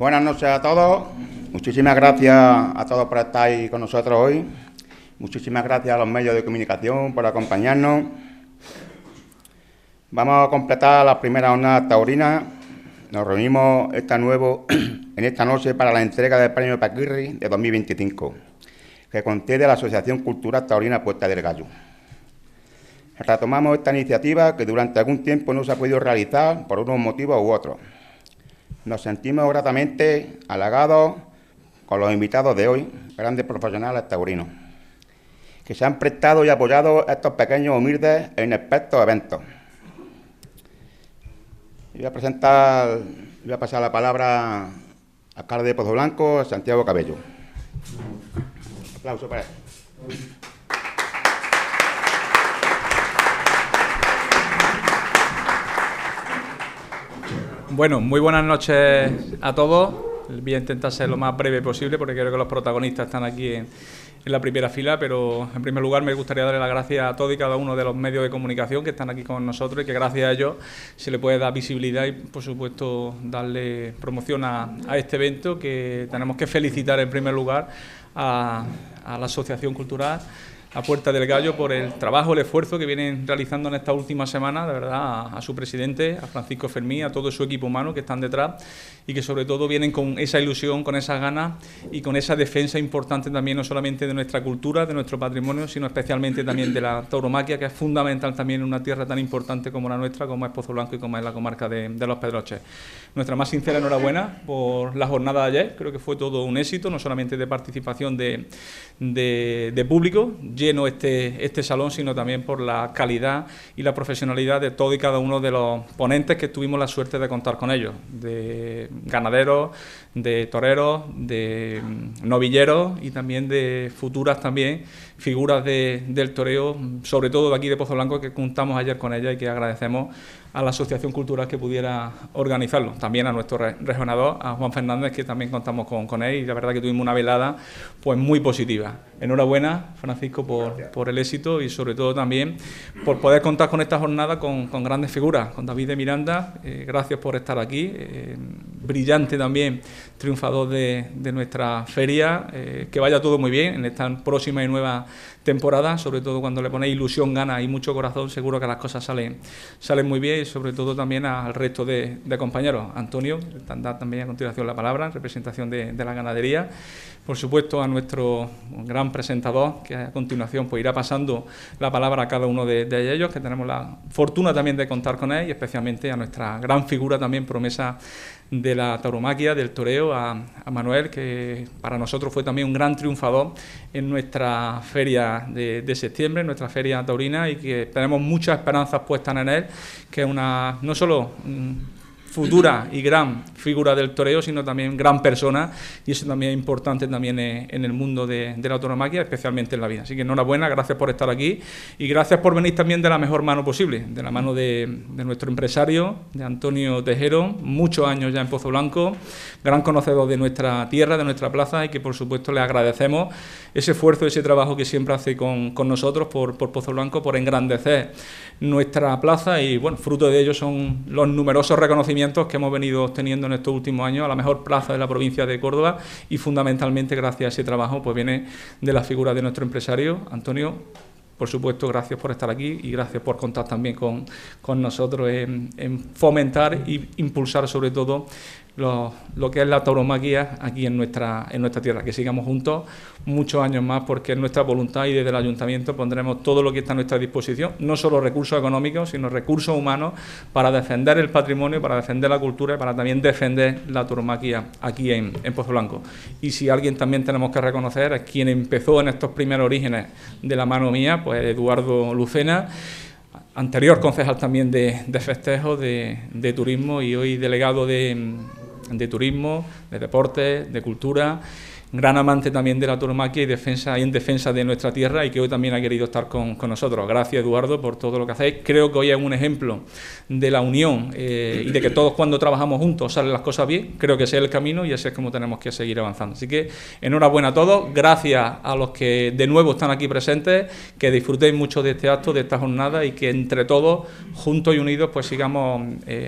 Buenas noches a todos. Muchísimas gracias a todos por estar ahí con nosotros hoy. Muchísimas gracias a los medios de comunicación por acompañarnos. Vamos a completar la primera jornada taurina. Nos reunimos en esta noche para la entrega del Premio Paquirri de 2025, que concede la Asociación Cultural Taurina Puerta del Gallo. Retomamos esta iniciativa que durante algún tiempo no se ha podido realizar por unos motivos u otros. Nos sentimos gratamente halagados con los invitados de hoy, grandes profesionales taurinos, que se han prestado y apoyado estos pequeños, humildes e inexpertos eventos. Voy a pasar la palabra al alcalde de Pozoblanco, Santiago Cabello. Aplauso para él. Bueno, muy buenas noches a todos. Voy a intentar ser lo más breve posible porque creo que los protagonistas están aquí en la primera fila, pero en primer lugar me gustaría darle las gracias a todos y cada uno de los medios de comunicación que están aquí con nosotros y que gracias a ellos se le puede dar visibilidad y, por supuesto, darle promoción a este evento, que tenemos que felicitar en primer lugar a la Asociación Cultural La Puerta del Gallo por el trabajo, el esfuerzo que vienen realizando en esta última semana, de verdad, a su presidente, a Francisco Fermín, a todo su equipo humano que están detrás y que sobre todo vienen con esa ilusión, con esas ganas y con esa defensa importante también, no solamente de nuestra cultura, de nuestro patrimonio, sino especialmente también de la tauromaquia, que es fundamental también en una tierra tan importante como la nuestra, como es Pozoblanco y como es la comarca de Los Pedroches. Nuestra más sincera enhorabuena por la jornada de ayer, creo que fue todo un éxito, no solamente de participación de público, lleno este salón, sino también por la calidad y la profesionalidad de todo y cada uno de los ponentes que tuvimos la suerte de contar con ellos, de ganaderos, de toreros, de novilleros y también de futuras también figuras del toreo, sobre todo de aquí de Pozoblanco, que contamos ayer con ella y que agradecemos a la Asociación Cultural que pudiera organizarlo. También a nuestro regionador, a Juan Fernández, que también contamos con él, y la verdad que tuvimos una velada pues muy positiva. Enhorabuena, Francisco, por el éxito y sobre todo también por poder contar con esta jornada con grandes figuras, con David de Miranda, gracias por estar aquí, brillante también, triunfador de nuestra feria, que vaya todo muy bien en esta próxima y nueva temporada, sobre todo cuando le ponéis ilusión, ganas y mucho corazón, seguro que las cosas salen muy bien, y sobre todo también al resto de compañeros. Antonio, da también a continuación la palabra en representación de la ganadería. Por supuesto, a nuestro gran presentador, que a continuación pues irá pasando la palabra a cada uno de ellos, que tenemos la fortuna también de contar con él, y especialmente a nuestra gran figura también, promesa de la tauromaquia, del toreo, a Manuel, que para nosotros fue también un gran triunfador en nuestra feria de septiembre, en nuestra feria taurina, y que tenemos muchas esperanzas puestas en él, que es una no solo futura y gran figura del toreo, sino también gran persona, y eso también es importante también en el mundo de la tauromaquia, especialmente en la vida. Así que enhorabuena, gracias por estar aquí y gracias por venir también de la mejor mano posible, de la mano de nuestro empresario, de Antonio Tejero, muchos años ya en Pozoblanco, gran conocedor de nuestra tierra, de nuestra plaza, y que por supuesto le agradecemos ese esfuerzo, ese trabajo que siempre hace con nosotros por Pozoblanco, por engrandecer nuestra plaza, y bueno, fruto de ello son los numerosos reconocimientos que hemos venido obteniendo en estos últimos años a la mejor plaza de la provincia de Córdoba, y fundamentalmente gracias a ese trabajo pues viene de la figura de nuestro empresario Antonio. Por supuesto, gracias por estar aquí y gracias por contar también con nosotros en fomentar e impulsar sobre todo lo que es la tauromaquia aquí en nuestra tierra, que sigamos juntos muchos años más, porque es nuestra voluntad, y desde el Ayuntamiento pondremos todo lo que está a nuestra disposición, no solo recursos económicos, sino recursos humanos, para defender el patrimonio, para defender la cultura y para también defender la tauromaquia aquí en Pozoblanco. Y si alguien también tenemos que reconocer es quien empezó en estos primeros orígenes de la mano mía, pues Eduardo Lucena, anterior concejal también de festejos, de turismo, y hoy delegado de turismo, de deportes, de cultura, gran amante también de la tauromaquia y en defensa de nuestra tierra, y que hoy también ha querido estar con nosotros. Gracias, Eduardo, por todo lo que hacéis. Creo que hoy es un ejemplo de la unión y de que todos, cuando trabajamos juntos, salen las cosas bien. Creo que ese es el camino y ese es como tenemos que seguir avanzando. Así que enhorabuena a todos, gracias a los que de nuevo están aquí presentes, que disfrutéis mucho de este acto, de esta jornada, y que entre todos, juntos y unidos, pues sigamos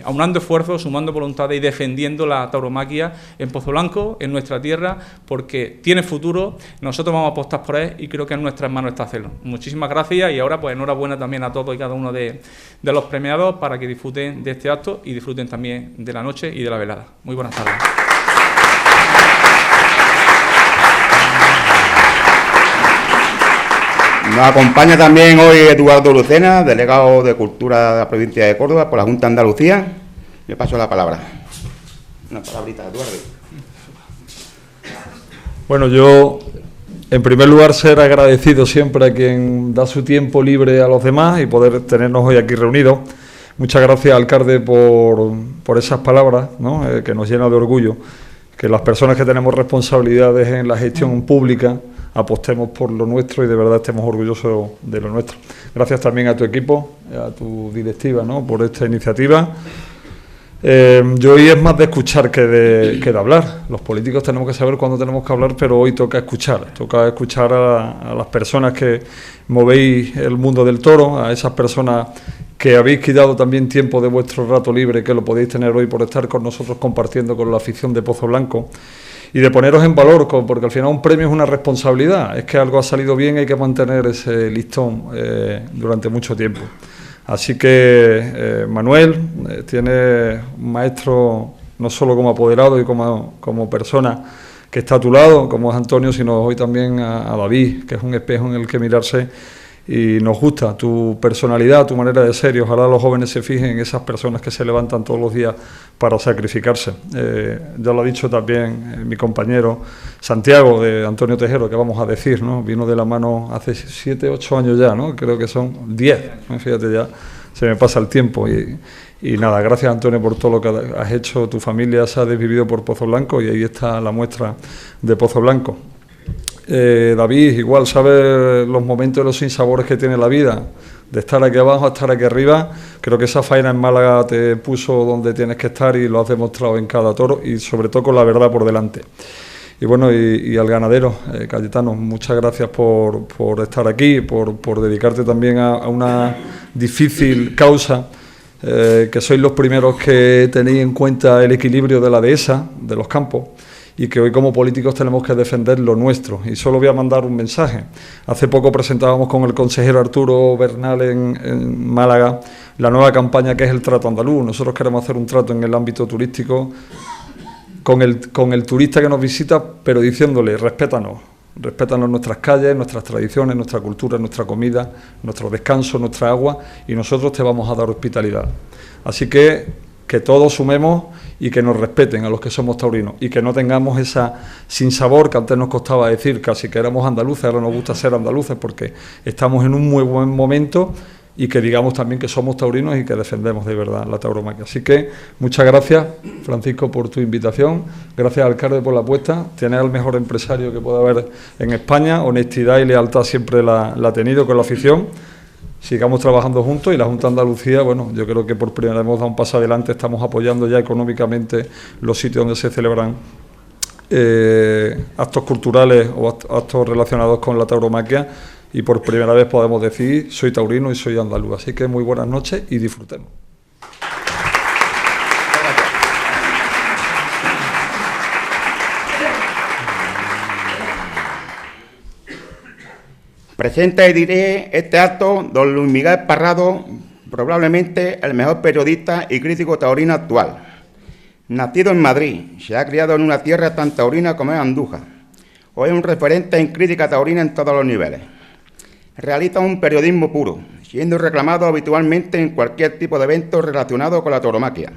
aunando esfuerzos, sumando voluntades y defendiendo la tauromaquia en Pozoblanco, en nuestra tierra, porque tiene futuro, nosotros vamos a apostar por él y creo que en nuestras manos está hacerlo. Muchísimas gracias, y ahora pues enhorabuena también a todos y cada uno de los premiados, para que disfruten de este acto y disfruten también de la noche y de la velada. Muy buenas tardes. Nos acompaña también hoy Eduardo Lucena, delegado de Cultura de la provincia de Córdoba por la Junta de Andalucía. Le paso la palabra. Una palabrita, Eduardo. Bueno, yo, en primer lugar, ser agradecido siempre a quien da su tiempo libre a los demás y poder tenernos hoy aquí reunidos. Muchas gracias, alcalde, por esas palabras, ¿no? Que nos llena de orgullo, que las personas que tenemos responsabilidades en la gestión pública apostemos por lo nuestro y de verdad estemos orgullosos de lo nuestro. Gracias también a tu equipo, a tu directiva, ¿no?, por esta iniciativa. Yo hoy es más de escuchar que de hablar. Los políticos tenemos que saber cuándo tenemos que hablar, pero hoy toca escuchar a las personas que movéis el mundo del toro, a esas personas que habéis quitado también tiempo de vuestro rato libre, que lo podéis tener hoy por estar con nosotros compartiendo con la afición de Pozoblanco, y de poneros en valor, porque al final un premio es una responsabilidad, es que algo ha salido bien y hay que mantener ese listón durante mucho tiempo. Así que Manuel tiene un maestro no solo como apoderado y como persona que está a tu lado, como es Antonio, sino hoy también a David, que es un espejo en el que mirarse, y nos gusta tu personalidad, tu manera de ser, y ojalá los jóvenes se fijen en esas personas que se levantan todos los días para sacrificarse. Ya lo ha dicho también mi compañero Santiago, de Antonio Tejero, que vamos a decir, ¿no? Vino de la mano hace 7, 8 años ya, ¿no? Creo que son 10, ¿no? Fíjate, ya se me pasa el tiempo. Y nada, gracias, Antonio, por todo lo que has hecho. Tu familia se ha desvivido por Pozoblanco y ahí está la muestra de Pozoblanco. David, igual, sabes los momentos y los sinsabores que tiene la vida, de estar aquí abajo a estar aquí arriba. Creo que esa faena en Málaga te puso donde tienes que estar y lo has demostrado en cada toro, y sobre todo con la verdad por delante. Y bueno, y al ganadero, Cayetano, muchas gracias por estar aquí, por dedicarte también a una difícil causa, que sois los primeros que tenéis en cuenta el equilibrio de la dehesa, de los campos, y que hoy como políticos tenemos que defender lo nuestro. Y solo voy a mandar un mensaje. Hace poco presentábamos con el consejero Arturo Bernal en Málaga la nueva campaña que es el trato andaluz. Nosotros queremos hacer un trato en el ámbito turístico con el turista que nos visita, pero diciéndole, respétanos nuestras calles, nuestras tradiciones, nuestra cultura, nuestra comida, nuestro descanso, nuestra agua, y nosotros te vamos a dar hospitalidad. Así que todos sumemos y que nos respeten a los que somos taurinos, y que no tengamos esa sinsabor que antes nos costaba decir casi que éramos andaluces. Ahora nos gusta ser andaluces porque estamos en un muy buen momento, y que digamos también que somos taurinos y que defendemos de verdad la tauromaquia. Así que muchas gracias, Francisco, por tu invitación. Gracias, alcalde, por la apuesta. Tienes al mejor empresario que pueda haber en España. Honestidad y lealtad siempre la ha tenido con la afición. Sigamos trabajando juntos, y la Junta de Andalucía, bueno, yo creo que por primera vez hemos dado un paso adelante. Estamos apoyando ya económicamente los sitios donde se celebran actos culturales o actos relacionados con la tauromaquia, y por primera vez podemos decir soy taurino y soy andaluz. Así que muy buenas noches y disfrutemos. Presenta y dirige este acto don Luis Miguel Parrado, probablemente el mejor periodista y crítico taurino actual. Nacido en Madrid, se ha criado en una tierra tan taurina como es Andújar. Hoy es un referente en crítica taurina en todos los niveles. Realiza un periodismo puro, siendo reclamado habitualmente en cualquier tipo de evento relacionado con la tauromaquia.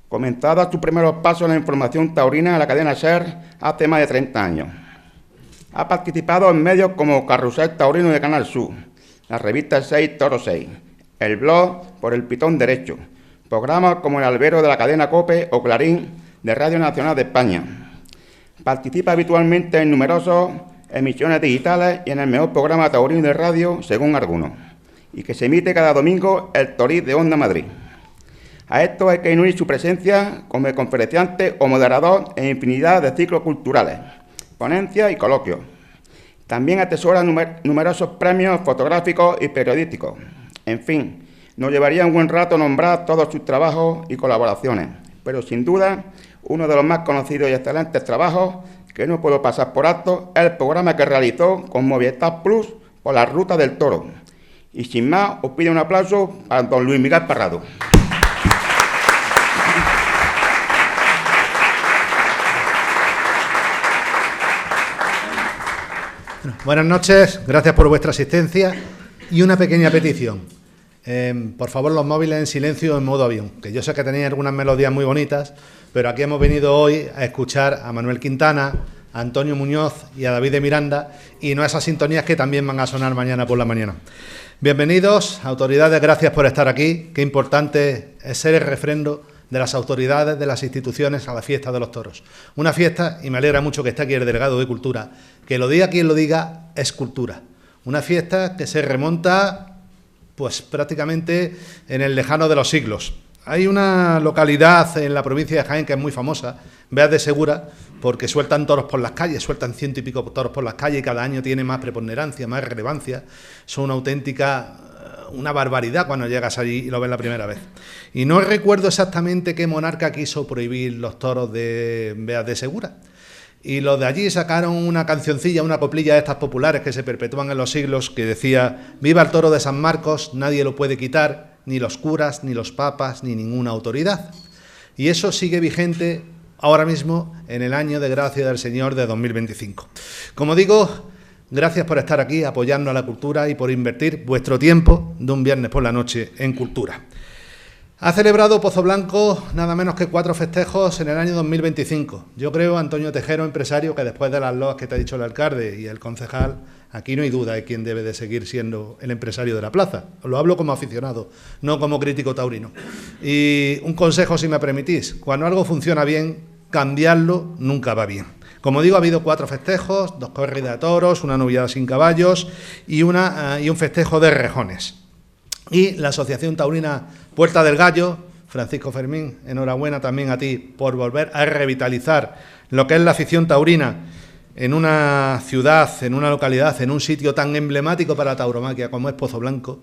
Comenzado sus primeros pasos en la información taurina en la cadena SER hace más de 30 años. Ha participado en medios como Carrusel Taurino de Canal Sur, la revista 6 Toro 6, el blog Por el Pitón Derecho, programas como El Albero de la cadena COPE o Clarín de Radio Nacional de España. Participa habitualmente en numerosas emisiones digitales y en el mejor programa taurino de radio, según algunos, y que se emite cada domingo el Toril de Onda Madrid. A esto hay que unir su presencia como conferenciante o moderador en infinidad de ciclos culturales, ponencias y coloquios. También atesora numerosos premios fotográficos y periodísticos. En fin, nos llevaría un buen rato nombrar todos sus trabajos y colaboraciones, pero sin duda uno de los más conocidos y excelentes trabajos que no puedo pasar por alto es el programa que realizó con Movistar Plus por la Ruta del Toro. Y sin más, os pido un aplauso para don Luis Miguel Parrado. Buenas noches, gracias por vuestra asistencia y una pequeña petición. Por favor, los móviles en silencio en modo avión, que yo sé que tenéis algunas melodías muy bonitas, pero aquí hemos venido hoy a escuchar a Manuel Quintana, a Antonio Muñoz y a David de Miranda, y no esas sintonías que también van a sonar mañana por la mañana. Bienvenidos, autoridades, gracias por estar aquí. Qué importante es ser el refrendo de las autoridades, de las instituciones a la fiesta de los toros. Una fiesta, y me alegra mucho que esté aquí el delegado de Cultura, que lo diga quien lo diga, es cultura. Una fiesta que se remonta, pues prácticamente en el lejano de los siglos. Hay una localidad en la provincia de Jaén que es muy famosa, Beas de Segura, porque sueltan toros por las calles, sueltan 100 y pico toros por las calles y cada año tiene más preponderancia, más relevancia. Son una auténtica, una barbaridad cuando llegas allí y lo ves la primera vez. Y no recuerdo exactamente qué monarca quiso prohibir los toros de Beas de Segura. Y los de allí sacaron una cancioncilla, una coplilla de estas populares que se perpetúan en los siglos, que decía: viva el toro de San Marcos, nadie lo puede quitar, ni los curas, ni los papas, ni ninguna autoridad. Y eso sigue vigente ahora mismo en el año de gracia del Señor de 2025. Como digo, gracias por estar aquí apoyando a la cultura y por invertir vuestro tiempo de un viernes por la noche en cultura. Ha celebrado Pozo Blanco nada menos que 4 festejos en el año 2025. Yo creo, Antonio Tejero, empresario, que después de las loas que te ha dicho el alcalde y el concejal, aquí no hay duda de quién debe de seguir siendo el empresario de la plaza. Lo hablo como aficionado, no como crítico taurino. Y un consejo, si me permitís: cuando algo funciona bien, cambiarlo nunca va bien. Como digo, ha habido 4 festejos, 2 corridas de toros, una noviada sin caballos y un festejo de rejones. Y la Asociación Taurina Puerta del Gallo, Francisco Fermín, enhorabuena también a ti por volver a revitalizar lo que es la afición taurina en una ciudad, en una localidad, en un sitio tan emblemático para la tauromaquia como es Pozo Blanco,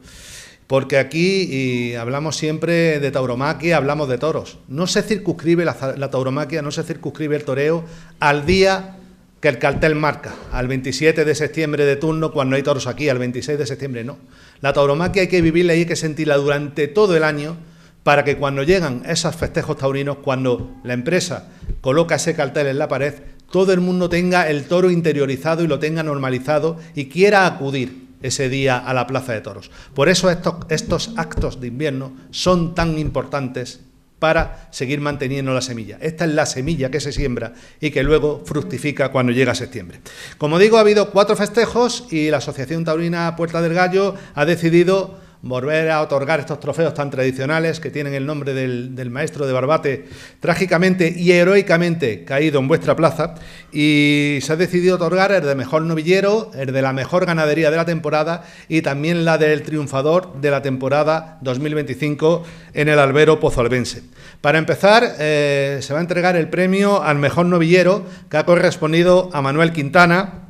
porque aquí hablamos siempre de tauromaquia, hablamos de toros. No se circunscribe la tauromaquia, no se circunscribe el toreo al día que el cartel marca, al 27 de septiembre de turno, cuando hay toros aquí, al 26 de septiembre no. La tauromaquia hay que vivirla y hay que sentirla durante todo el año para que cuando llegan esos festejos taurinos, cuando la empresa coloca ese cartel en la pared, todo el mundo tenga el toro interiorizado y lo tenga normalizado y quiera acudir ese día a la plaza de toros. Por eso estos actos de invierno son tan importantes para seguir manteniendo la semilla. Esta es la semilla que se siembra y que luego fructifica cuando llega septiembre. Como digo, ha habido 4 festejos y la Asociación Taurina Puerta del Gallo ha decidido volver a otorgar estos trofeos tan tradicionales que tienen el nombre del maestro de Barbate, trágicamente y heroicamente caído en vuestra plaza, y se ha decidido otorgar el de mejor novillero, el de la mejor ganadería de la temporada y también la del triunfador de la temporada 2025 en el albero pozolvense. Para empezar, se va a entregar el premio al mejor novillero, que ha correspondido a Manuel Quintana,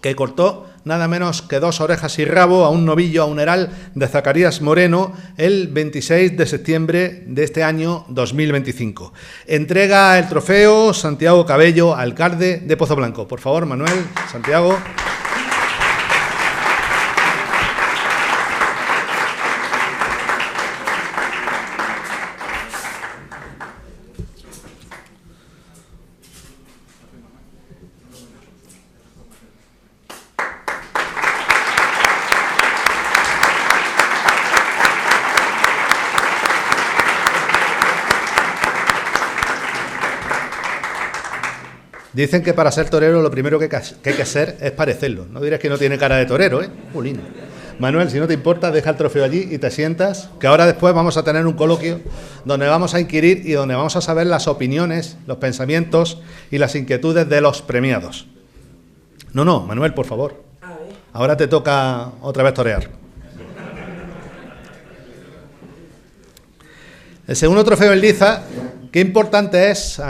que cortó nada menos que 2 orejas y rabo a un novillo, a un heral de Zacarías Moreno, el 26 de septiembre de este año 2025. Entrega el trofeo Santiago Cabello, alcalde de Pozo Blanco. Por favor, Manuel, Santiago. Dicen que para ser torero lo primero que hay que hacer es parecerlo. No dirás que no tiene cara de torero, ¿eh? Julín. Manuel, si no te importa, deja el trofeo allí y te sientas, que ahora después vamos a tener un coloquio donde vamos a inquirir y donde vamos a saber las opiniones, los pensamientos y las inquietudes de los premiados. No, Manuel, por favor. Ahora te toca otra vez torear. El segundo trofeo en liza, qué importante es,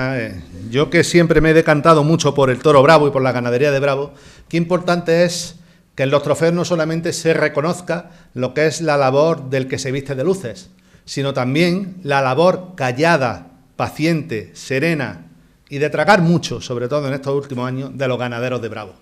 yo que siempre me he decantado mucho por el toro bravo y por la ganadería de Bravo, qué importante es que en los trofeos no solamente se reconozca lo que es la labor del que se viste de luces, sino también la labor callada, paciente, serena y de tragar mucho, sobre todo en estos últimos años, de los ganaderos de Bravo.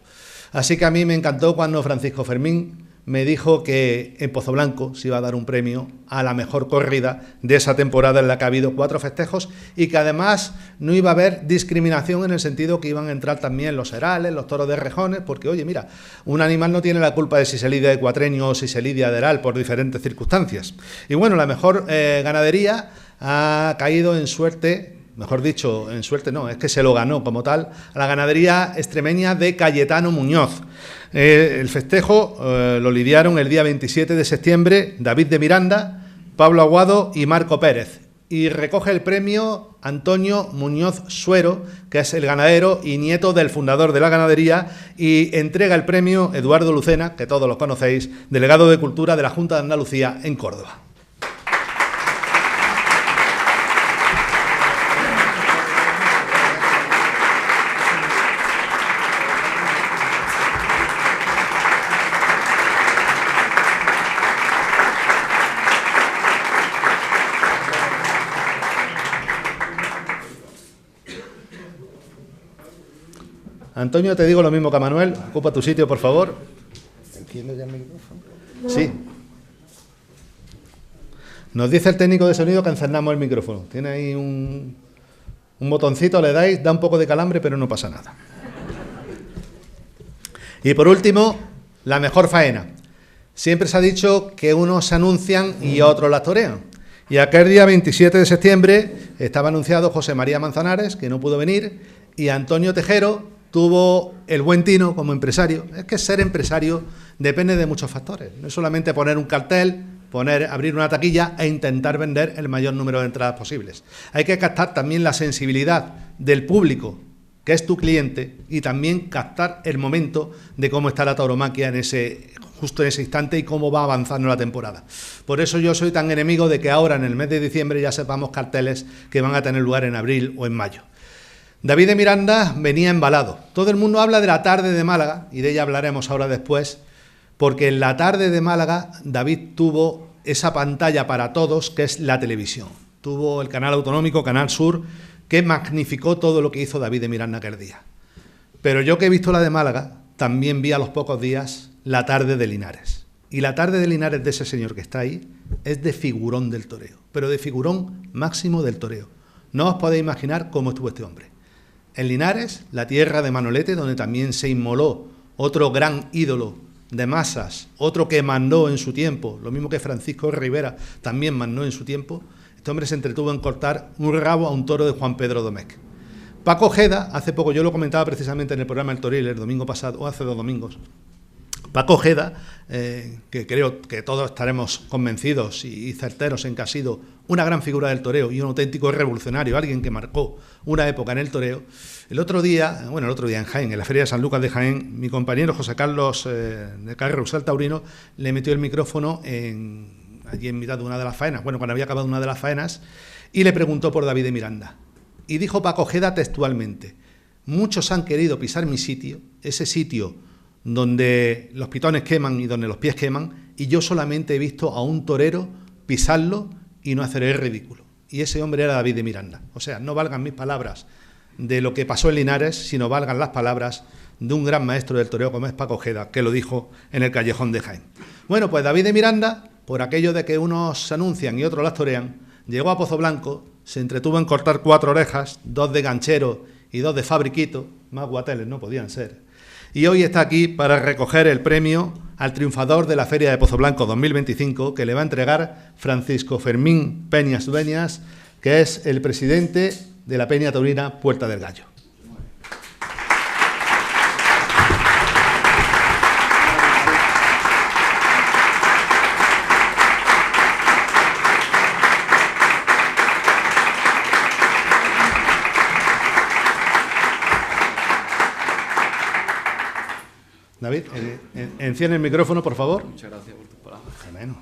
Así que a mí me encantó cuando Francisco Fermín me dijo que en Pozoblanco se iba a dar un premio a la mejor corrida de esa temporada en la que ha habido 4 festejos y que además no iba a haber discriminación en el sentido que iban a entrar también los herales, los toros de rejones, porque oye, mira, un animal no tiene la culpa de si se lidia de cuatreño o si se lidia de heral por diferentes circunstancias. Y bueno, la mejor ganadería ha caído en suerte, mejor dicho, en suerte no, es que se lo ganó como tal, a la ganadería extremeña de Cayetano Muñoz. El festejo lo lidiaron el día 27 de septiembre David de Miranda, Pablo Aguado y Marco Pérez. Y recoge el premio Antonio Muñoz Suero, que es el ganadero y nieto del fundador de la ganadería, y entrega el premio Eduardo Lucena, que todos los conocéis, delegado de Cultura de la Junta de Andalucía en Córdoba. Antonio, te digo lo mismo que a Manuel. Ocupa tu sitio, por favor. ¿Enciende ya el micrófono? Sí. Nos dice el técnico de sonido que encendamos el micrófono. Tiene ahí un botoncito, le dais, da un poco de calambre, pero no pasa nada. Y por último, la mejor faena. Siempre se ha dicho que unos se anuncian y otros las torean. Y aquel día 27 de septiembre estaba anunciado José María Manzanares, que no pudo venir, y Antonio Tejero tuvo el buen tino como empresario. Es que ser empresario depende de muchos factores. No es solamente poner un cartel, abrir una taquilla e intentar vender el mayor número de entradas posibles. Hay que captar también la sensibilidad del público, que es tu cliente, y también captar el momento de cómo está la tauromaquia justo en ese instante y cómo va avanzando la temporada. Por eso yo soy tan enemigo de que ahora en el mes de diciembre ya sepamos carteles que van a tener lugar en abril o en mayo. David de Miranda venía embalado. Todo el mundo habla de la tarde de Málaga, y de ella hablaremos ahora después, porque en la tarde de Málaga David tuvo esa pantalla para todos que es la televisión. Tuvo el canal autonómico, Canal Sur, que magnificó todo lo que hizo David de Miranda aquel día. Pero yo que he visto la de Málaga, también vi a los pocos días la tarde de Linares. Y la tarde de Linares de ese señor que está ahí es de figurón del toreo, pero de figurón máximo del toreo. No os podéis imaginar cómo estuvo este hombre. En Linares, la tierra de Manolete, donde también se inmoló otro gran ídolo de masas, otro que mandó en su tiempo, lo mismo que Francisco Rivera también mandó en su tiempo, este hombre se entretuvo en cortar un rabo a un toro de Juan Pedro Domecq. Paco Ojeda, hace poco, yo lo comentaba precisamente en el programa El Toril, el domingo pasado, o hace 2 domingos, Paco Ojeda, que creo que todos estaremos convencidos y certeros en que ha sido una gran figura del toreo y un auténtico revolucionario, alguien que marcó una época en el toreo. El otro día en Jaén, en la Feria de San Lucas de Jaén, mi compañero José Carlos de Carreusel Taurino le metió el micrófono allí en mitad de una de las faenas, cuando había acabado una de las faenas, y le preguntó por David de Miranda. Y dijo Paco Ojeda textualmente: muchos han querido pisar mi sitio, ese sitio donde los pitones queman y donde los pies queman, y yo solamente he visto a un torero pisarlo y no hacer el ridículo. Y ese hombre era David de Miranda. O sea, no valgan mis palabras de lo que pasó en Linares, sino valgan las palabras de un gran maestro del toreo como es Paco Ojeda, que lo dijo en el Callejón de Jaén. Bueno, pues David de Miranda, por aquello de que unos se anuncian y otros las torean, llegó a Pozoblanco, se entretuvo en cortar 4 orejas, 2 de ganchero y 2 de fabriquito, más guateles no podían ser. Y hoy está aquí para recoger el premio al triunfador de la Feria de Pozoblanco 2025, que le va a entregar Francisco Fermín Peñas Dueñas, que es el presidente de la Peña Taurina Puerta del Gallo. David, enciende el micrófono, por favor. Muchas gracias por tus palabras. De menos.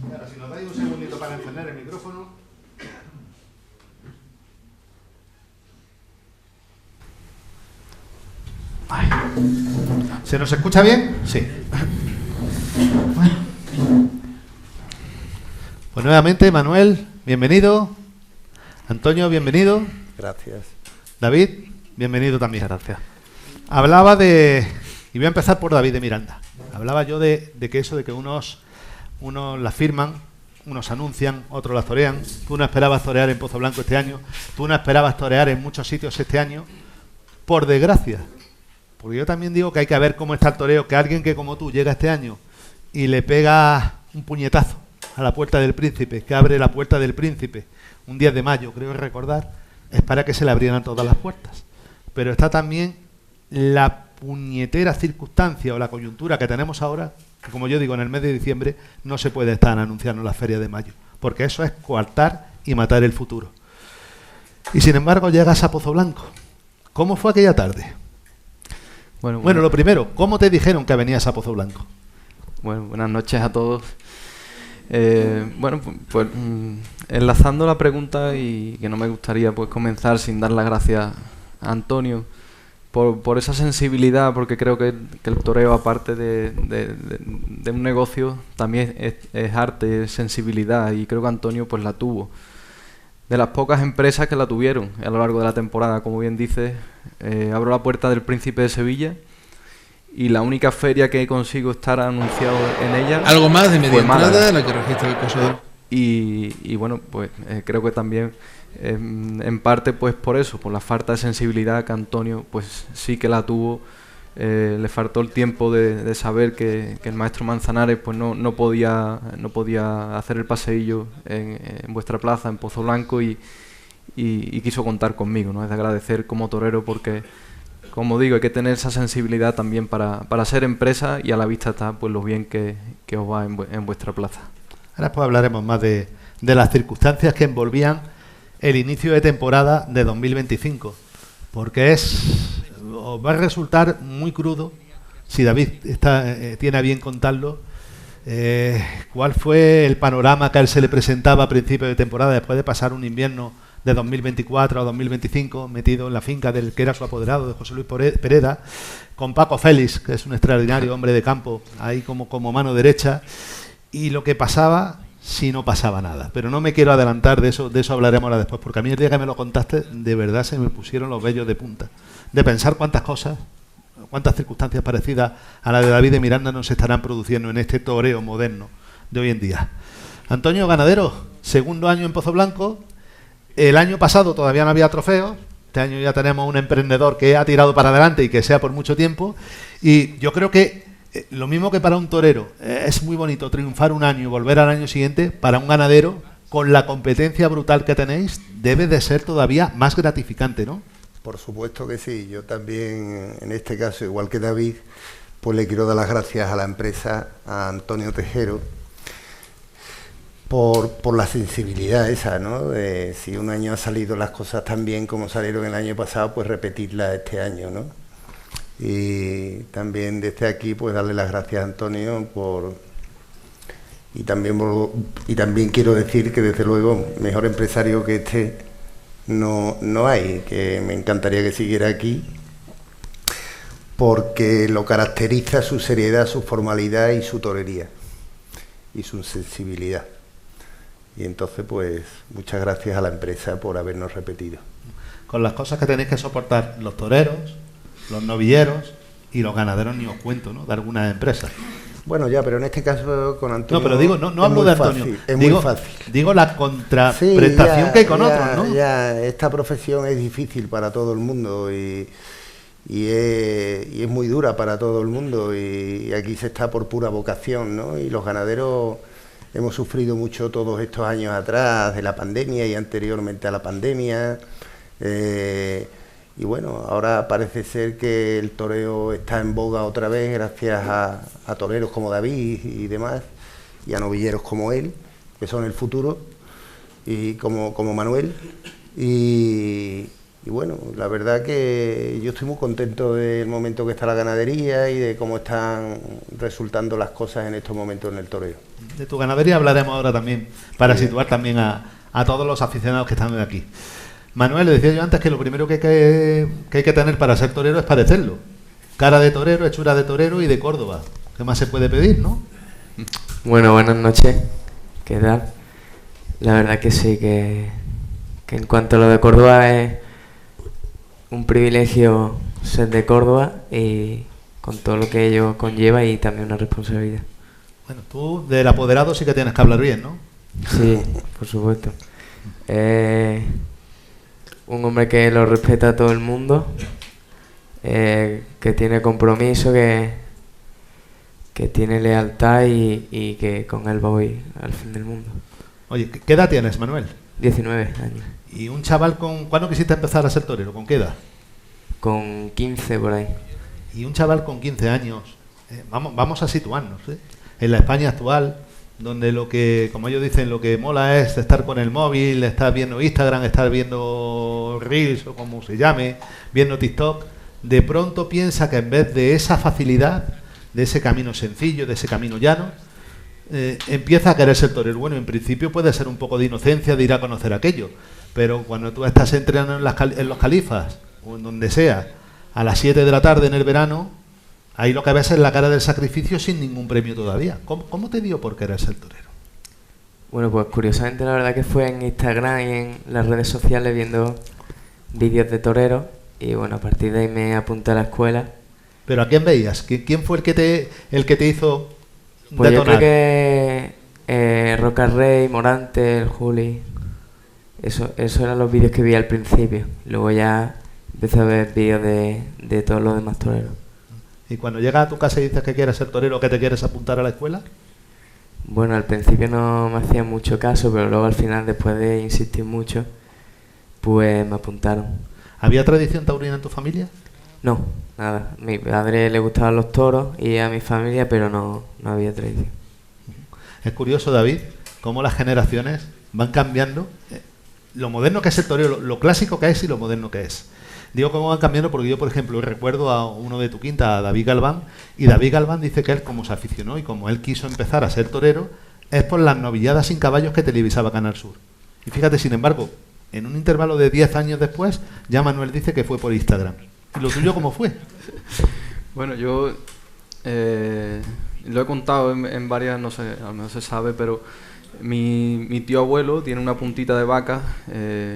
Y ahora, si nos dais un segundito para encender el micrófono. Ay. ¿Se nos escucha bien? Sí. Bueno. Pues nuevamente, Manuel, bienvenido. Antonio, bienvenido. Gracias. David, bienvenido también. Gracias. Hablaba de... Y voy a empezar por David de Miranda. Hablaba yo de que eso de que unos la firman, unos anuncian, otros la torean. Tú no esperabas torear en Pozo Blanco este año. Tú no esperabas torear en muchos sitios este año. Por desgracia. Porque yo también digo que hay que ver cómo está el toreo. Que alguien que como tú llega este año y le pega un puñetazo a la Puerta del Príncipe, que abre la Puerta del Príncipe un 10 de mayo, creo recordar, es para que se le abrieran todas las puertas. Pero está también la puñetera circunstancia o la coyuntura que tenemos ahora, que como yo digo, en el mes de diciembre no se puede estar anunciando la Feria de Mayo, porque eso es coartar y matar el futuro. Y sin embargo llegas a Pozo Blanco. ¿Cómo fue aquella tarde? Bueno, lo primero, ¿cómo te dijeron que venías a Pozo Blanco? Bueno, buenas noches a todos. Bueno, pues enlazando la pregunta, y que no me gustaría pues comenzar sin dar las gracias a Antonio por esa sensibilidad, porque creo que el toreo, aparte de un negocio, también es arte, es sensibilidad, y creo que Antonio pues la tuvo. De las pocas empresas que la tuvieron a lo largo de la temporada, como bien dices, abro la Puerta del Príncipe de Sevilla, y la única feria que consigo estar anunciado en ella... Algo más de media entrada, Málaga. la que registra el caso de... Y bueno, pues creo que también en parte pues por eso, por la falta de sensibilidad que Antonio pues sí que la tuvo. Le faltó el tiempo de saber que el maestro Manzanares pues no podía hacer el paseillo en vuestra plaza, en Pozo Blanco, y quiso contar conmigo, ¿no? Es de agradecer como torero, porque, como digo, hay que tener esa sensibilidad también para ser empresa, y a la vista está pues lo bien que os va en vuestra plaza. Ahora pues hablaremos más de las circunstancias que envolvían el inicio de temporada de 2025, porque os va a resultar muy crudo, si David tiene a bien contarlo, cuál fue el panorama que a él se le presentaba a principio de temporada, después de pasar un invierno de 2024 a 2025 metido en la finca del que era su apoderado, de José Luis Pereda, con Paco Félix, que es un extraordinario hombre de campo, ahí como mano derecha, y lo que pasaba si no pasaba nada. Pero no me quiero adelantar, de eso hablaremos ahora después, porque a mí el día que me lo contaste, de verdad se me pusieron los vellos de punta, de pensar cuántas cosas, cuántas circunstancias parecidas a la de David de Miranda nos estarán produciendo en este toreo moderno de hoy en día. Antonio Ganadero, segundo año en Pozo Blanco. El año pasado todavía no había trofeos. Este año ya tenemos un emprendedor que ha tirado para adelante, y que sea por mucho tiempo. Y yo creo que lo mismo que para un torero es muy bonito triunfar un año y volver al año siguiente, para un ganadero, con la competencia brutal que tenéis, debe de ser todavía más gratificante, ¿no? Por supuesto que sí. Yo también, en este caso, igual que David, pues le quiero dar las gracias a la empresa, a Antonio Tejero, por la sensibilidad esa, ¿no? De si un año ha salido las cosas tan bien como salieron el año pasado, pues repetirla este año, ¿no? Y también desde aquí pues darle las gracias a Antonio y también quiero decir que desde luego mejor empresario que este no hay, que me encantaría que siguiera aquí, porque lo caracteriza su seriedad, su formalidad y su torería y su sensibilidad. Y entonces pues muchas gracias a la empresa por habernos repetido. Con las cosas que tenéis que soportar los toreros, los novilleros y los ganaderos, ni os cuento, ¿no?, de algunas empresas. Bueno, ya, pero en este caso con Antonio... No, pero digo, no hablo de Antonio. Es muy fácil. Digo la contraprestación sí, que hay con otros, ¿no? Ya, esta profesión es difícil para todo el mundo y es muy dura para todo el mundo, y aquí se está por pura vocación, ¿no? Y los ganaderos hemos sufrido mucho todos estos años atrás de la pandemia y anteriormente a la pandemia. Y bueno, ahora parece ser que el toreo está en boga otra vez gracias a toreros como David y demás, y a novilleros como él, que son el futuro, y como Manuel. Y Y bueno, la verdad que yo estoy muy contento del momento que está la ganadería y de cómo están resultando las cosas en estos momentos en el toreo. De tu ganadería hablaremos ahora también, para situar también a todos los aficionados que están aquí. Manuel, le decía yo antes que lo primero que hay que tener para ser torero es parecerlo. Cara de torero, hechura de torero y de Córdoba. ¿Qué más se puede pedir, no? Bueno, buenas noches. ¿Qué tal? La verdad que sí, que en cuanto a lo de Córdoba es un privilegio ser de Córdoba y con todo lo que ello conlleva y también una responsabilidad. Bueno, tú del apoderado sí que tienes que hablar bien, ¿no? Sí, por supuesto. Un hombre que lo respeta a todo el mundo, que tiene compromiso, que tiene lealtad y que con él voy al fin del mundo. Oye, ¿qué edad tienes, Manuel? 19 años. ¿Y un chaval cuándo quisiste empezar a ser torero? ¿Con qué edad? Con 15 por ahí. Y un chaval con 15 años, vamos a situarnos, ¿eh? En la España actual, donde lo que, como ellos dicen, lo que mola es estar con el móvil, estar viendo Instagram, estar viendo Reels o como se llame, viendo TikTok, de pronto piensa que en vez de esa facilidad, de ese camino sencillo, de ese camino llano, empieza a querer ser torero. Bueno, en principio puede ser un poco de inocencia de ir a conocer aquello, pero cuando tú estás entrenando en los Califas o en donde sea, a las 7 de la tarde en el verano, ahí lo que ves es la cara del sacrificio sin ningún premio todavía. ¿Cómo te dio por querer ser torero? Bueno, pues curiosamente la verdad que fue en Instagram y en las redes sociales viendo vídeos de toreros y bueno, a partir de ahí me apunté a la escuela. ¿Pero a quién veías? ¿Quién fue el que te hizo pues detonar? yo creo que Roca Rey, Morante, el Juli, eso eran los vídeos que vi al principio. Luego ya empecé a ver vídeos de todos los demás toreros. ¿Y cuando llegas a tu casa y dices que quieres ser torero, que te quieres apuntar a la escuela? Bueno, al principio no me hacían mucho caso, pero luego al final, después de insistir mucho, pues me apuntaron. ¿Había tradición taurina en tu familia? No, nada. A mi padre le gustaban los toros y a mi familia, pero no había tradición. Es curioso, David, cómo las generaciones van cambiando. Lo moderno que es el torero, lo clásico que es y lo moderno que es. Digo cómo van cambiando porque yo, por ejemplo, recuerdo a uno de tu quinta, a David Galván, y David Galván dice que él, como se aficionó y como él quiso empezar a ser torero, es por las novilladas sin caballos que televisaba Canal Sur. Y fíjate, sin embargo, en un intervalo de 10 años después, ya Manuel dice que fue por Instagram. ¿Y lo tuyo cómo fue? Bueno, yo lo he contado en varias, no sé, a lo mejor se sabe, pero mi tío abuelo tiene una puntita de vaca.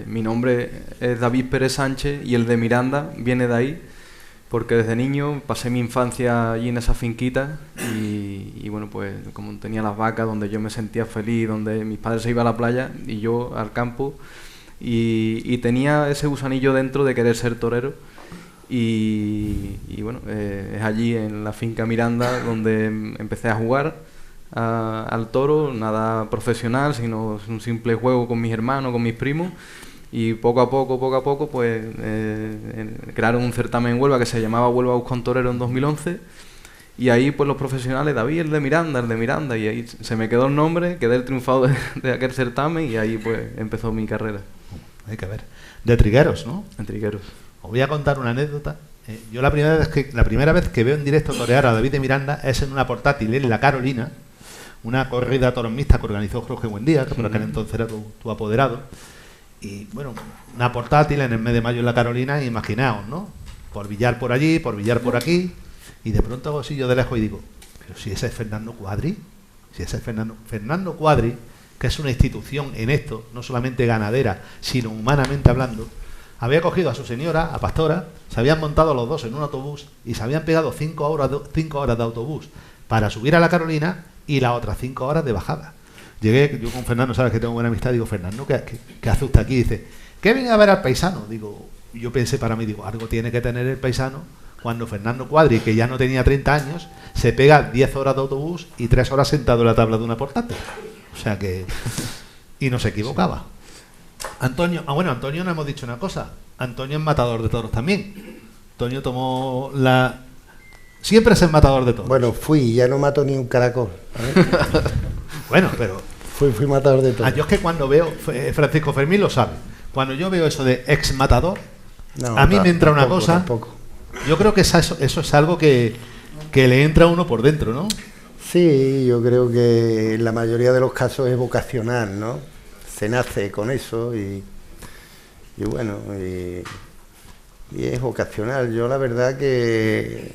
Mi nombre es David Pérez Sánchez y el de Miranda viene de ahí, porque desde niño pasé mi infancia allí en esa finquita y bueno, pues como tenía las vacas, donde yo me sentía feliz, donde mis padres se iban a la playa y yo al campo, y tenía ese gusanillo dentro de querer ser torero. Y bueno, es allí en la finca Miranda donde empecé a jugar al toro, nada profesional, sino un simple juego con mis hermanos, con mis primos, y poco a poco, pues crearon un certamen en Huelva que se llamaba Huelva Busca un Torero en 2011, y ahí pues los profesionales, David, el de Miranda, y ahí se me quedó el nombre, quedé el triunfado de aquel certamen, y ahí pues empezó mi carrera. Hay que ver. De Trigueros, ¿no? En Trigueros. Os voy a contar una anécdota. Yo la primera vez que veo en directo torear a David de Miranda es en una portátil en La Carolina, una corrida toros mixta que organizó Jorge Buendía, que por aquel entonces era tu apoderado. Y bueno, una portátil en el mes de mayo en La Carolina, imaginaos, ¿no? Por billar por allí, por billar por aquí, y de pronto hago así yo de lejos y digo, pero si ese es Fernando Cuadri, Fernando Cuadri, que es una institución en esto, no solamente ganadera, sino humanamente hablando, había cogido a su señora, a Pastora, se habían montado los dos en un autobús y se habían pegado 5 horas de autobús para subir a La Carolina y las otras 5 horas de bajada. Llegué, yo con Fernando, sabes que tengo buena amistad, digo, Fernando, ¿qué hace usted aquí? Dice, ¿qué viene a ver al paisano? Digo, yo pensé para mí, digo, algo tiene que tener el paisano cuando Fernando Cuadri, que ya no tenía 30 años, se pega 10 horas de autobús y 3 horas sentado en la tabla de una portátil. O sea que... Y no se equivocaba. Antonio, Antonio no hemos dicho una cosa. Antonio es matador de toros también. Antonio tomó la... Siempre es el matador de toros. Bueno, ya no mato ni un caracol. Bueno, pero... Fui matador de toros. Yo es que cuando veo, Francisco Fermín lo sabe, cuando yo veo eso de ex matador, No, a mí me entra una tampoco, cosa. tampoco. Yo creo que eso es algo que le entra a uno por dentro, ¿no? Sí, yo creo que en la mayoría de los casos es vocacional, ¿no? Se nace con eso y bueno, y es vocacional. Yo la verdad que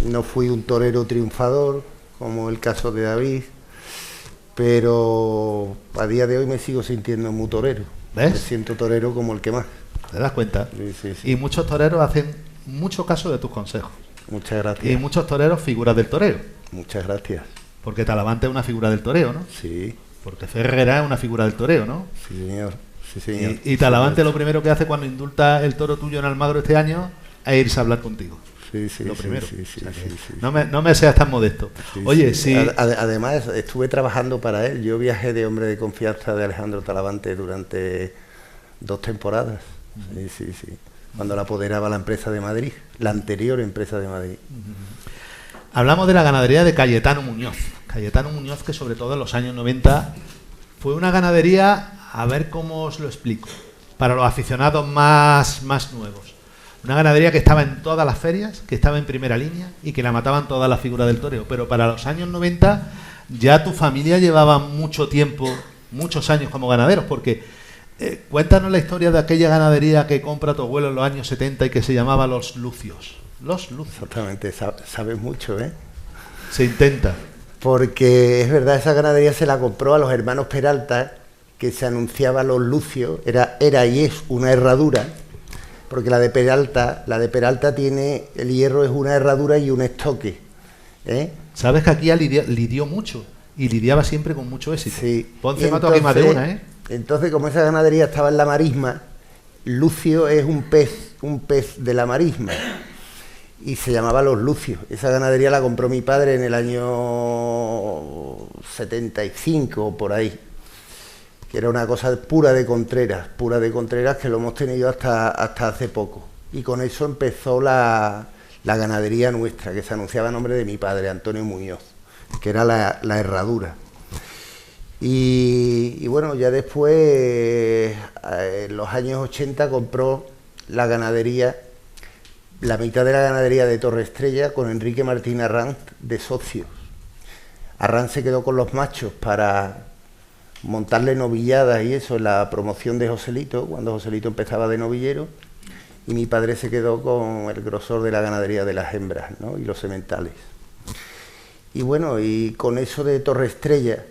no fui un torero triunfador, como el caso de David, pero a día de hoy me sigo sintiendo muy torero. ¿Ves? Me siento torero como el que más. ¿Te das cuenta? Sí, sí, sí. Y muchos toreros hacen mucho caso de tus consejos. Muchas gracias. Y muchos toreros figuras del toreo. Muchas gracias. Porque Talavante es una figura del toreo, ¿no? Sí, Porque Ferrera es una figura del toreo, ¿no? sí, señor. Sí, señor. Y Talavante lo primero que hace cuando indulta el toro tuyo en Almagro este año es irse a hablar contigo. Sí, sí, Lo sí, primero. sí, sí, O sea que sí, sí. no me seas tan modesto. Sí, Oye, sí. si... Además, estuve trabajando para él. Yo viajé de hombre de confianza de Alejandro Talavante durante 2 temporadas. Sí, sí, sí. Cuando la apoderaba la empresa de Madrid, la anterior empresa de Madrid. Hablamos de la ganadería de Cayetano Muñoz. Cayetano Muñoz, que sobre todo en los años 90 fue una ganadería, a ver cómo os lo explico, para los aficionados más nuevos. Una ganadería que estaba en todas las ferias, que estaba en primera línea y que la mataban todas las figuras del toreo. Pero para los años 90 ya tu familia llevaba mucho tiempo, muchos años como ganaderos, porque cuéntanos la historia de aquella ganadería que compra tu abuelo en los años 70 y que se llamaba Los Lucios. Los Lucios. Exactamente, sabes mucho, ¿eh? Se intenta. Porque es verdad, esa ganadería se la compró a los hermanos Peralta, que se anunciaba Los Lucios, era y es una herradura, porque la de Peralta tiene, el hierro es una herradura y un estoque, ¿eh? Sabes que aquí lidió mucho y lidiaba siempre con mucho éxito. Sí. Ponce mató aquí más de una, ¿eh? Entonces, como esa ganadería estaba en la marisma, Lucio es un pez de la marisma. Y se llamaba Los Lucios. Esa ganadería la compró mi padre en el año 75 o por ahí. Que era una cosa pura de Contreras, que lo hemos tenido hasta hace poco. Y con eso empezó la ganadería nuestra, que se anunciaba en nombre de mi padre, Antonio Muñoz, que era la herradura. Y bueno, ya después, en los años 80, compró la ganadería, la mitad de la ganadería de Torre Estrella, con Enrique Martín Arranz de socios. Arranz se quedó con los machos para montarle novilladas y eso en la promoción de Joselito, cuando Joselito empezaba de novillero, y mi padre se quedó con el grosor de la ganadería de las hembras, ¿no? Y los sementales. Y bueno, y con eso de Torre Estrella,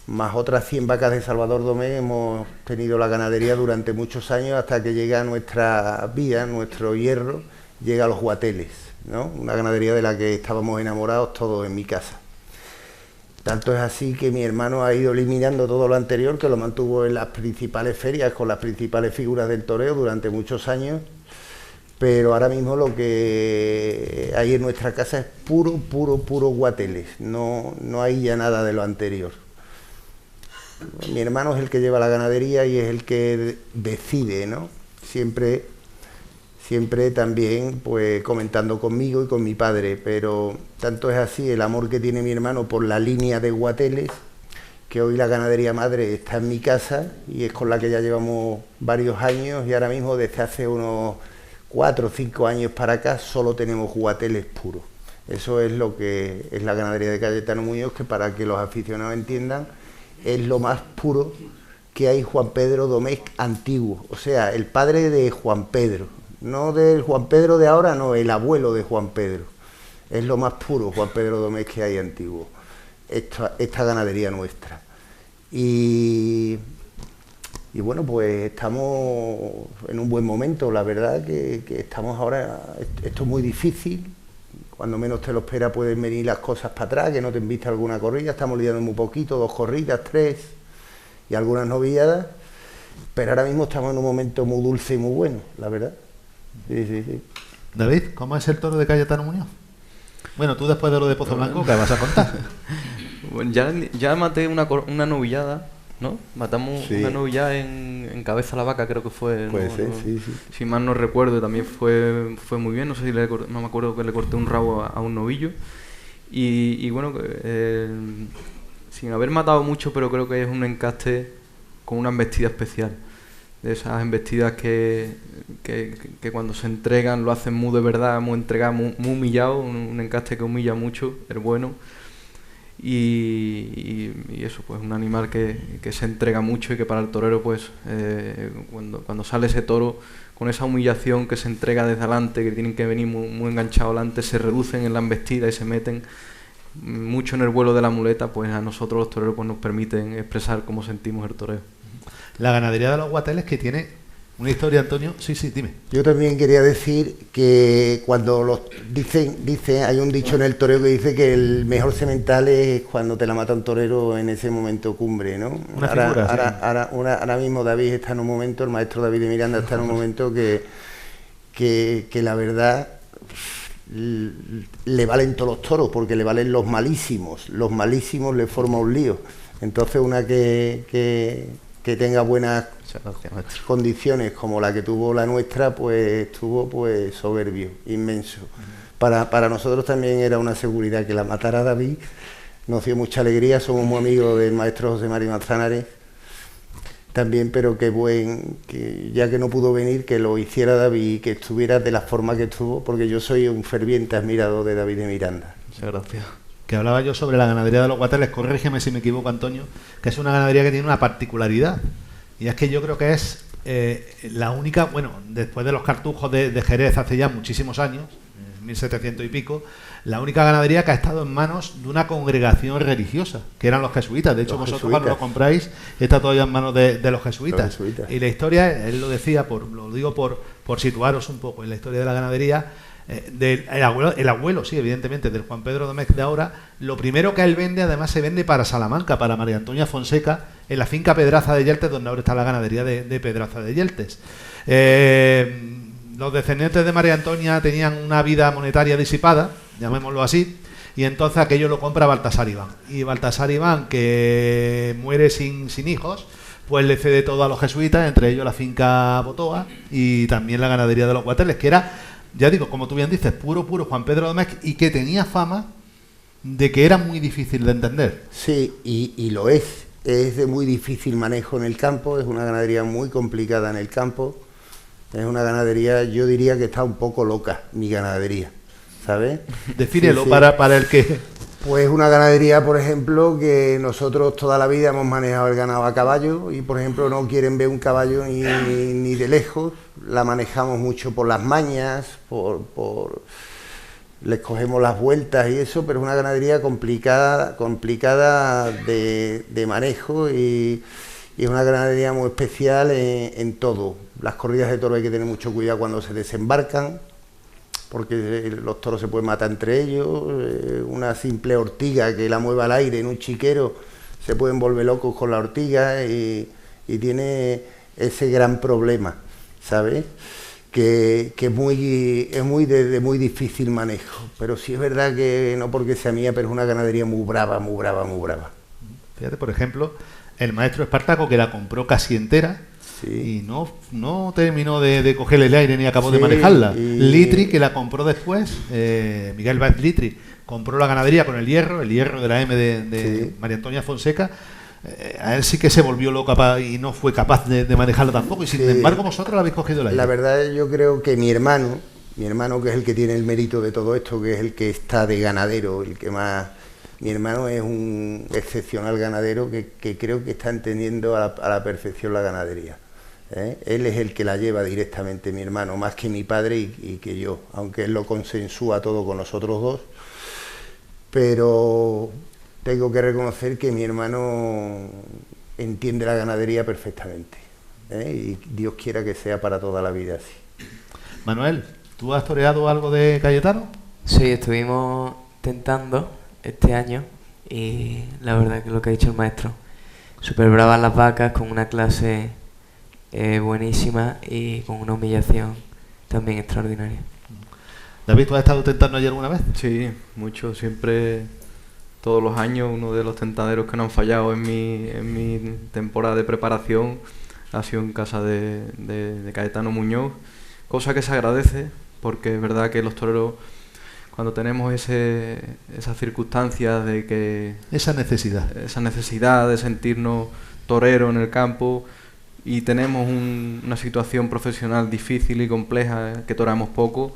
más otras 100 vacas de Salvador Domé, hemos tenido la ganadería durante muchos años hasta que llega nuestra vía, nuestro hierro, llega a los Guateles, ¿no? Una ganadería de la que estábamos enamorados todos en mi casa. Tanto es así que mi hermano ha ido eliminando todo lo anterior, que lo mantuvo en las principales ferias con las principales figuras del toreo durante muchos años, pero ahora mismo lo que hay en nuestra casa es puro Guateles, no hay ya nada de lo anterior. Mi hermano es el que lleva la ganadería y es el que decide, ¿no? Siempre también pues comentando conmigo y con mi padre, pero tanto es así el amor que tiene mi hermano por la línea de Guateles, que hoy la ganadería madre está en mi casa y es con la que ya llevamos varios años, y ahora mismo desde hace unos 4 o 5 años para acá solo tenemos Guateles puros. Eso es lo que es la ganadería de Cayetano Muñoz, que para que los aficionados entiendan, es lo más puro que hay Juan Pedro Domecq antiguo, o sea, el padre de Juan Pedro. No del Juan Pedro de ahora, no, el abuelo de Juan Pedro. Es lo más puro Juan Pedro Domecq que hay antiguo, esta ganadería nuestra. Y bueno, pues estamos en un buen momento, la verdad que estamos ahora, esto es muy difícil, cuando menos te lo espera pueden venir las cosas para atrás, que no te invita a alguna corrida, estamos lidiando muy poquito, 2 corridas, 3 y algunas novilladas, pero ahora mismo estamos en un momento muy dulce y muy bueno, la verdad. Sí. David, ¿cómo es el toro de Cayetano Muñoz? Bueno, tú después de lo de Pozo Blanco, ¿qué vas a contar? Bueno, ya maté una novillada, ¿no? Matamos una novillada en Cabeza la Vaca, creo que fue. Puede ser, sí. Si mal no recuerdo, también fue muy bien. No sé si no me acuerdo que le corté un rabo a un novillo. Y bueno, sin haber matado mucho, pero creo que es un encaste con una embestida especial. de esas embestidas que cuando se entregan lo hacen muy de verdad, muy entregado, muy humillado, un encaste que humilla mucho, el bueno. Y eso, pues un animal que se entrega mucho y que para el torero, pues cuando sale ese toro con esa humillación, que se entrega desde adelante, que tienen que venir muy enganchados adelante, se reducen en la embestida y se meten mucho en el vuelo de la muleta, pues a nosotros los toreros pues nos permiten expresar cómo sentimos el toreo. La ganadería de los Guateles, que tiene una historia, Antonio. Sí, dime. Yo también quería decir que cuando dice, hay un dicho en el toreo que dice que el mejor semental es cuando te la mata un torero en ese momento cumbre, ¿no? Ahora mismo David está en un momento, el maestro David de Miranda está en un momento que la verdad le valen todos los toros, porque le valen los malísimos le forma un lío. Entonces una que tenga buenas condiciones como la que tuvo la nuestra, pues estuvo pues soberbio, inmenso. Para nosotros también era una seguridad que la matara David, nos dio mucha alegría, somos muy amigos del maestro José María Manzanares también, pero que ya que no pudo venir, que lo hiciera David y que estuviera de la forma que estuvo, porque yo soy un ferviente admirador de David de Miranda. Muchas gracias. Que hablaba yo sobre la ganadería de los Guateles, corrígeme si me equivoco, Antonio, que es una ganadería que tiene una particularidad, y es que yo creo que es la única, bueno, después de los cartujos de Jerez hace ya muchísimos años, 1700 y pico, la única ganadería que ha estado en manos de una congregación religiosa, que eran los jesuitas. De hecho, vosotros cuando lo compráis está todavía en manos de los jesuitas. Y la historia, él lo decía, lo digo por situaros un poco en la historia de la ganadería, el abuelo, sí, evidentemente, del Juan Pedro Domecq de ahora. Lo primero que él vende, además se vende para Salamanca, para María Antonia Fonseca, en la finca Pedraza de Yeltes, donde ahora está la ganadería de Pedraza de Yeltes. Los descendientes de María Antonia tenían una vida monetaria disipada, llamémoslo así, y entonces aquello lo compra Baltasar Iván. Y Baltasar Iván, que muere sin hijos, pues le cede todo a los jesuitas, entre ellos la finca Botoa y también la ganadería de los Guateles, que era, ya digo, como tú bien dices, puro Juan Pedro Domecq, y que tenía fama de que era muy difícil de entender. Sí, y lo es de muy difícil manejo en el campo, es una ganadería muy complicada en el campo, es una ganadería, yo diría que está un poco loca, mi ganadería, ¿sabes? Defínelo. Sí. Para el que... Pues una ganadería, por ejemplo, que nosotros toda la vida hemos manejado el ganado a caballo y, por ejemplo, no quieren ver un caballo ni de lejos. La manejamos mucho por las mañas, les cogemos las vueltas y eso, pero es una ganadería complicada de manejo y es una ganadería muy especial en todo. Las corridas de toros hay que tener mucho cuidado cuando se desembarcan, porque los toros se pueden matar entre ellos. Una simple ortiga que la mueva al aire en un chiquero, se pueden volver locos con la ortiga y tiene ese gran problema, ¿sabes? Que es muy difícil manejo. Pero sí es verdad que, no porque sea mía, pero es una ganadería muy brava. Fíjate, por ejemplo, el maestro Espartaco, que la compró casi entera, sí, y no terminó de cogerle el aire ni acabó de manejarla. Litri, que la compró después, Miguel Báez Litri, compró la ganadería con el hierro de la M de María Antonia Fonseca. A él sí que se volvió loco y no fue capaz de manejarla tampoco, y sin embargo vosotros la habéis cogido el aire. La verdad, yo creo que mi hermano, que es el que tiene el mérito de todo esto, que es el que está de ganadero, el que más... Mi hermano es un excepcional ganadero que creo que está entendiendo a la perfección la ganadería. Él es el que la lleva directamente, mi hermano, más que mi padre y que yo, aunque él lo consensúa todo con nosotros dos, pero tengo que reconocer que mi hermano entiende la ganadería perfectamente, y Dios quiera que sea para toda la vida así. Manuel, ¿tú has toreado algo de Cayetano? Sí, estuvimos tentando este año y la verdad que lo que ha dicho el maestro, súper bravas las vacas, con una clase buenísima y con una humillación también extraordinaria. David, ¿tú has estado tentando ayer alguna vez? Sí, mucho, siempre, todos los años, uno de los tentaderos que no han fallado en mi temporada de preparación ha sido en casa de Cayetano Muñoz, cosa que se agradece, porque es verdad que los toreros, cuando tenemos esas circunstancias de que... Esa necesidad de sentirnos toreros en el campo, y tenemos una situación profesional difícil y compleja, que toramos poco,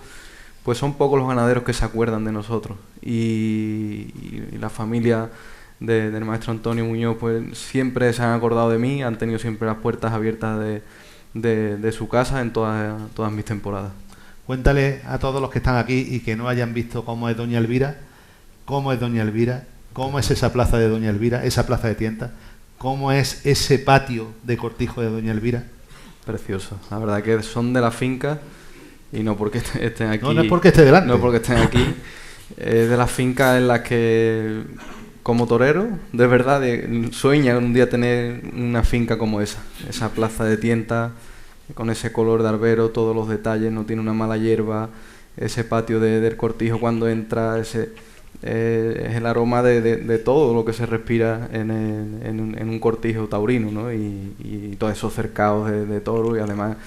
pues son pocos los ganaderos que se acuerdan de nosotros. Y la familia del maestro Antonio Muñoz pues siempre se han acordado de mí, han tenido siempre las puertas abiertas de su casa en todas mis temporadas. Cuéntale a todos los que están aquí y que no hayan visto cómo es Doña Elvira, cómo es esa plaza de Doña Elvira, esa plaza de tientas, cómo es ese patio de cortijo de Doña Elvira. Precioso, la verdad que son de la finca y no porque estén aquí. No es porque esté delante. No porque estén aquí, de las fincas en las que como torero, de verdad, sueña un día tener una finca como esa plaza de tientas, con ese color de albero, todos los detalles, no tiene una mala hierba, ese patio del cortijo cuando entra, es el aroma de todo lo que se respira en un cortijo taurino, ¿no? Y todos esos cercados de toro, y además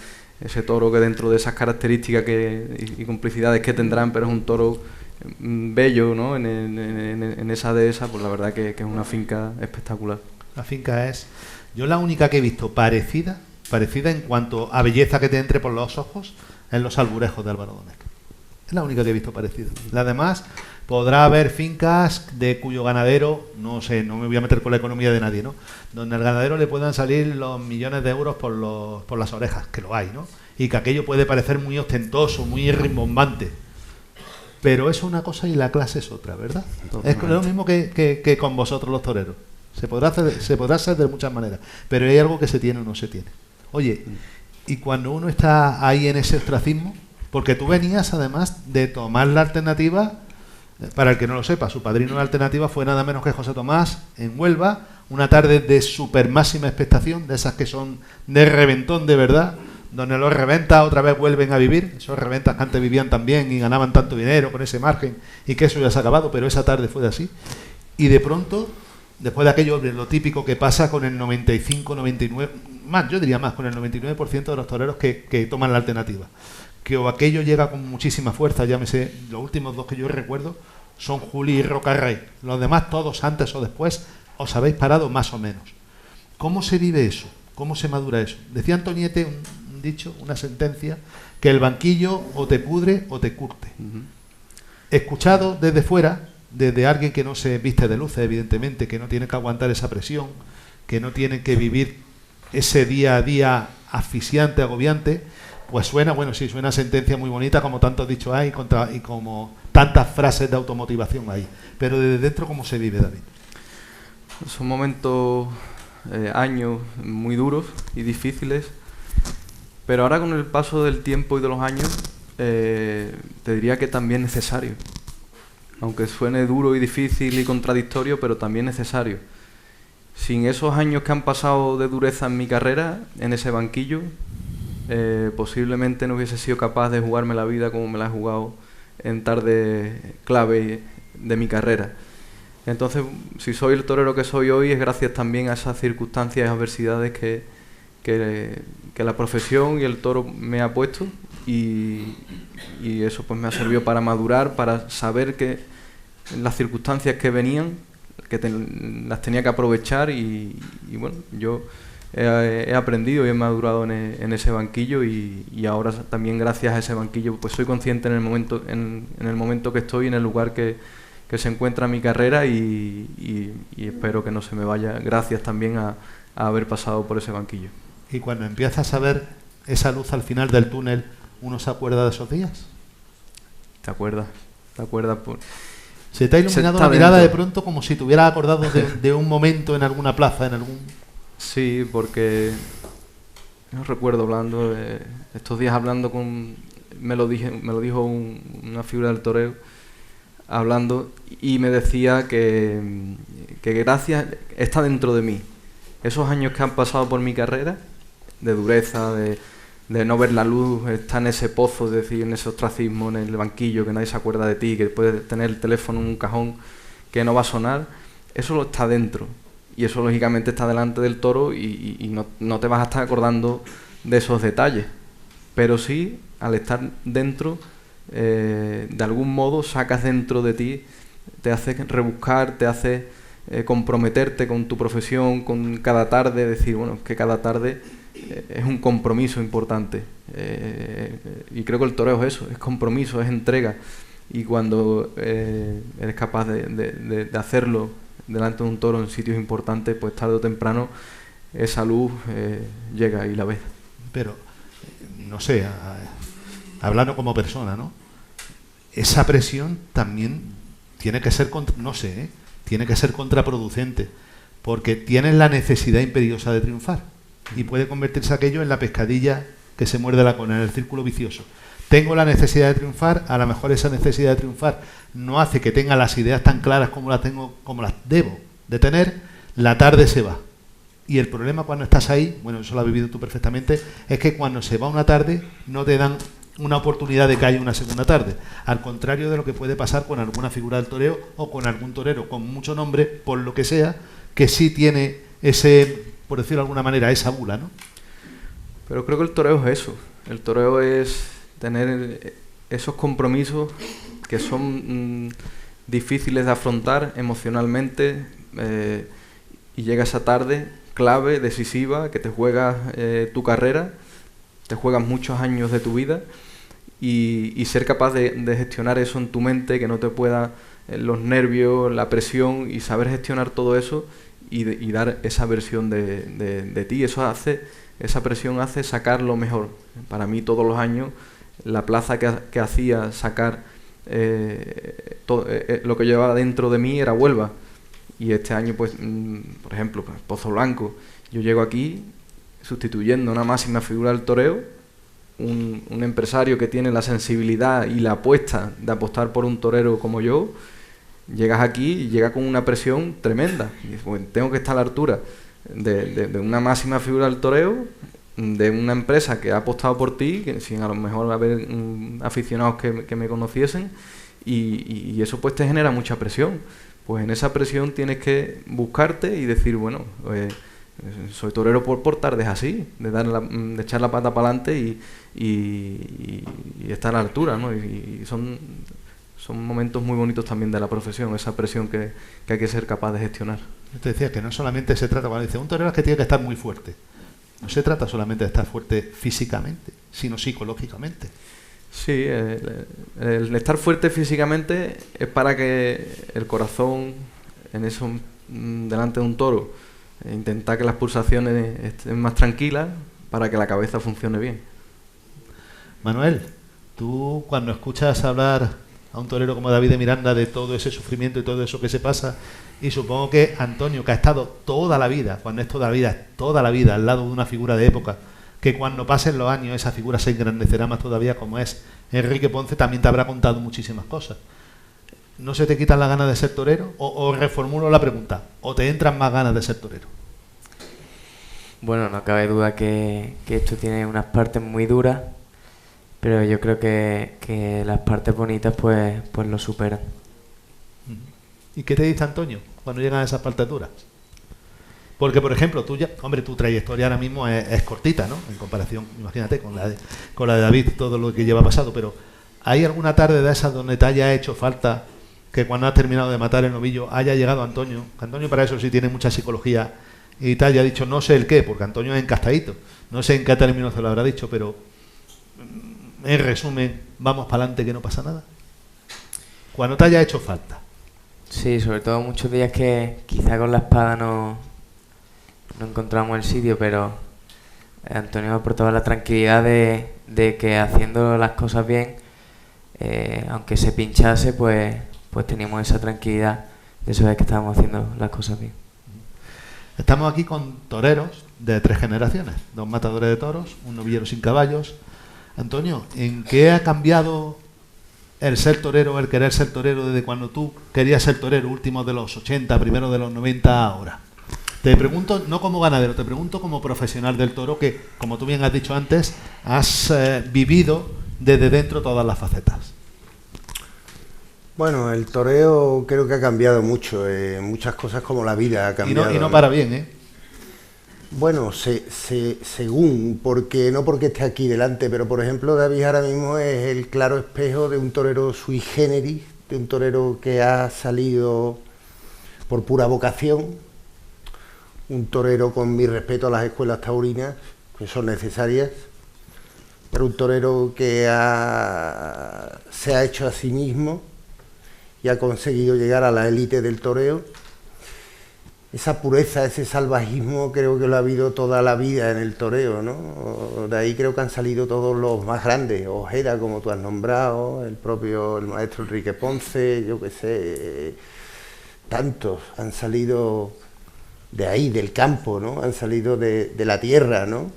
ese toro que dentro de esas características y complicidades que tendrán, pero es un toro bello, ¿no? En esa dehesa, pues la verdad que es una finca espectacular. La finca es, yo la única que he visto parecida en cuanto a belleza que te entre por los ojos, en los Alburejos de Álvaro Domecq. Es la única que he visto parecida. La demás, podrá haber fincas de cuyo ganadero, no sé, no me voy a meter con la economía de nadie, ¿no? Donde al ganadero le puedan salir los millones de euros por las orejas, que lo hay, ¿no? Y que aquello puede parecer muy ostentoso, muy rimbombante. Pero eso es una cosa y la clase es otra, ¿verdad? Totalmente. Es lo mismo que con vosotros los toreros. Se podrá hacer de muchas maneras, pero hay algo que se tiene o no se tiene. Oye, y cuando uno está ahí en ese ostracismo, porque tú venías además de tomar la alternativa, para el que no lo sepa, su padrino de la alternativa fue nada menos que José Tomás en Huelva, una tarde de super máxima expectación, de esas que son de reventón de verdad, donde los reventas otra vez vuelven a vivir, esos reventas que antes vivían tan bien y ganaban tanto dinero con ese margen y que eso ya se ha acabado, pero esa tarde fue así. Y de pronto, después de aquello, lo típico que pasa con el 95, 99, más, yo diría más, con el 99% de los toreros que toman la alternativa. Que o aquello llega con muchísima fuerza, llámese, los últimos dos que yo recuerdo son Juli y Rocarrey. Los demás todos antes o después os habéis parado más o menos. ¿Cómo se vive eso? ¿Cómo se madura eso? Decía Antoniete, un dicho, una sentencia, que el banquillo o te pudre o te curte. Escuchado desde fuera, desde alguien que no se viste de luces, evidentemente, que no tiene que aguantar esa presión, que no tiene que vivir ese día a día asfixiante, agobiante, pues suena, bueno, sí, suena sentencia muy bonita, como tantos dichos hay y como tantas frases de automotivación hay. Pero desde dentro, ¿cómo se vive, David? Son momentos, años muy duros y difíciles, pero ahora con el paso del tiempo y de los años, te diría que también necesario. Aunque suene duro y difícil y contradictorio, pero también necesario. Sin esos años que han pasado de dureza en mi carrera, en ese banquillo, posiblemente no hubiese sido capaz de jugarme la vida como me la he jugado en tarde clave de mi carrera. Entonces, si soy el torero que soy hoy, es gracias también a esas circunstancias y adversidades que la profesión y el toro me ha puesto, y eso pues me ha servido para madurar, para saber que las circunstancias que venían, las tenía que aprovechar, y bueno, yo he aprendido y he madurado en ese banquillo, y ahora también gracias a ese banquillo pues soy consciente en el momento que estoy, en el lugar que se encuentra mi carrera, y espero que no se me vaya, gracias también a haber pasado por ese banquillo. Y cuando empiezas a ver esa luz al final del túnel, ¿uno se acuerda de esos días? ¿Te acuerdas? ¿Se te ha iluminado la mirada de pronto como si te hubieras acordado de un momento en alguna plaza, en algún...? Sí, porque no recuerdo hablando, estos días hablando me lo dijo una figura del toreo, hablando, y me decía que gracias está dentro de mí. Esos años que han pasado por mi carrera, de dureza, de no ver la luz, estar en ese pozo, es decir, en ese ostracismo, en el banquillo, que nadie se acuerda de ti, que puedes tener el teléfono en un cajón que no va a sonar, eso lo está dentro. Y eso lógicamente está delante del toro, y no te vas a estar acordando de esos detalles. Pero sí, al estar dentro, de algún modo sacas dentro de ti, te hace rebuscar, te hace comprometerte con tu profesión, con cada tarde, decir, bueno, que cada tarde es un compromiso importante. Y creo que el toreo es eso, es compromiso, es entrega. Y cuando eres capaz de hacerlo delante de un toro en sitios importantes, pues tarde o temprano esa luz llega y la ves. Pero, no sé, hablando como persona, ¿no? Esa presión también tiene que ser, tiene que ser contraproducente, porque tienes la necesidad imperiosa de triunfar y puede convertirse aquello en la pescadilla que se muerde la cola, en el círculo vicioso. Tengo la necesidad de triunfar, a lo mejor esa necesidad de triunfar no hace que tenga las ideas tan claras como las tengo, como las debo de tener, la tarde se va. Y el problema cuando estás ahí, bueno, eso lo has vivido tú perfectamente, es que cuando se va una tarde no te dan una oportunidad de que haya una segunda tarde. Al contrario de lo que puede pasar con alguna figura del toreo o con algún torero con mucho nombre, por lo que sea, que sí tiene ese, por decirlo de alguna manera, esa bula, ¿no? Pero creo que el toreo es eso. El toreo es tener esos compromisos que son difíciles de afrontar emocionalmente, y llega esa tarde clave, decisiva, que te juegas tu carrera, te juegas muchos años de tu vida, y ser capaz de gestionar eso en tu mente, que no te pueda los nervios, la presión, y saber gestionar todo eso y dar esa versión de ti. Esa presión hace sacar lo mejor. Para mí todos los años la plaza que hacía sacar lo que llevaba dentro de mí era Huelva. Y este año, pues, por ejemplo, Pozo Blanco, yo llego aquí sustituyendo una máxima figura del toreo, un empresario que tiene la sensibilidad y la apuesta de apostar por un torero como yo. Llegas aquí y llega con una presión tremenda. Y dices, pues, tengo que estar a la altura de una máxima figura del toreo, de una empresa que ha apostado por ti, que sin a lo mejor haber aficionados que me conociesen, y eso pues te genera mucha presión. Pues en esa presión tienes que buscarte y decir, bueno, soy torero por tardes así, de echar la pata para adelante y estar a la altura, ¿no? Y son momentos muy bonitos también de la profesión, esa presión que hay que ser capaz de gestionar. Yo te decía que no solamente se trata, cuando dice un torero es que tiene que estar muy fuerte, no se trata solamente de estar fuerte físicamente, sino psicológicamente. Sí, el estar fuerte físicamente es para que el corazón, delante de un toro, intentar que las pulsaciones estén más tranquilas para que la cabeza funcione bien. Manuel, tú cuando escuchas hablar a un torero como David de Miranda de todo ese sufrimiento y todo eso que se pasa, y supongo que Antonio, que ha estado toda la vida, cuando es toda la vida al lado de una figura de época, que cuando pasen los años esa figura se engrandecerá más todavía, como es Enrique Ponce, también te habrá contado muchísimas cosas. ¿No se te quitan las ganas de ser torero? O reformulo la pregunta, ¿o te entran más ganas de ser torero? Bueno, no cabe duda que esto tiene unas partes muy duras, pero yo creo que las partes bonitas pues lo superan. ¿Y qué te dice Antonio cuando llegan a esas partes duras? Porque, por ejemplo, tu trayectoria ahora mismo es cortita, ¿no? En comparación, imagínate, con la de David, todo lo que lleva pasado. Pero, ¿hay alguna tarde de esas donde te haya hecho falta que cuando has terminado de matar el novillo haya llegado Antonio? Antonio para eso sí tiene mucha psicología y te haya dicho no sé el qué, porque Antonio es encastadito. No sé en qué términos se lo habrá dicho, pero en resumen, vamos para adelante que no pasa nada. Cuando te haya hecho falta. Sí, sobre todo muchos días que quizá con la espada no encontramos el sitio, pero Antonio aportaba la tranquilidad de que haciendo las cosas bien, aunque se pinchase, pues teníamos esa tranquilidad de saber que estábamos haciendo las cosas bien. Estamos aquí con toreros de 3 generaciones, 2 matadores de toros, un novillero sin caballos. Antonio, ¿en qué ha cambiado el ser torero, el querer ser torero desde cuando tú querías ser torero, últimos de los 80, primeros de los 90 ahora? Te pregunto, no como ganadero, te pregunto como profesional del toro, que, como tú bien has dicho antes, has vivido desde dentro todas las facetas. Bueno, el toreo creo que ha cambiado mucho, muchas cosas como la vida ha cambiado. Y no para bien, ¿eh? Bueno, según, no porque esté aquí delante, pero por ejemplo David ahora mismo es el claro espejo de un torero sui generis, de un torero que ha salido por pura vocación, un torero con mi respeto a las escuelas taurinas, que son necesarias, pero un torero que se ha hecho a sí mismo y ha conseguido llegar a la élite del toreo. Esa pureza, ese salvajismo creo que lo ha habido toda la vida en el toreo, ¿no? De ahí creo que han salido todos los más grandes, Ojeda, como tú has nombrado, el maestro Enrique Ponce, yo qué sé, tantos han salido de ahí, del campo, ¿no? Han salido de la tierra, ¿no?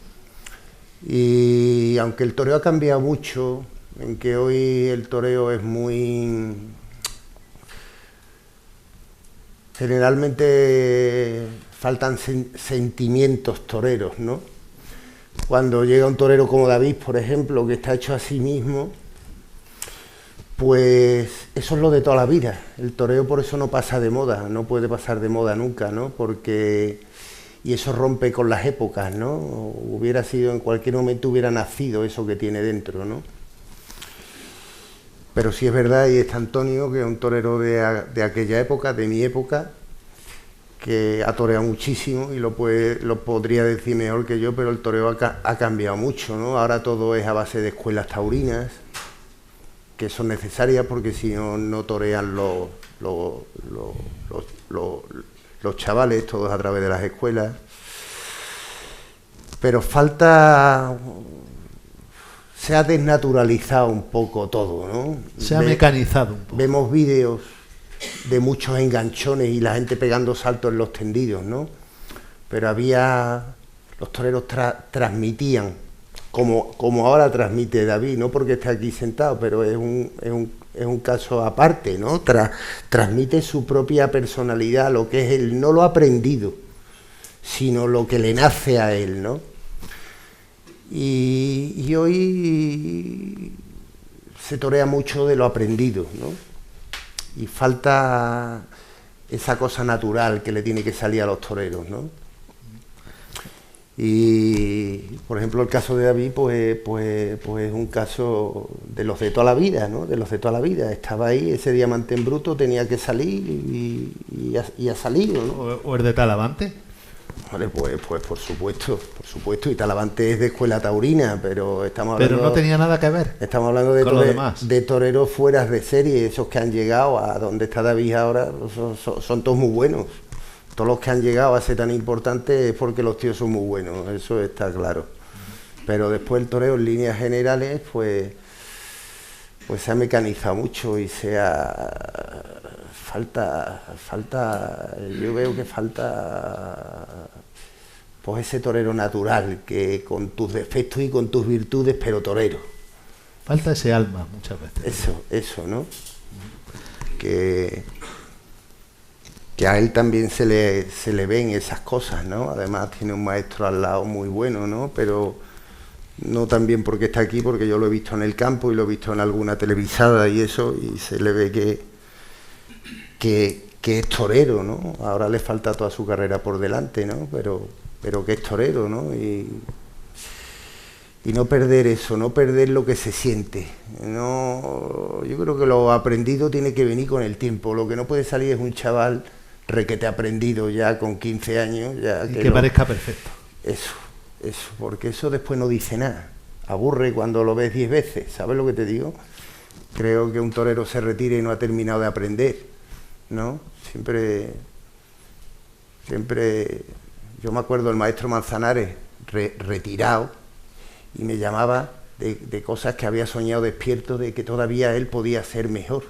Y aunque el toreo ha cambiado mucho, en que hoy el toreo es muy... Generalmente faltan sentimientos toreros, ¿no? Cuando llega un torero como David, por ejemplo, que está hecho a sí mismo, pues eso es lo de toda la vida. El toreo por eso no pasa de moda, no puede pasar de moda nunca, ¿no? Porque... Y eso rompe con las épocas, ¿no? Hubiera sido, en cualquier momento hubiera nacido eso que tiene dentro, ¿no? Pero sí es verdad, y está Antonio, que es un torero de aquella época, de mi época, que ha toreado muchísimo y lo podría decir mejor que yo, pero el toreo ha cambiado mucho, ¿no? Ahora todo es a base de escuelas taurinas, que son necesarias porque si no, no torean los chavales, todos a través de las escuelas. Pero falta... Se ha desnaturalizado un poco todo, ¿no? Se ha mecanizado un poco. Vemos vídeos de muchos enganchones y la gente pegando saltos en los tendidos, ¿no? Pero los toreros transmitían, como ahora transmite David, no porque esté aquí sentado, pero es un caso aparte, ¿no? Transmite su propia personalidad, lo que es él, no lo ha aprendido, sino lo que le nace a él, ¿no? Y hoy se torea mucho de lo aprendido, ¿no? Y falta esa cosa natural que le tiene que salir a los toreros, ¿no? Y, por ejemplo, el caso de David, pues es un caso de los de toda la vida, ¿no? De los de toda la vida. Estaba ahí, ese diamante en bruto tenía que salir y ha salido, ¿no? ¿O el de Talavante? Vale, pues por supuesto, y Talavante es de escuela taurina, pero estamos hablando... Pero no tenía nada que ver. Estamos hablando de toreros fuera de serie, esos que han llegado a donde está David ahora, son todos muy buenos. Todos los que han llegado a ser tan importantes es porque los tíos son muy buenos, eso está claro. Pero después el toreo en líneas generales, pues se ha mecanizado mucho y yo veo que falta pues ese torero natural, que con tus defectos y con tus virtudes, pero torero. Falta ese alma muchas veces. Eso, ¿no? Que a él también se le ven esas cosas, ¿no? Además tiene un maestro al lado muy bueno, ¿no? Pero no también porque está aquí, porque yo lo he visto en el campo y lo he visto en alguna televisada y eso, y se le ve que es torero, ¿no? Ahora le falta toda su carrera por delante, ¿no? Pero que es torero, ¿no? Y no perder eso, no perder lo que se siente. No, yo creo que lo aprendido tiene que venir con el tiempo. Lo que no puede salir es un chaval requete aprendido ya con 15 años. Ya y que parezca perfecto. Eso, porque eso después no dice nada. Aburre cuando lo ves 10 veces, ¿sabes lo que te digo? Creo que un torero se retira y no ha terminado de aprender, ¿no? Siempre, yo me acuerdo del maestro Manzanares retirado y me llamaba de cosas que había soñado despierto, de que todavía él podía ser mejor,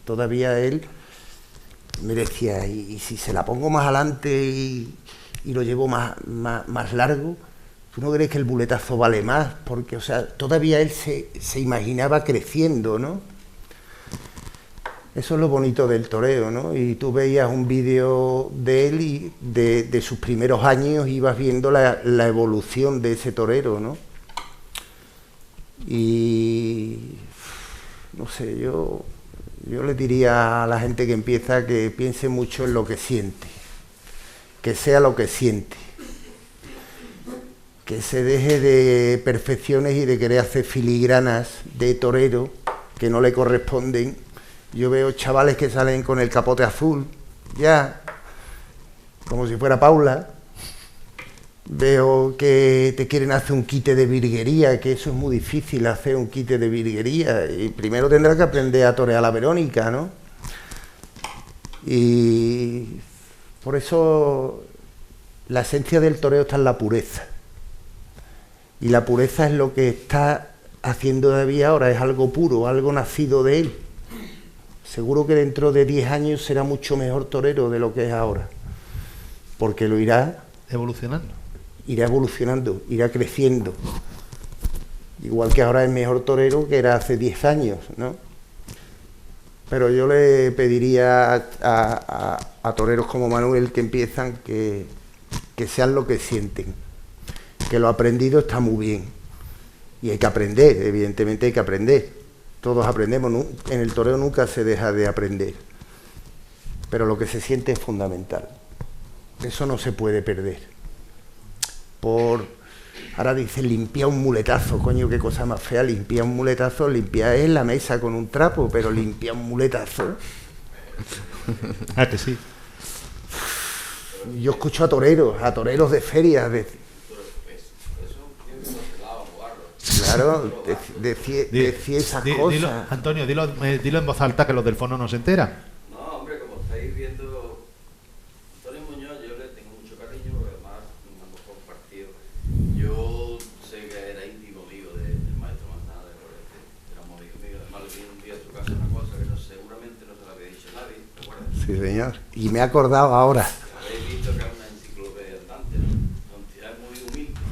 todavía él me decía, y si se la pongo más adelante y lo llevo más largo, ¿tú no crees que el buletazo vale más? Porque, o sea, todavía él se imaginaba creciendo, ¿no? Eso es lo bonito del toreo, ¿no? Y tú veías un vídeo de él y de sus primeros años ibas viendo la evolución de ese torero, ¿no? Y no sé, yo le diría a la gente que empieza que piense mucho en lo que siente, que sea lo que siente, que se deje de perfecciones y de querer hacer filigranas de torero que no le corresponden. Yo veo chavales que salen con el capote azul, ya, como si fuera Paula, Veo que te quieren hacer un quite de virguería, que eso es muy difícil hacer un quite de virguería. Y primero tendrás que aprender a torear la Verónica, ¿no? Y por eso la esencia del toreo está en la pureza. Y la pureza es lo que está haciendo David ahora, es algo puro, algo nacido de él. Seguro que dentro de 10 años será mucho mejor torero de lo que es ahora, porque lo irá evolucionando. Irá evolucionando, irá creciendo. Igual que ahora es mejor torero que era hace 10 años, ¿no? Pero yo le pediría a toreros como Manuel que empiezan que sean lo que sienten, que lo aprendido está muy bien y hay que aprender, evidentemente hay que aprender. Todos aprendemos, en el toreo nunca se deja de aprender, pero lo que se siente es fundamental. Eso no se puede perder. Ahora dicen limpiar un muletazo, coño, qué cosa más fea, limpiar un muletazo, limpiar es la mesa con un trapo, pero limpiar un muletazo. Ah, que sí. Yo escucho a toreros de ferias, claro, decía esas cosas. Dilo, Antonio, dilo en voz alta que los del fono no se enteran. No, hombre, como estáis viendo, Antonio Muñoz, yo le tengo mucho cariño, porque además nos hemos compartido. Yo sé que era íntimo amigo del maestro Manzanares, era muy amigo mío. Además, le vi un día a su casa una cosa que seguramente no se la había dicho nadie, ¿te acuerdas? Sí, señor. Y me he acordado ahora. Habéis visto que es una enciclopedia andante, ¿no? Son entidades muy humildes.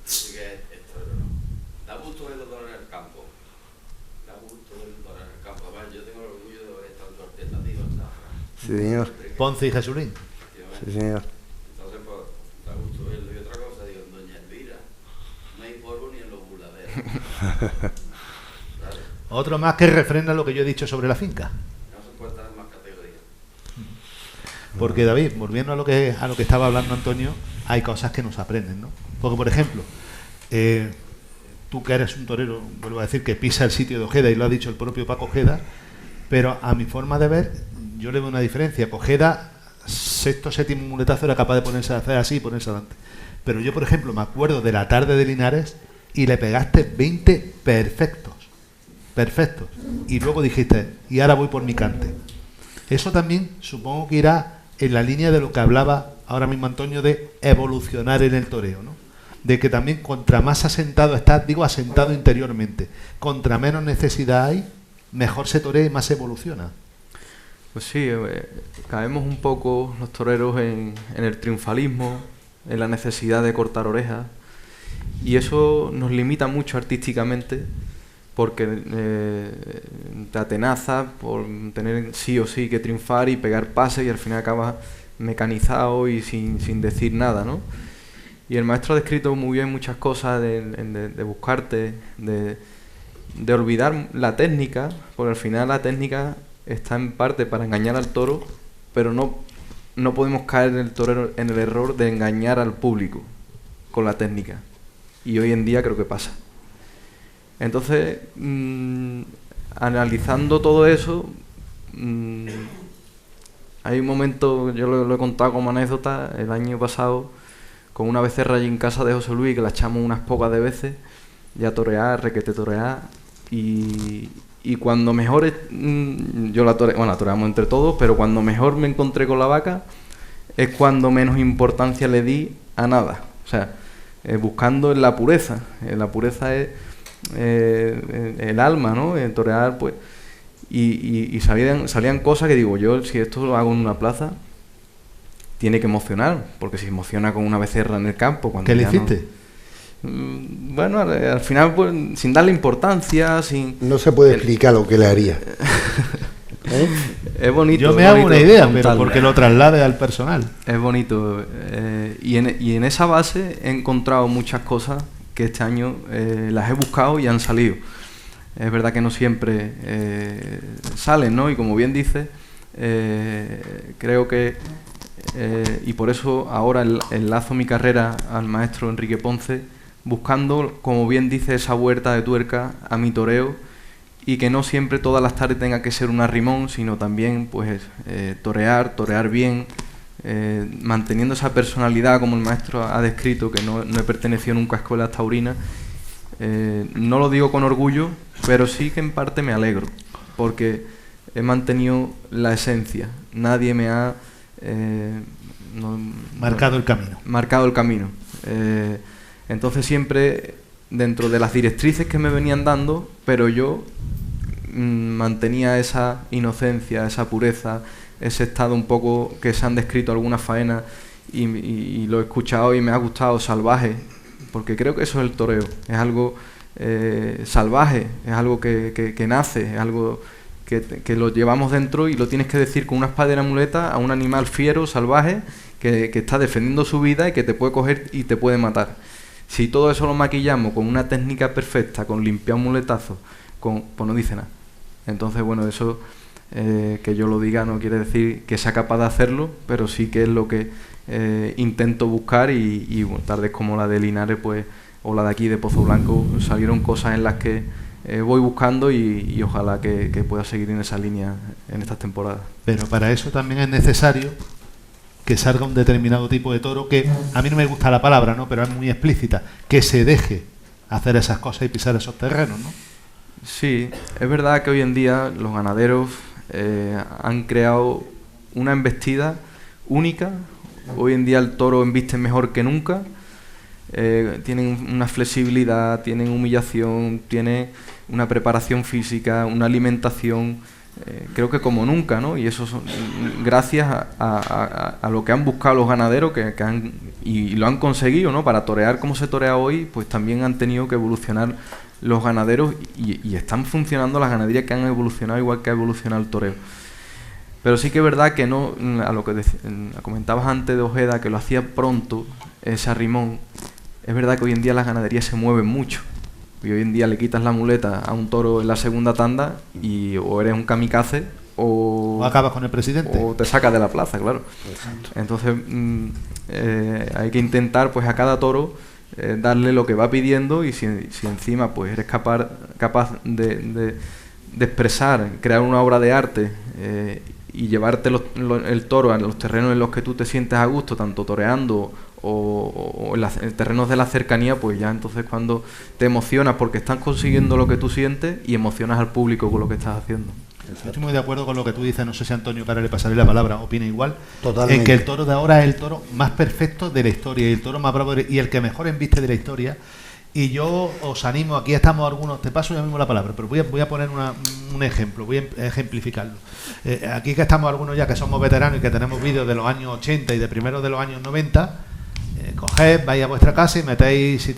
Así que esto no. Da gusto verlo todo en el campo. Da gusto verlo todo en el campo. Además, yo tengo el orgullo de haber estado en tu alternativa, ¿sabes? Sí, señor. Ponce y Jesulín. Sí, señor. Entonces, pues, da gusto verlo. Y otra cosa, digo, doña Elvira, no hay polvo ni en los buladeros. ¿Vale? Otro más que refrenda lo que yo he dicho sobre la finca. No se puede estar en más categorías. Porque David, volviendo a lo que estaba hablando Antonio, hay cosas que nos aprenden, ¿no? Porque, por ejemplo, tú que eres un torero, vuelvo a decir que pisa el sitio de Ojeda, y lo ha dicho el propio Paco Ojeda, pero a mi forma de ver, yo le veo una diferencia. Ojeda, sexto, séptimo muletazo, era capaz de ponerse a hacer así y ponerse adelante. Pero yo, por ejemplo, me acuerdo de la tarde de Linares y le pegaste 20 perfectos. Y luego dijiste, y ahora voy por mi cante. Eso también supongo que irá en la línea de lo que hablaba ahora mismo Antonio, de evolucionar en el toreo, ¿no? De que también contra más asentado estás, digo asentado interiormente, contra menos necesidad hay, mejor se torea y más se evoluciona. Pues sí, caemos un poco los toreros en el triunfalismo, en la necesidad de cortar orejas, y eso nos limita mucho artísticamente, porque te atenaza por tener sí o sí que triunfar y pegar pases, y al final acabas mecanizado y sin decir nada, ¿no? Y el maestro ha descrito muy bien muchas cosas de buscarte, de olvidar la técnica, porque al final la técnica está en parte para engañar al toro, pero no podemos caer en el error de engañar al público con la técnica, y hoy en día creo que pasa. Entonces, analizando todo eso, hay un momento, yo lo he contado como anécdota, el año pasado, con una becerra allí en casa de José Luis, que la echamos unas pocas de veces, ya torear, requete torear, y cuando mejor, yo la toreamos entre todos, pero cuando mejor me encontré con la vaca, es cuando menos importancia le di a nada, o sea, buscando en la pureza. La pureza es el alma, ¿no? En torear, pues, y salían cosas que digo, yo si esto lo hago en una plaza, tiene que emocionar, porque si emociona con una becerra en el campo, cuando ¿qué le hiciste? Bueno, al final, pues, sin darle importancia, no se puede explicar lo que le haría. Es bonito. Yo me hago una idea, pero porque lo traslade al personal. Es bonito, y en esa base he encontrado muchas cosas que este año las he buscado y han salido. Es verdad que no siempre salen, ¿no? Y como bien dice, creo que, y por eso ahora enlazo mi carrera al maestro Enrique Ponce, buscando, como bien dice, esa vuelta de tuerca a mi toreo, y que no siempre todas las tardes tenga que ser un arrimón, sino también pues torear bien, manteniendo esa personalidad como el maestro ha descrito, que no he pertenecido nunca a escuelas taurinas. No lo digo con orgullo, pero sí que en parte me alegro, porque he mantenido la esencia. Nadie me ha marcado el camino. Entonces siempre dentro de las directrices que me venían dando, pero yo mantenía esa inocencia, esa pureza, ese estado un poco que se han descrito algunas faenas y lo he escuchado y me ha gustado, salvaje, porque creo que eso es el toreo, es algo salvaje, es algo que nace, es algo que lo llevamos dentro y lo tienes que decir con una espada y una muleta a un animal fiero, salvaje, que está defendiendo su vida y que te puede coger y te puede matar. Si todo eso lo maquillamos con una técnica perfecta, con limpiar un muletazo, pues no dice nada. Entonces, bueno, eso que yo lo diga no quiere decir que sea capaz de hacerlo, pero sí que es lo que intento buscar y bueno, tardes como la de Linares, pues, o la de aquí de Pozo Blanco, salieron cosas en las que voy buscando y ojalá que pueda seguir en esa línea en estas temporadas. Pero para eso también es necesario que salga un determinado tipo de toro, que a mí no me gusta la palabra, ¿no?, pero es muy explícita, que se deje hacer esas cosas y pisar esos terrenos, ¿no? Sí, es verdad que hoy en día los ganaderos han creado una embestida única. Hoy en día el toro embiste mejor que nunca. Tienen una flexibilidad, tienen humillación, tienen una preparación física, una alimentación, creo que como nunca, ¿no? Y eso son gracias a lo que han buscado los ganaderos y lo han conseguido, ¿no? Para torear como se torea hoy, pues también han tenido que evolucionar los ganaderos y están funcionando las ganaderías que han evolucionado igual que ha evolucionado el toreo. Pero sí que es verdad que no, a lo que comentabas antes de Ojeda, que lo hacía pronto, ese arrimón, es verdad que hoy en día las ganaderías se mueven mucho. Y hoy en día le quitas la muleta a un toro en la segunda tanda y o eres un kamikaze o acabas con el presidente. O te sacas de la plaza, claro. Exacto. Entonces hay que intentar pues a cada toro darle lo que va pidiendo y si encima pues eres capaz de expresar, crear una obra de arte y llevarte el toro a los terrenos en los que tú te sientes a gusto, tanto toreando o en terrenos de la cercanía, pues ya entonces cuando te emocionas porque estás consiguiendo lo que tú sientes y emocionas al público con lo que estás haciendo. Yo estoy muy de acuerdo con lo que tú dices, no sé si Antonio, que ahora le pasaré la palabra, opina igual. Totalmente. En que el toro de ahora es el toro más perfecto de la historia y el toro más bravo y el que mejor embiste de la historia. Y yo os animo, aquí estamos algunos, te paso ya mismo la palabra, pero voy a poner un ejemplo, voy a ejemplificarlo. Aquí que estamos algunos ya que somos veteranos y que tenemos vídeos de los años 80 y de primeros de los años 90, coged, vais a vuestra casa y metéis, si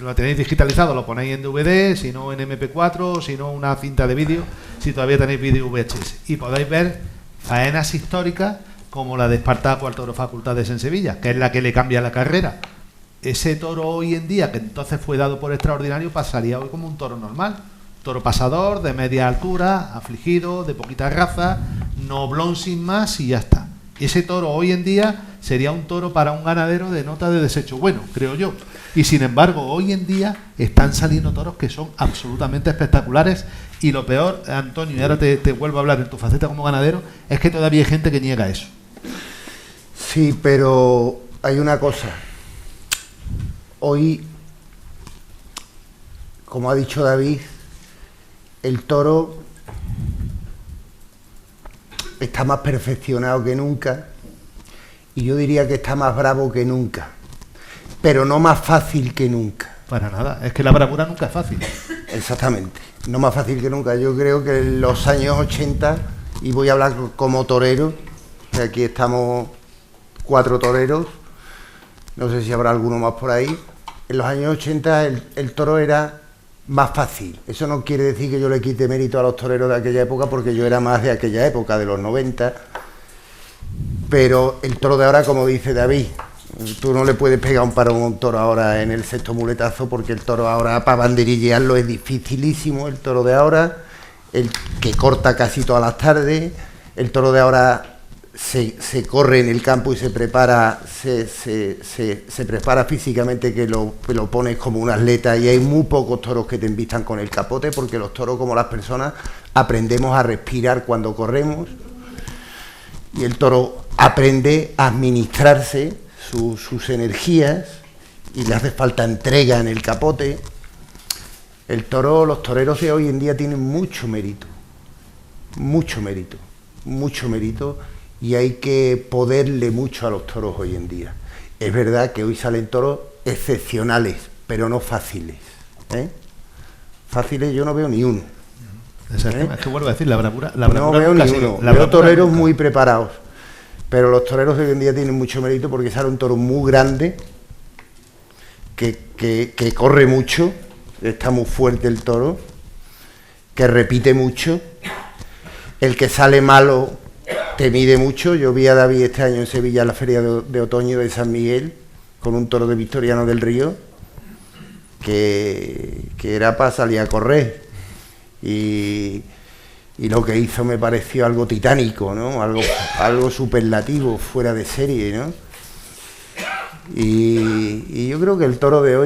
lo tenéis digitalizado, lo ponéis en DVD, si no en MP4, si no una cinta de vídeo, si todavía tenéis vídeo VHS. Y podéis ver faenas históricas como la de Espartaco al toro Facultades en Sevilla, que es la que le cambia la carrera. Ese toro hoy en día, que entonces fue dado por extraordinario, pasaría hoy como un toro normal. Toro pasador, de media altura, afligido, de poquita raza, noblón sin más y ya está. Ese toro hoy en día sería un toro para un ganadero de nota de desecho bueno, creo yo. Y sin embargo, hoy en día están saliendo toros que son absolutamente espectaculares. Y lo peor, Antonio, y ahora te vuelvo a hablar en tu faceta como ganadero, es que todavía hay gente que niega eso. Sí, pero hay una cosa. Hoy, como ha dicho David, el toro está más perfeccionado que nunca y yo diría que está más bravo que nunca, pero no más fácil que nunca. Para nada, es que la bravura nunca es fácil. Exactamente, no más fácil que nunca. Yo creo que en los años 80, y voy a hablar como torero, que aquí estamos 4 toreros, no sé si habrá alguno más por ahí. En los años 80 el toro era más fácil. Eso no quiere decir que yo le quite mérito a los toreros de aquella época, porque yo era más de aquella época, de los 90. Pero el toro de ahora, como dice David, tú no le puedes pegar un paro a un toro ahora en el sexto muletazo, porque el toro ahora para banderillearlo es dificilísimo. El toro de ahora, el que corta casi todas las tardes, el toro de ahora se corre en el campo y se prepara físicamente, que lo pones como un atleta, y hay muy pocos toros que te embistan con el capote, porque los toros, como las personas, aprendemos a respirar cuando corremos, y el toro aprende a administrarse sus energías y le hace falta entrega en el capote. Los toreros de hoy en día tienen mucho mérito, y hay que poderle mucho a los toros hoy en día. Es verdad que hoy salen toros excepcionales, pero no fáciles, ¿eh? Fáciles yo no veo ni uno. Es que vuelvo a decir, la bravura no veo ni uno. Veo toreros muy preparados, pero los toreros de hoy en día tienen mucho mérito porque sale un toro muy grande, que corre mucho, está muy fuerte el toro, que repite mucho. El que sale malo te mide mucho. Yo vi a David este año en Sevilla en la feria de otoño de San Miguel con un toro de Victoriano del Río que era para salir a correr, y lo que hizo me pareció algo titánico, ¿no? Algo superlativo, fuera de serie, ¿no? Y yo creo que el toro de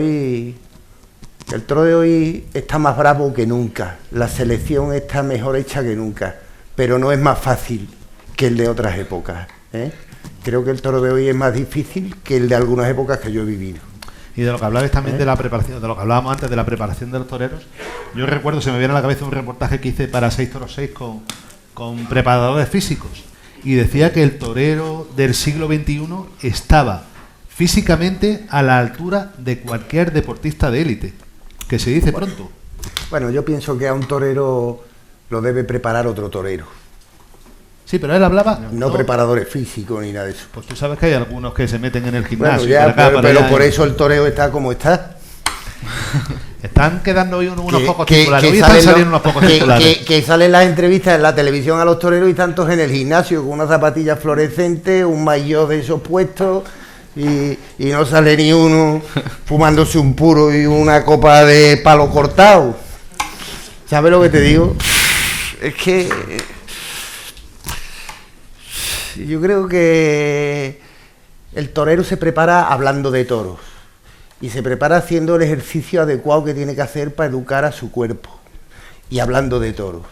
hoy está más bravo que nunca. La selección está mejor hecha que nunca, pero no es más fácil que el de otras épocas, ¿eh? Creo que el toro de hoy es más difícil que el de algunas épocas que yo he vivido. Y de lo que hablabais también de la preparación, de lo que hablábamos antes de la preparación de los toreros, yo recuerdo, se me viene a la cabeza un reportaje que hice para 6 Toros 6 con preparadores físicos, y decía que el torero del siglo XXI estaba físicamente a la altura de cualquier deportista de élite, que se dice pronto. Bueno, yo pienso que a un torero lo debe preparar otro torero. Sí, pero él hablaba... No preparadores físicos ni nada de eso. Pues tú sabes que hay algunos que se meten en el gimnasio. Bueno, ya, pero por eso el toreo está como está. Están quedando hoy unos pocos titulares. Hoy están saliendo unos pocos titulares. Que salen las entrevistas en la televisión a los toreros y tantos en el gimnasio con unas zapatillas fluorescentes, un maillot de esos puestos, y no sale ni uno fumándose un puro y una copa de palo cortado. ¿Sabes lo que te digo? Es que yo creo que el torero se prepara hablando de toros y se prepara haciendo el ejercicio adecuado que tiene que hacer para educar a su cuerpo, y hablando de toros,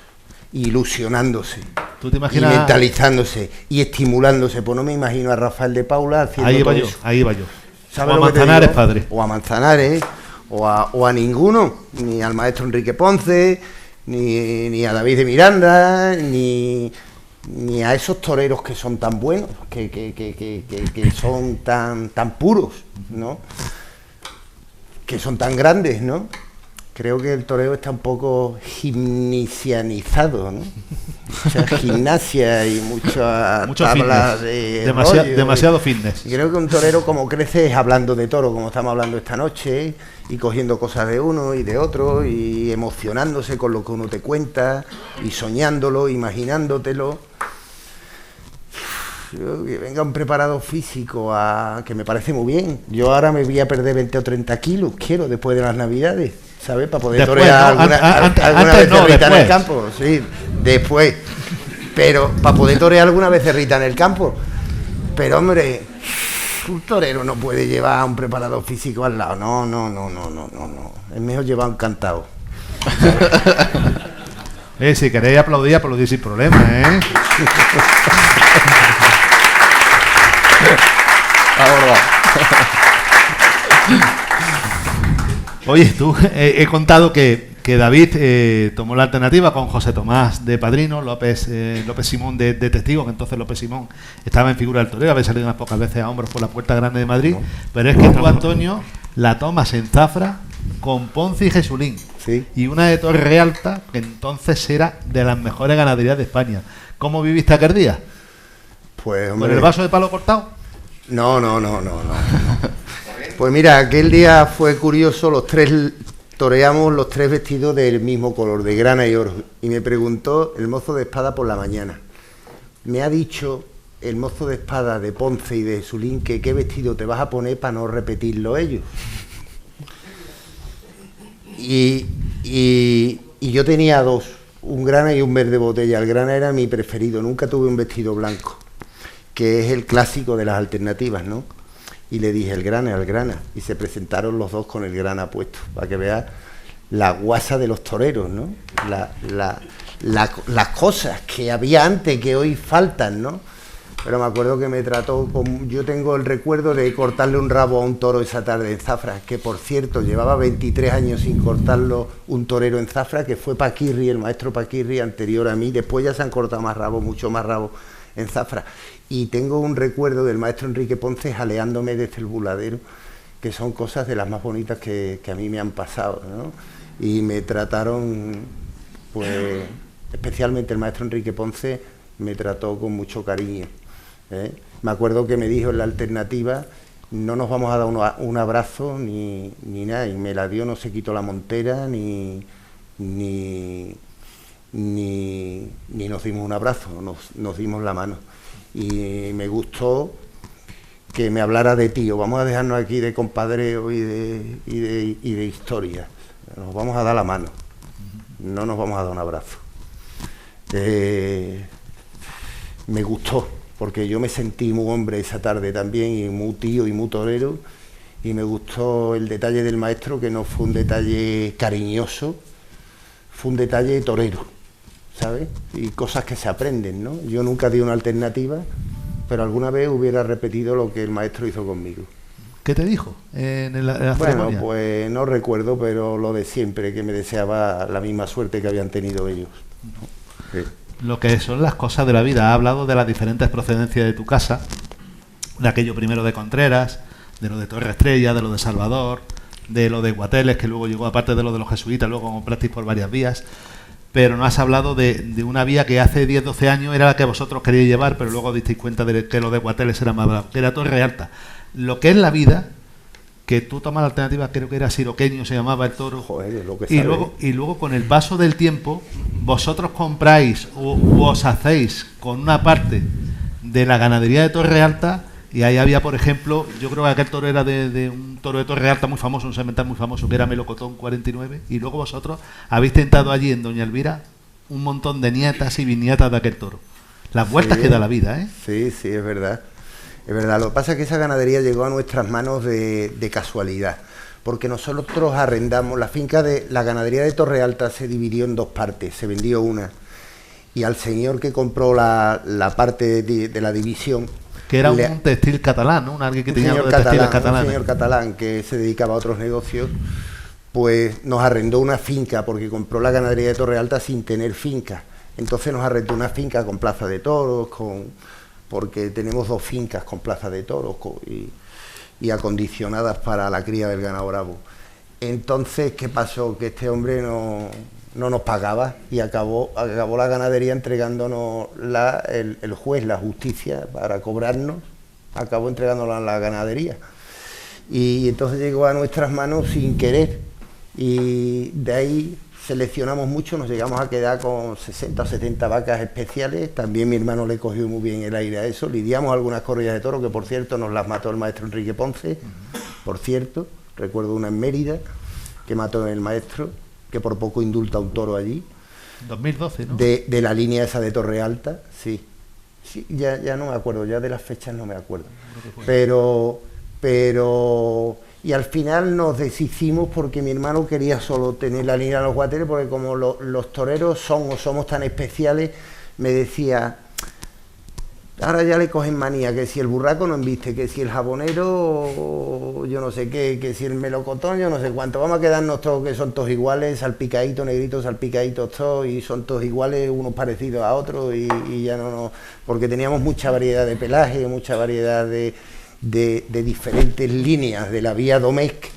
y ilusionándose. ¿Tú te imaginas? Y mentalizándose y estimulándose. Pues no me imagino a Rafael de Paula haciendo ahí todo eso. Ahí va yo. O a Manzanares, padre. O a Manzanares, o a ninguno, ni al maestro Enrique Ponce, ni a David de Miranda, ni a esos toreros que son tan buenos, que son tan puros, ¿no? Que son tan grandes, ¿no? Creo que el toreo está un poco gimnasianizado, ¿no? Mucha gimnasia y muchas tablas de demasiado fitness. Y creo que un torero como crece es hablando de toro, como estamos hablando esta noche, y cogiendo cosas de uno y de otro, y emocionándose con lo que uno te cuenta, y soñándolo, imaginándotelo. Que venga un preparado físico, que me parece muy bien. Yo ahora me voy a perder 20 o 30 kilos, quiero, después de las Navidades, ¿sabes? Para poder torear alguna becerrita en el campo. Sí, después. Pero para poder torear alguna becerrita en el campo. Pero, hombre, un torero no puede llevar a un preparador físico al lado. No. Es mejor llevar un cantado. Si queréis aplaudir sin problema, ¿eh? Oye, tú, he contado que David tomó la alternativa con José Tomás de padrino, López Simón de testigo, que entonces López Simón estaba en figura del torero, había salido unas pocas veces a hombros por la Puerta Grande de Madrid, pero es que tú, Antonio, la tomas en Zafra con Ponce y Jesulín, sí, y una de Torre Alta, que entonces era de las mejores ganaderías de España. ¿Cómo viviste aquel día? Pues, hombre, ¿con el vaso de palo cortado? No. Pues mira, aquel día fue curioso, los tres toreamos los tres vestidos del mismo color, de grana y oro, y me preguntó el mozo de espada por la mañana. Me ha dicho el mozo de espada de Ponce y de Jesulín que qué vestido te vas a poner para no repetirlo ellos. Y yo tenía dos, un grana y un verde botella. El grana era mi preferido, nunca tuve un vestido blanco, que es el clásico de las alternativas, ¿no? Y le dije, el grana, y se presentaron los dos con el grana puesto, para que veas la guasa de los toreros, ¿no? Las cosas que había antes que hoy faltan, ¿no? pero me acuerdo que me trató con... Yo tengo el recuerdo de cortarle un rabo a un toro esa tarde en Zafra, que por cierto llevaba 23 años sin cortarlo un torero en Zafra, que fue Paquirri, el maestro Paquirri, anterior a mí. Después ya se han cortado más rabos, mucho más rabos en Zafra. Y tengo un recuerdo del maestro Enrique Ponce jaleándome desde el buladero, que son cosas de las más bonitas que a mí me han pasado, ¿no? Y me trataron, pues, especialmente el maestro Enrique Ponce, me trató con mucho cariño. Me acuerdo que me dijo en la alternativa: no nos vamos a dar un abrazo ni nada, y me la dio, no se quitó la montera ni nos dimos un abrazo, nos dimos la mano. Y me gustó que me hablara de tío. Vamos a dejarnos aquí de compadreo y de historia. Nos vamos a dar la mano, no nos vamos a dar un abrazo. Me gustó, porque yo me sentí muy hombre esa tarde también, y muy tío y muy torero, y me gustó el detalle del maestro, que no fue un detalle cariñoso, fue un detalle torero, ¿sabes? Y cosas que se aprenden, ¿no? Yo nunca di una alternativa, pero alguna vez hubiera repetido lo que el maestro hizo conmigo. ¿Qué te dijo en la ceremonia? Bueno, pues no recuerdo, pero lo de siempre, que me deseaba la misma suerte que habían tenido ellos. Sí. Lo que son las cosas de la vida. Ha hablado de las diferentes procedencias de tu casa, de aquello primero de Contreras, de lo de Torre Estrella, de lo de Salvador, de lo de Guateles, que luego llegó, aparte de lo de los jesuitas, luego comprasteis por varias vías. Pero no has hablado de una vía que hace 10-12 años era la que vosotros queríais llevar, pero luego disteis cuenta de que lo de Guateles era más bravo, que era Torre Alta. Lo que es la vida, que tú tomas la alternativa, creo que era Siroqueño, se llamaba el toro. Joder, lo que y luego con el paso del tiempo, vosotros compráis o os hacéis con una parte de la ganadería de Torre Alta, y ahí había, por ejemplo, yo creo que aquel toro era de un toro de Torre Alta muy famoso, un semental muy famoso, que era Melocotón 49, y luego vosotros habéis tentado allí en Doña Elvira un montón de nietas y bisnietas de aquel toro. Las vueltas que da la vida, ¿eh? Sí, sí, es verdad. Es verdad. Lo que pasa es que esa ganadería llegó a nuestras manos de casualidad, porque nosotros arrendamos la finca de la ganadería de Torre Alta. Se dividió en dos partes, se vendió una, y al señor que compró la parte de la división, que era un textil catalán, ¿no? Alguien que tenía algo de textiles catalanes. Un señor catalán que se dedicaba a otros negocios, pues nos arrendó una finca, porque compró la ganadería de Torre Alta sin tener finca. Entonces nos arrendó una finca con plaza de toros, porque tenemos dos fincas con plaza de toros y acondicionadas para la cría del ganado bravo. Entonces, ¿qué pasó? Que este hombre no nos pagaba, y acabó la ganadería entregándonos el juez, la justicia, para cobrarnos, acabó entregándonos la ganadería. Y entonces llegó a nuestras manos sin querer, y de ahí seleccionamos mucho, nos llegamos a quedar con 60 o 70 vacas especiales. También mi hermano le cogió muy bien el aire a eso. Lidiamos algunas corridas de toro, que por cierto nos las mató el maestro Enrique Ponce, por cierto. Recuerdo una en Mérida, que mató el maestro, que por poco indulta un toro allí. 2012, ¿no? De la línea esa de Torre Alta, sí. Sí, ya no me acuerdo, ya de las fechas no me acuerdo. Pero y al final nos deshicimos, porque mi hermano quería solo tener la línea de los Guateles, porque como los toreros somos tan especiales, me decía, ahora ya le cogen manía, que si el burraco no embiste, que si el jabonero yo no sé qué, que si el melocotón yo no sé cuánto, vamos a quedarnos todos, que son todos iguales, salpicaditos, negritos, salpicaditos todos, y son todos iguales, unos parecidos a otros, y ya no, porque teníamos mucha variedad de pelaje, mucha variedad de diferentes líneas de la vía Domecq,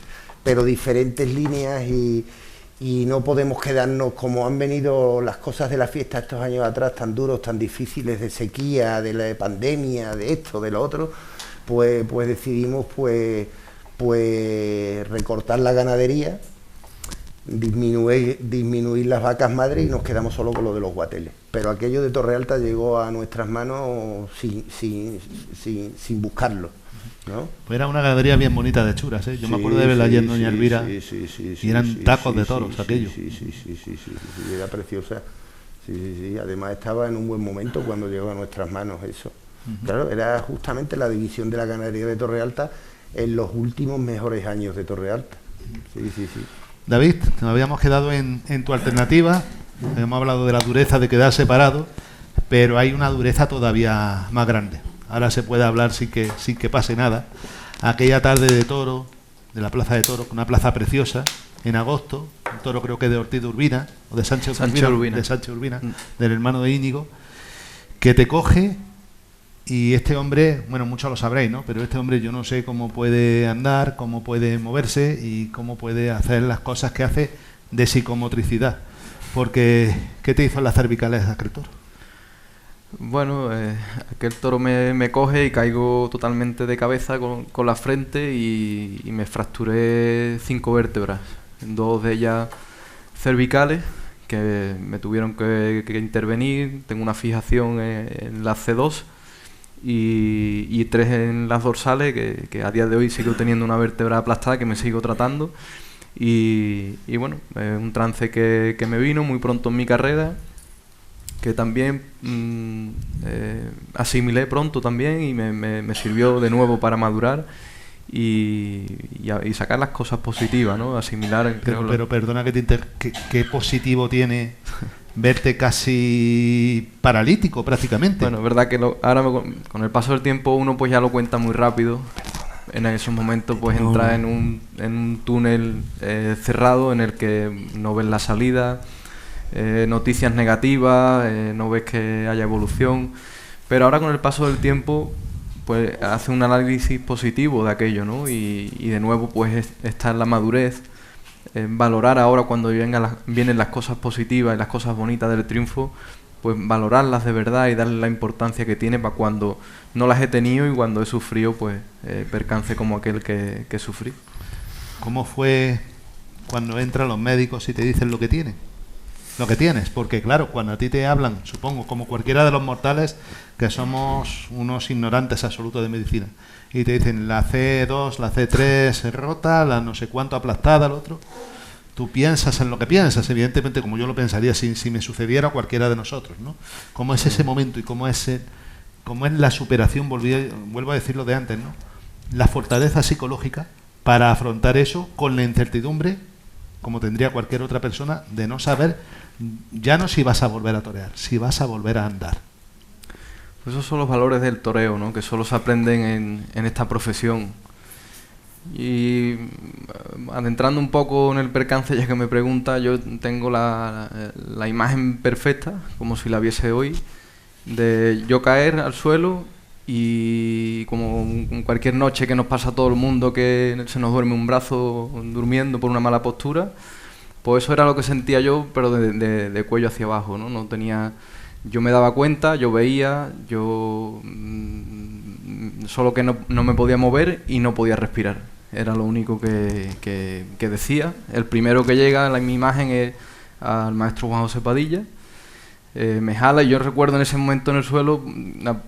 pero diferentes líneas, y no podemos quedarnos, como han venido las cosas de la fiesta estos años atrás, tan duros, tan difíciles, de sequía, de la pandemia, de esto, de lo otro, pues decidimos pues recortar la ganadería, disminuir las vacas madres, y nos quedamos solo con lo de los Guateles. Pero aquello de Torre Alta llegó a nuestras manos sin buscarlo, ¿no? Pues era una ganadería bien bonita de churas, ¿eh? Yo me acuerdo de verla allí en Doña Elvira, y eran tacos de toros aquello. Sí, era preciosa. Sí, además estaba en un buen momento cuando llegó a nuestras manos eso. Claro, era justamente la división de la ganadería de Torre Alta en los últimos mejores años de Torre Alta. Sí. David, nos habíamos quedado en tu alternativa, hemos hablado de la dureza de quedar separado, pero hay una dureza todavía más grande. ahora se puede hablar sin que pase nada. Aquella tarde de toro, de la Plaza de Toros, una plaza preciosa, en agosto, un toro creo que de Ortiz de Urbina, o de Sánchez Urbina, de Sánchez Urbina, del hermano de Íñigo, que te coge. Y este hombre, bueno, muchos lo sabréis, ¿no? Pero este hombre yo no sé cómo puede andar, cómo puede moverse y cómo puede hacer las cosas que hace de psicomotricidad. Porque, ¿qué te hizo en las cervicales aquel toro? Bueno, aquel toro me coge y caigo totalmente de cabeza con la frente y me fracturé 5 vértebras, 2 de ellas cervicales, que me tuvieron que intervenir. Tengo una fijación en la C2 y 3 en las dorsales, que a día de hoy sigo teniendo una vértebra aplastada que me sigo tratando. Y bueno, un trance que me vino muy pronto en mi carrera, que también asimilé pronto también y me sirvió de nuevo para madurar y sacar las cosas positivas, ¿no? Asimilar. Pero perdona ¿qué positivo tiene verte casi paralítico prácticamente? Bueno, es verdad que ahora con el paso del tiempo uno pues ya lo cuenta muy rápido. En esos momentos pues entra en un túnel cerrado en el que no ves la salida, noticias negativas, no ves que haya evolución, pero ahora con el paso del tiempo pues hace un análisis positivo de aquello, ¿no? Y de nuevo pues está en la madurez, valorar ahora cuando vienen las cosas positivas y las cosas bonitas del triunfo, pues valorarlas de verdad y darle la importancia que tiene para cuando no las he tenido y cuando he sufrido pues percance como aquel que sufrí. ¿Cómo fue cuando entran los médicos y te dicen lo que tienes? Porque claro, cuando a ti te hablan, supongo, como cualquiera de los mortales, que somos unos ignorantes absolutos de medicina, y te dicen la C2, la C3 rota, la no sé cuánto aplastada, el otro, tú piensas en lo que piensas, evidentemente, como yo lo pensaría si me sucediera a cualquiera de nosotros, ¿no? ¿Cómo es ese momento y cómo es la superación, vuelvo a decirlo de antes, ¿no? La fortaleza psicológica para afrontar eso con la incertidumbre, como tendría cualquier otra persona, de no saber ya no si vas a volver a torear, si vas a volver a andar. Pues esos son los valores del toreo, ¿no? Que solo se aprenden en esta profesión. Y adentrando un poco en el percance, ya que me pregunta, yo tengo la imagen perfecta, como si la viese hoy, de yo caer al suelo y como cualquier noche que nos pasa a todo el mundo, que se nos duerme un brazo durmiendo por una mala postura, pues eso era lo que sentía yo, pero de cuello hacia abajo, ¿no? No tenía, yo me daba cuenta, yo veía, solo que no me podía mover y no podía respirar. Era lo único que decía. El primero que llega en mi imagen es al maestro Juan José Padilla. Me jala y yo recuerdo en ese momento en el suelo,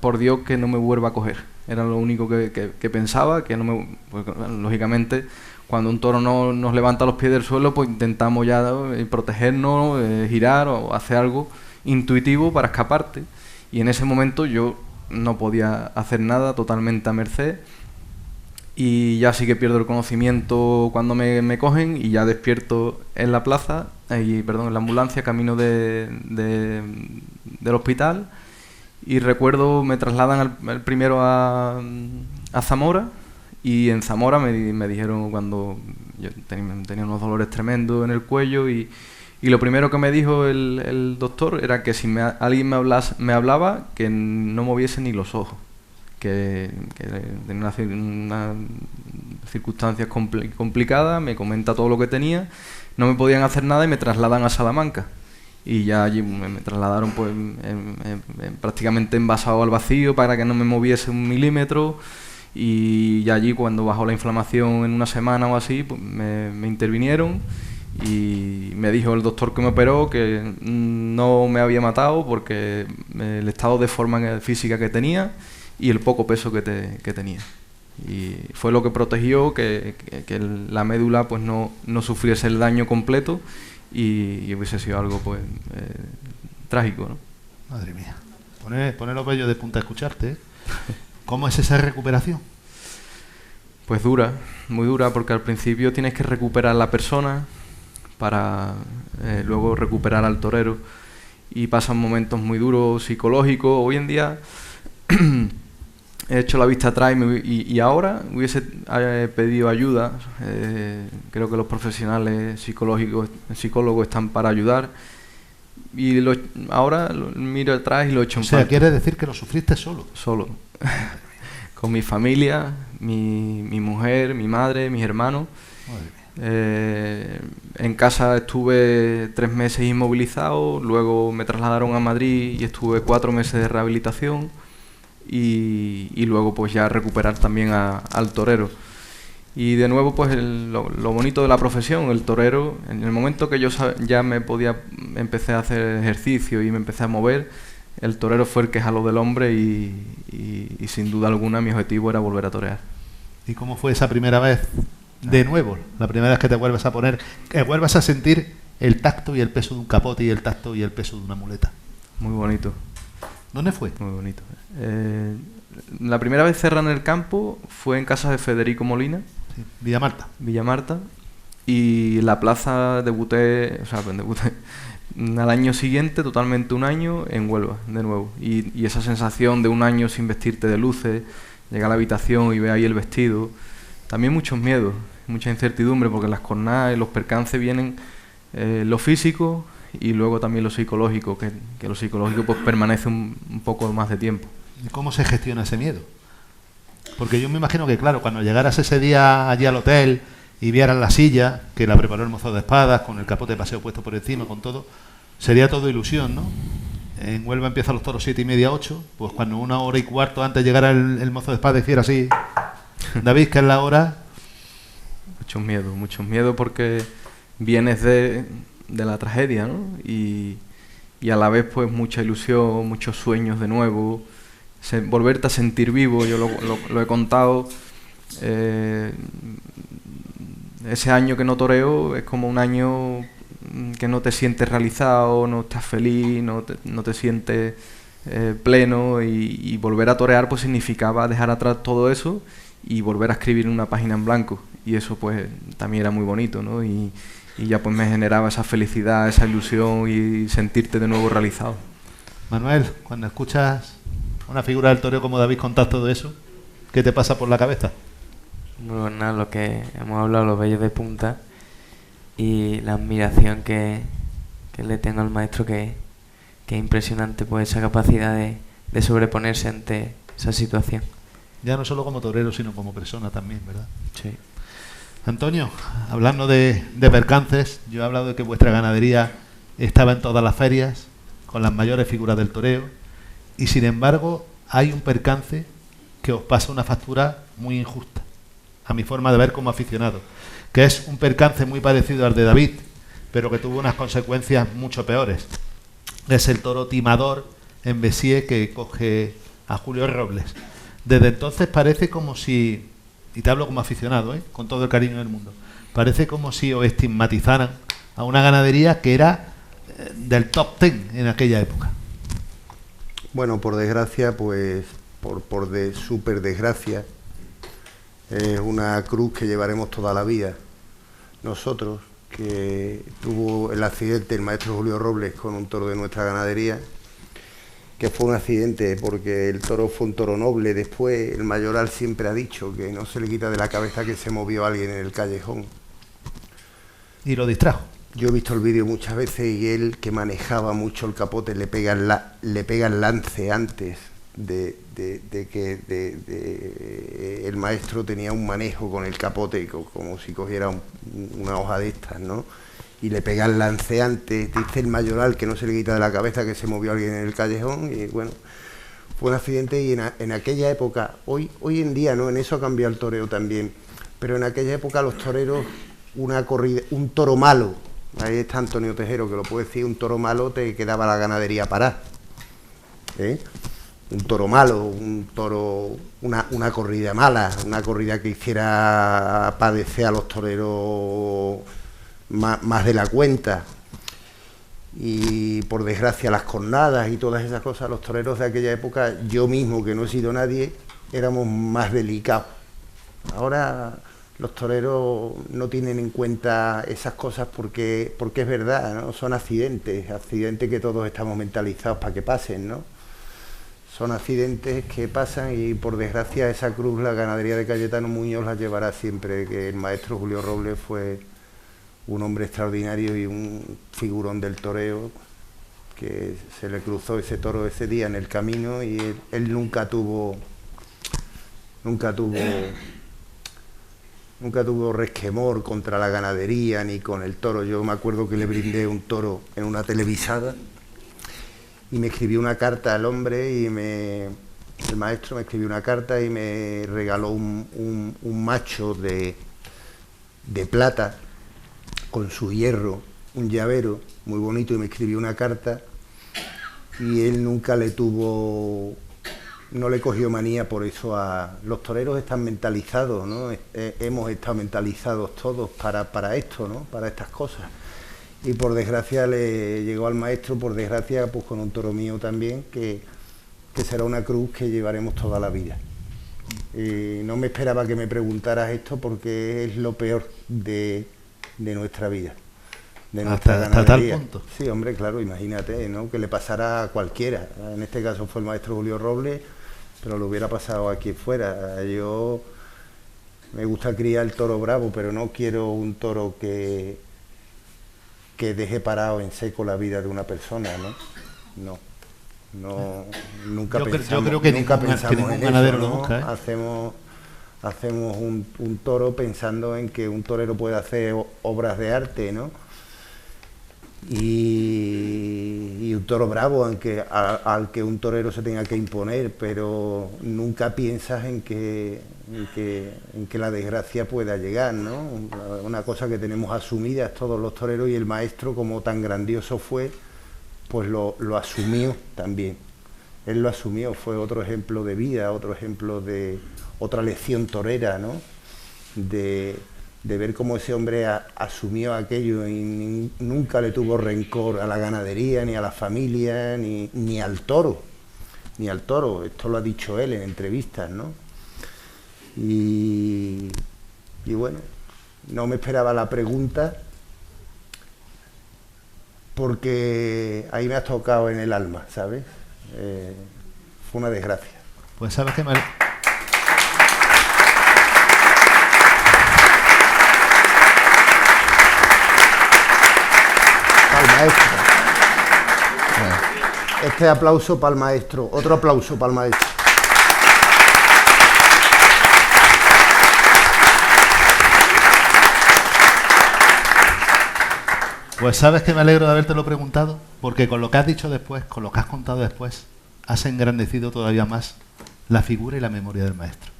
por Dios que no me vuelva a coger. Era lo único que pensaba, que no me, pues, lógicamente cuando un toro no nos levanta los pies del suelo, pues intentamos ya protegernos, girar o hacer algo intuitivo para escaparte. Y en ese momento yo no podía hacer nada, totalmente a merced. Y ya sí que pierdo el conocimiento cuando me cogen y ya despierto en la plaza, en la ambulancia, camino del hospital. Y recuerdo, me trasladan primero a Zamora, y en Zamora me dijeron, cuando yo tenía unos dolores tremendos en el cuello, y lo primero que me dijo el doctor era que si alguien me hablaba, que no moviese ni los ojos, que tenía una circunstancias complicadas, me comenta todo lo que tenía, no me podían hacer nada y me trasladan a Salamanca. Y ya allí me trasladaron pues prácticamente envasado al vacío para que no me moviese un milímetro, y ya allí cuando bajó la inflamación en una semana o así, pues me intervinieron y me dijo el doctor que me operó que no me había matado porque el estado de forma física que tenía y el poco peso que tenía. Y fue lo que protegió que la médula pues no sufriese el daño completo y hubiese sido algo pues trágico, ¿no? Madre mía, pone los vellos de punta a escucharte, ¿eh? ¿Cómo es esa recuperación? Pues dura, muy dura, porque al principio tienes que recuperar la persona para luego recuperar al torero, y pasan momentos muy duros psicológicos. Hoy en día he hecho la vista atrás y ahora hubiese pedido ayuda. Creo que los profesionales psicólogos están para ayudar. Y ahora miro atrás y lo he hecho en falta. O sea, quiere decir que lo sufriste solo. Solo. Con mi familia, mi mujer, mi madre, mis hermanos. En casa estuve 3 meses inmovilizado, luego me trasladaron a Madrid y estuve 4 meses de rehabilitación y luego pues ya recuperar también al torero. Y de nuevo pues lo bonito de la profesión, el torero, en el momento que yo ya empecé a hacer ejercicio y me empecé a mover, el torero fue el que jaló del hombre y sin duda alguna mi objetivo era volver a torear. ¿Y cómo fue esa primera vez? De nuevo, la primera vez que te vuelves a poner, que vuelvas a sentir el tacto y el peso de un capote y el tacto y el peso de una muleta. Muy bonito. ¿Dónde fue? Muy bonito. La primera vez cerrada en el campo fue en casa de Federico Molina. Sí, Villamarta. Villamarta. Y la plaza debuté al año siguiente, totalmente un año, en Huelva, de nuevo. Y esa sensación de un año sin vestirte de luces, llegar a la habitación y ver ahí el vestido. También muchos miedos, mucha incertidumbre, porque las jornadas y los percances vienen lo físico y luego también lo psicológico, que lo psicológico pues permanece un poco más de tiempo. ¿Y cómo se gestiona ese miedo? Porque yo me imagino que, claro, cuando llegaras ese día allí al hotel y vieras la silla, que la preparó el mozo de espadas, con el capote de paseo puesto por encima, con todo, sería todo ilusión, ¿no? En Huelva empiezan los toros 7:30, 8, pues cuando 1 hora y cuarto antes llegara el mozo de espadas hiciera así... David, ¿qué es la hora? Muchos miedos porque vienes de la tragedia, ¿no? Y a la vez pues mucha ilusión, muchos sueños de nuevo, volverte a sentir vivo. Yo lo he contado, ese año que no toreo es como un año que no te sientes realizado, no estás feliz, no te sientes pleno, y volver a torear pues significaba dejar atrás todo eso y volver a escribir una página en blanco, y eso pues también era muy bonito, ¿no? Y ya pues me generaba esa felicidad, esa ilusión y sentirte de nuevo realizado. Manuel, cuando escuchas una figura del toreo como David contar todo eso, ¿qué te pasa por la cabeza? Bueno, nada, lo que hemos hablado, los vellos de punta y la admiración que le tengo al maestro, que es impresionante, pues esa capacidad de sobreponerse ante esa situación. Ya no solo como torero, sino como persona también, ¿verdad? Sí. Antonio, hablando de percances, yo he hablado de que vuestra ganadería estaba en todas las ferias, con las mayores figuras del toreo, y sin embargo hay un percance que os pasa una factura muy injusta, a mi forma de ver como aficionado, que es un percance muy parecido al de David, pero que tuvo unas consecuencias mucho peores. Es el toro timador en Béziers que coge a Julio Robles. Desde entonces parece como si, y te hablo como aficionado, con todo el cariño del mundo, parece como si os estigmatizaran a una ganadería que era del top 10 en aquella época. Bueno, por desgracia, pues por súper desgracia, es una cruz que llevaremos toda la vida. Nosotros, que tuvo el accidente el maestro Julio Robles con un toro de nuestra ganadería, que fue un accidente porque el toro fue un toro noble. Después el mayoral siempre ha dicho que no se le quita de la cabeza que se movió alguien en el callejón. Y lo distrajo. Yo he visto el vídeo muchas veces y él, que manejaba mucho el capote, le pega el lance antes de que el maestro tenía un manejo con el capote, como si cogiera una hoja de estas, ¿no? Y le pega el lance antes, dice el mayoral que no se le quita de la cabeza que se movió alguien en el callejón, y bueno, fue un accidente. Y en aquella época, hoy en día no, en eso ha cambiado el toreo también, pero en aquella época los toreros, una corrida, un toro malo, ahí está Antonio Tejero que lo puede decir, un toro malo te quedaba la ganadería parada, un toro malo, un toro, una corrida mala, una corrida que hiciera padecer a los toreros más de la cuenta. Y por desgracia las cornadas y todas esas cosas, los toreros de aquella época, yo mismo que no he sido nadie, éramos más delicados. Ahora los toreros no tienen en cuenta esas cosas porque es verdad, ¿no? Son accidentes que todos estamos mentalizados para que pasen, ¿no? son accidentes que pasan y por desgracia esa cruz la ganadería de Cayetano Muñoz la llevará siempre, que el maestro Julio Robles fue un hombre extraordinario y un figurón del toreo, que se le cruzó ese toro ese día en el camino y él nunca tuvo resquemor contra la ganadería ni con el toro. Yo me acuerdo que le brindé un toro en una televisada y me escribió una carta al hombre y el maestro me escribió una carta y me regaló un macho de plata con su hierro, un llavero muy bonito, y me escribió una carta, y él nunca no le cogió manía por eso. Los toreros están mentalizados, ¿no? Hemos estado mentalizados todos para esto, ¿no? Para estas cosas. Y por desgracia le llegó al maestro, por desgracia, pues con un toro mío también, que será una cruz que llevaremos toda la vida. Y no me esperaba que me preguntaras esto, porque es lo peor de nuestra vida, de nuestra ganadería. ¿Hasta tal punto? Sí, hombre, claro, imagínate, ¿no? Que le pasara a cualquiera. En este caso fue el maestro Julio Robles, pero lo hubiera pasado a quien fuera. Yo me gusta criar el toro bravo, pero no quiero un toro que deje parado en seco la vida de una persona, ¿no? No, nunca pensamos, yo creo que nunca ningún pensamos en ganadero eso, lo ¿no? busca, ¿eh? Hacemos un toro pensando en que un torero puede hacer obras de arte, ¿no? Y un toro bravo al que un torero se tenga que imponer, pero nunca piensas en que la desgracia pueda llegar, ¿no? Una cosa que tenemos asumidas todos los toreros, y el maestro, como tan grandioso fue, pues lo asumió también. Él lo asumió, fue otro ejemplo de vida, otro ejemplo de otra lección torera, ¿no? De ver cómo ese hombre asumió aquello y nunca le tuvo rencor a la ganadería, ni a la familia, ni al toro. Esto lo ha dicho él en entrevistas, ¿no? Y bueno, no me esperaba la pregunta, porque ahí me has tocado en el alma, ¿sabes? Fue una desgracia. Pues sabes que Al maestro. Este aplauso para el maestro, otro aplauso para el maestro. Pues sabes que me alegro de habértelo preguntado, porque con lo que has dicho después, con lo que has contado después, has engrandecido todavía más la figura y la memoria del maestro.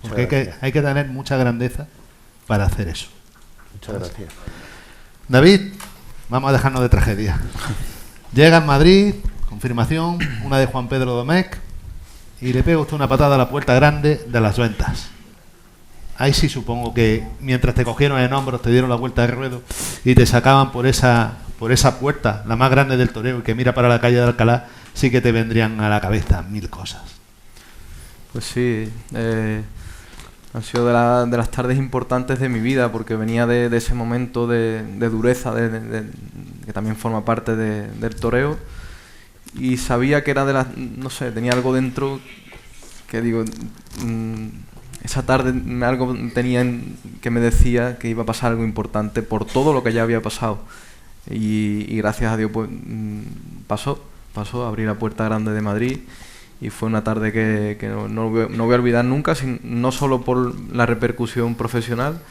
Porque hay que tener mucha grandeza para hacer eso. Muchas gracias. David, vamos a dejarnos de tragedia. Llega en Madrid, confirmación, una de Juan Pedro Domecq, y le pega usted una patada a la puerta grande de las ventas. Ahí sí supongo que mientras te cogieron en hombros, te dieron la vuelta de ruedo y te sacaban por esa puerta, la más grande del toreo, y que mira para la calle de Alcalá, sí que te vendrían a la cabeza 1000 cosas. Pues sí, han sido de las tardes importantes de mi vida, porque venía de ese momento de dureza, que también forma parte del toreo, y sabía que era no sé, tenía algo dentro que digo, esa tarde algo tenía que me decía que iba a pasar algo importante por todo lo que ya había pasado, y gracias a Dios pues pasó, abrí la puerta grande de Madrid. Y fue una tarde que no voy a olvidar nunca, no solo por la repercusión profesional,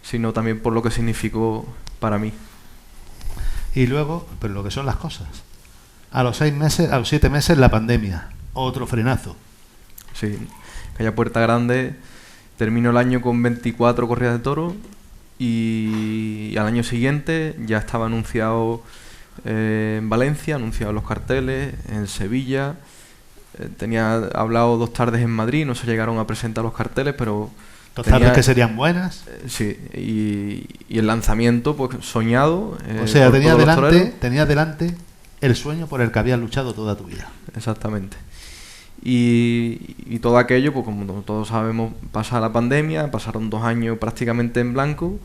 sino también por lo que significó para mí. Y luego, pero lo que son las cosas. A los 7 meses la pandemia, otro frenazo. Sí, aquella puerta grande, terminó el año con 24 corridas de toros, y al año siguiente ya estaba anunciado en Valencia, anunciado en los carteles, en Sevilla. Tenía hablado 2 tardes en Madrid, no se llegaron a presentar los carteles, pero... 2 tardes que serían buenas. Sí, y el lanzamiento pues soñado. O sea, tenía delante el sueño por el que habías luchado toda tu vida. Exactamente. Y todo aquello, pues como todos sabemos, pasa la pandemia, pasaron 2 años prácticamente en blanco,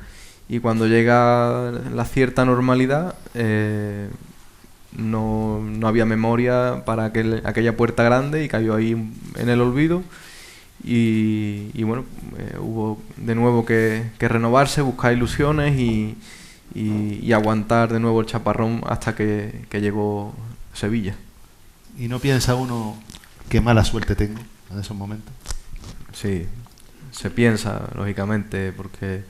y cuando llega la cierta normalidad... no había memoria para aquella puerta grande y cayó ahí en el olvido. Y bueno, hubo de nuevo que renovarse, buscar ilusiones y aguantar de nuevo el chaparrón hasta que llegó Sevilla. ¿Y no piensa uno qué mala suerte tengo en esos momentos? Sí, se piensa, lógicamente, porque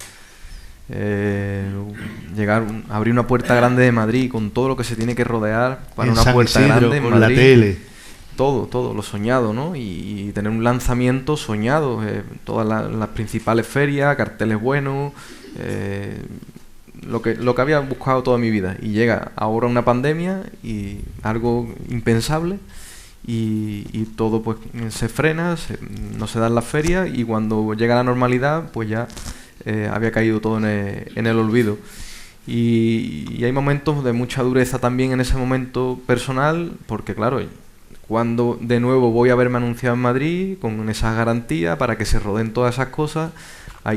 abrir una puerta grande de Madrid con todo lo que se tiene que rodear para una puerta grande en con Madrid, la tele, todo lo soñado, ¿no? Y tener un lanzamiento soñado, todas las principales ferias, carteles buenos, lo que había buscado toda mi vida, y llega ahora una pandemia y algo impensable. Y todo pues se frena, no se dan las ferias, y cuando llega la normalidad pues ya había caído todo en el olvido. Y hay momentos de mucha dureza también en ese momento personal, porque claro, cuando de nuevo voy a verme anunciado en Madrid con esas garantías para que se rodeen todas esas cosas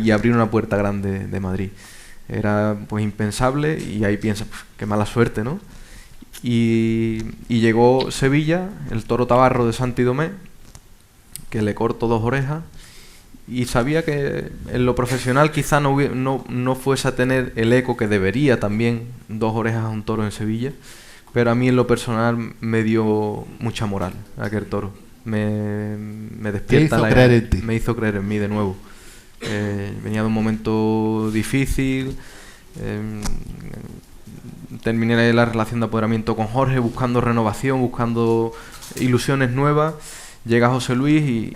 y abrir una puerta grande de Madrid. Era pues impensable, y ahí piensas, pues, qué mala suerte, ¿no? Y llegó Sevilla, el toro Tabarro de Santidomé, que le corto 2 orejas, y sabía que en lo profesional quizá no fuese a tener el eco que debería también 2 orejas a un toro en Sevilla, pero a mí en lo personal me dio mucha moral aquel toro. Me despierta me hizo creer en mí de nuevo. Venía de un momento difícil. Terminé la relación de apoderamiento con Jorge, buscando renovación, buscando ilusiones nuevas. Llega José Luis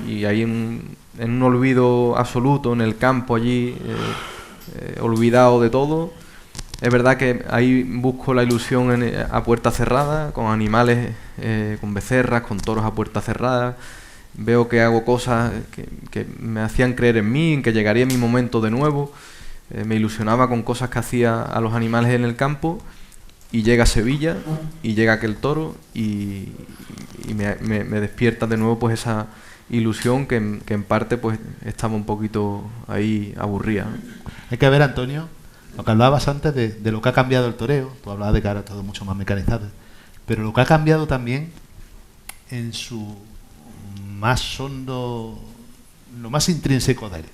y ahí en un olvido absoluto, en el campo allí, olvidado de todo. Es verdad que ahí busco la ilusión a puerta cerrada, con animales, con becerras, con toros a puerta cerrada. Veo que hago cosas que me hacían creer en mí, en que llegaría mi momento de nuevo. Me ilusionaba con cosas que hacía a los animales en el campo, y llega Sevilla y llega aquel toro y me despierta de nuevo pues esa ilusión que en parte pues estaba un poquito ahí aburrida, ¿no? Hay que ver, Antonio, lo que hablabas antes de lo que ha cambiado el toreo. Tú hablabas de que ahora todo mucho más mecanizado, pero lo que ha cambiado también en su más hondo, lo más intrínseco de él.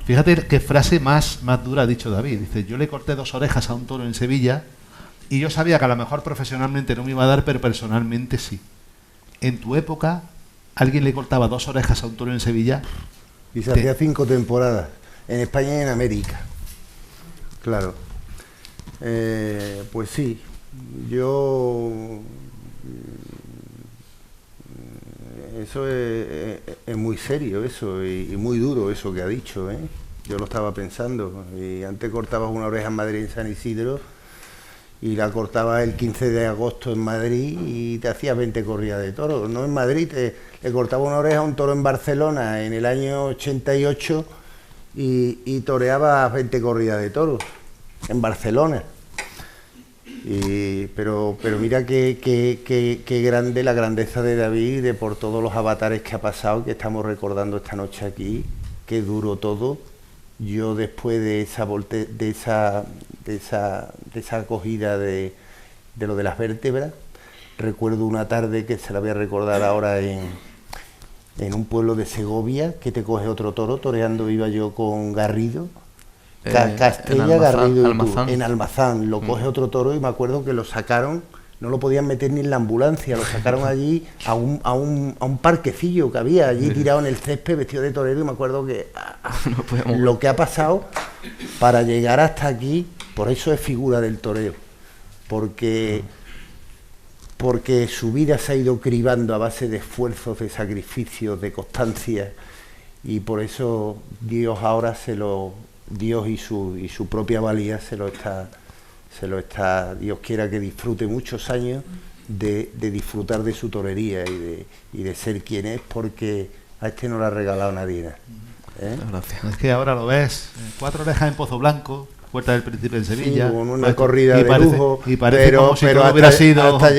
Fíjate qué frase más dura ha dicho David. Dice, yo le corté 2 orejas a un toro en Sevilla y yo sabía que a lo mejor profesionalmente no me iba a dar, pero personalmente sí. En tu época, ¿alguien le cortaba 2 orejas a un toro en Sevilla? Y se hacía 5 temporadas, en España y en América. Claro. Pues sí, yo... Eso es muy serio, eso, y muy duro eso que ha dicho, ¿eh? Yo lo estaba pensando. Y antes cortabas una oreja en Madrid, en San Isidro, y la cortabas el 15 de agosto en Madrid y te hacías 20 corridas de toros. No en Madrid, le cortaba una oreja a un toro en Barcelona en el año 88 y toreabas 20 corridas de toros en Barcelona. Pero mira qué grande la grandeza de David, de por todos los avatares que ha pasado, que estamos recordando esta noche aquí, qué duro todo. Yo después de esa acogida de lo de las vértebras, recuerdo una tarde que se la voy a recordar ahora en un pueblo de Segovia, que te coge otro toro, toreando iba yo con Garrido. Castella, Garrido, en Almazán, lo coge otro toro, y me acuerdo que lo sacaron, no lo podían meter ni en la ambulancia, lo sacaron allí a un parquecillo que había allí tirado en el césped, vestido de torero, y me acuerdo que lo que ha pasado para llegar hasta aquí. Por eso es figura del toreo, porque su vida se ha ido cribando a base de esfuerzos, de sacrificios, de constancia, y por eso Dios ahora Dios y su propia valía se lo está, Dios quiera que disfrute muchos años de disfrutar de su torería y de ser quien es, porque a este no le ha regalado nadie. Gracias. Es que ahora lo ves, 4 orejas en Pozo Blanco, Puerta del Príncipe en Sevilla, sí, con una corrida de lujo, y parece como si todo hubiera sido hasta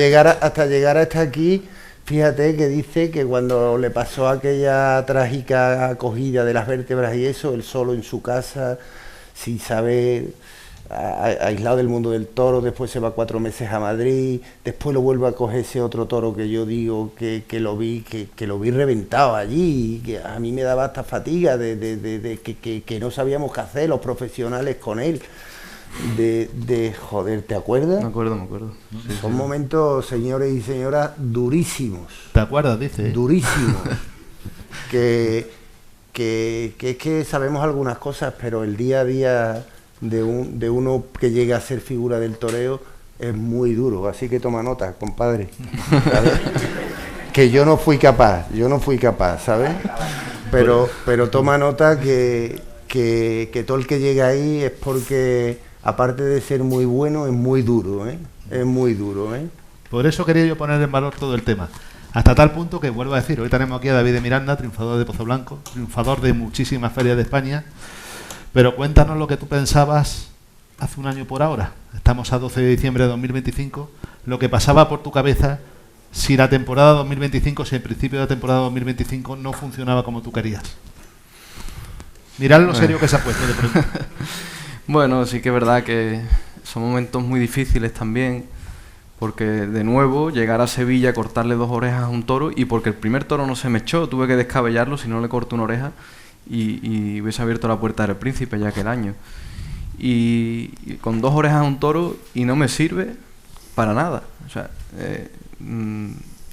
llegar hasta aquí. Fíjate que dice que cuando le pasó aquella trágica acogida de las vértebras y eso, él solo en su casa, sin saber, aislado del mundo del toro, después se va 4 meses a Madrid, después lo vuelve a coger ese otro toro que yo digo que lo vi reventado allí, y que a mí me daba hasta fatiga de que no sabíamos qué hacer los profesionales con él. Joder, ¿te acuerdas? Me acuerdo. Sí, son momentos, señores y señoras, durísimos. ¿Te acuerdas? Dice. Durísimos. que es que sabemos algunas cosas, pero el día a día de uno que llega a ser figura del toreo es muy duro. Así que toma nota, compadre. ¿Sabes? Que yo no fui capaz, ¿sabes? Pero toma nota que todo el que llega ahí es porque, aparte de ser muy bueno, es muy duro, ¿eh? Es muy duro, ¿eh? Por eso quería yo poner en valor todo el tema. Hasta tal punto que, vuelvo a decir, hoy tenemos aquí a David de Miranda, triunfador de Pozo Blanco, triunfador de muchísimas ferias de España, pero cuéntanos lo que tú pensabas hace un año por ahora. Estamos a 12 de diciembre de 2025, lo que pasaba por tu cabeza si la temporada 2025, si el principio de la temporada 2025 no funcionaba como tú querías. Mirad lo serio que se ha puesto de pronto. Bueno, sí que es verdad que son momentos muy difíciles también, porque de nuevo llegar a Sevilla, cortarle 2 orejas a un toro, y porque el primer toro no se me echó, tuve que descabellarlo, si no le corto una oreja y hubiese abierto la puerta del Príncipe ya aquel año. Y con 2 orejas a un toro y no me sirve para nada. O sea,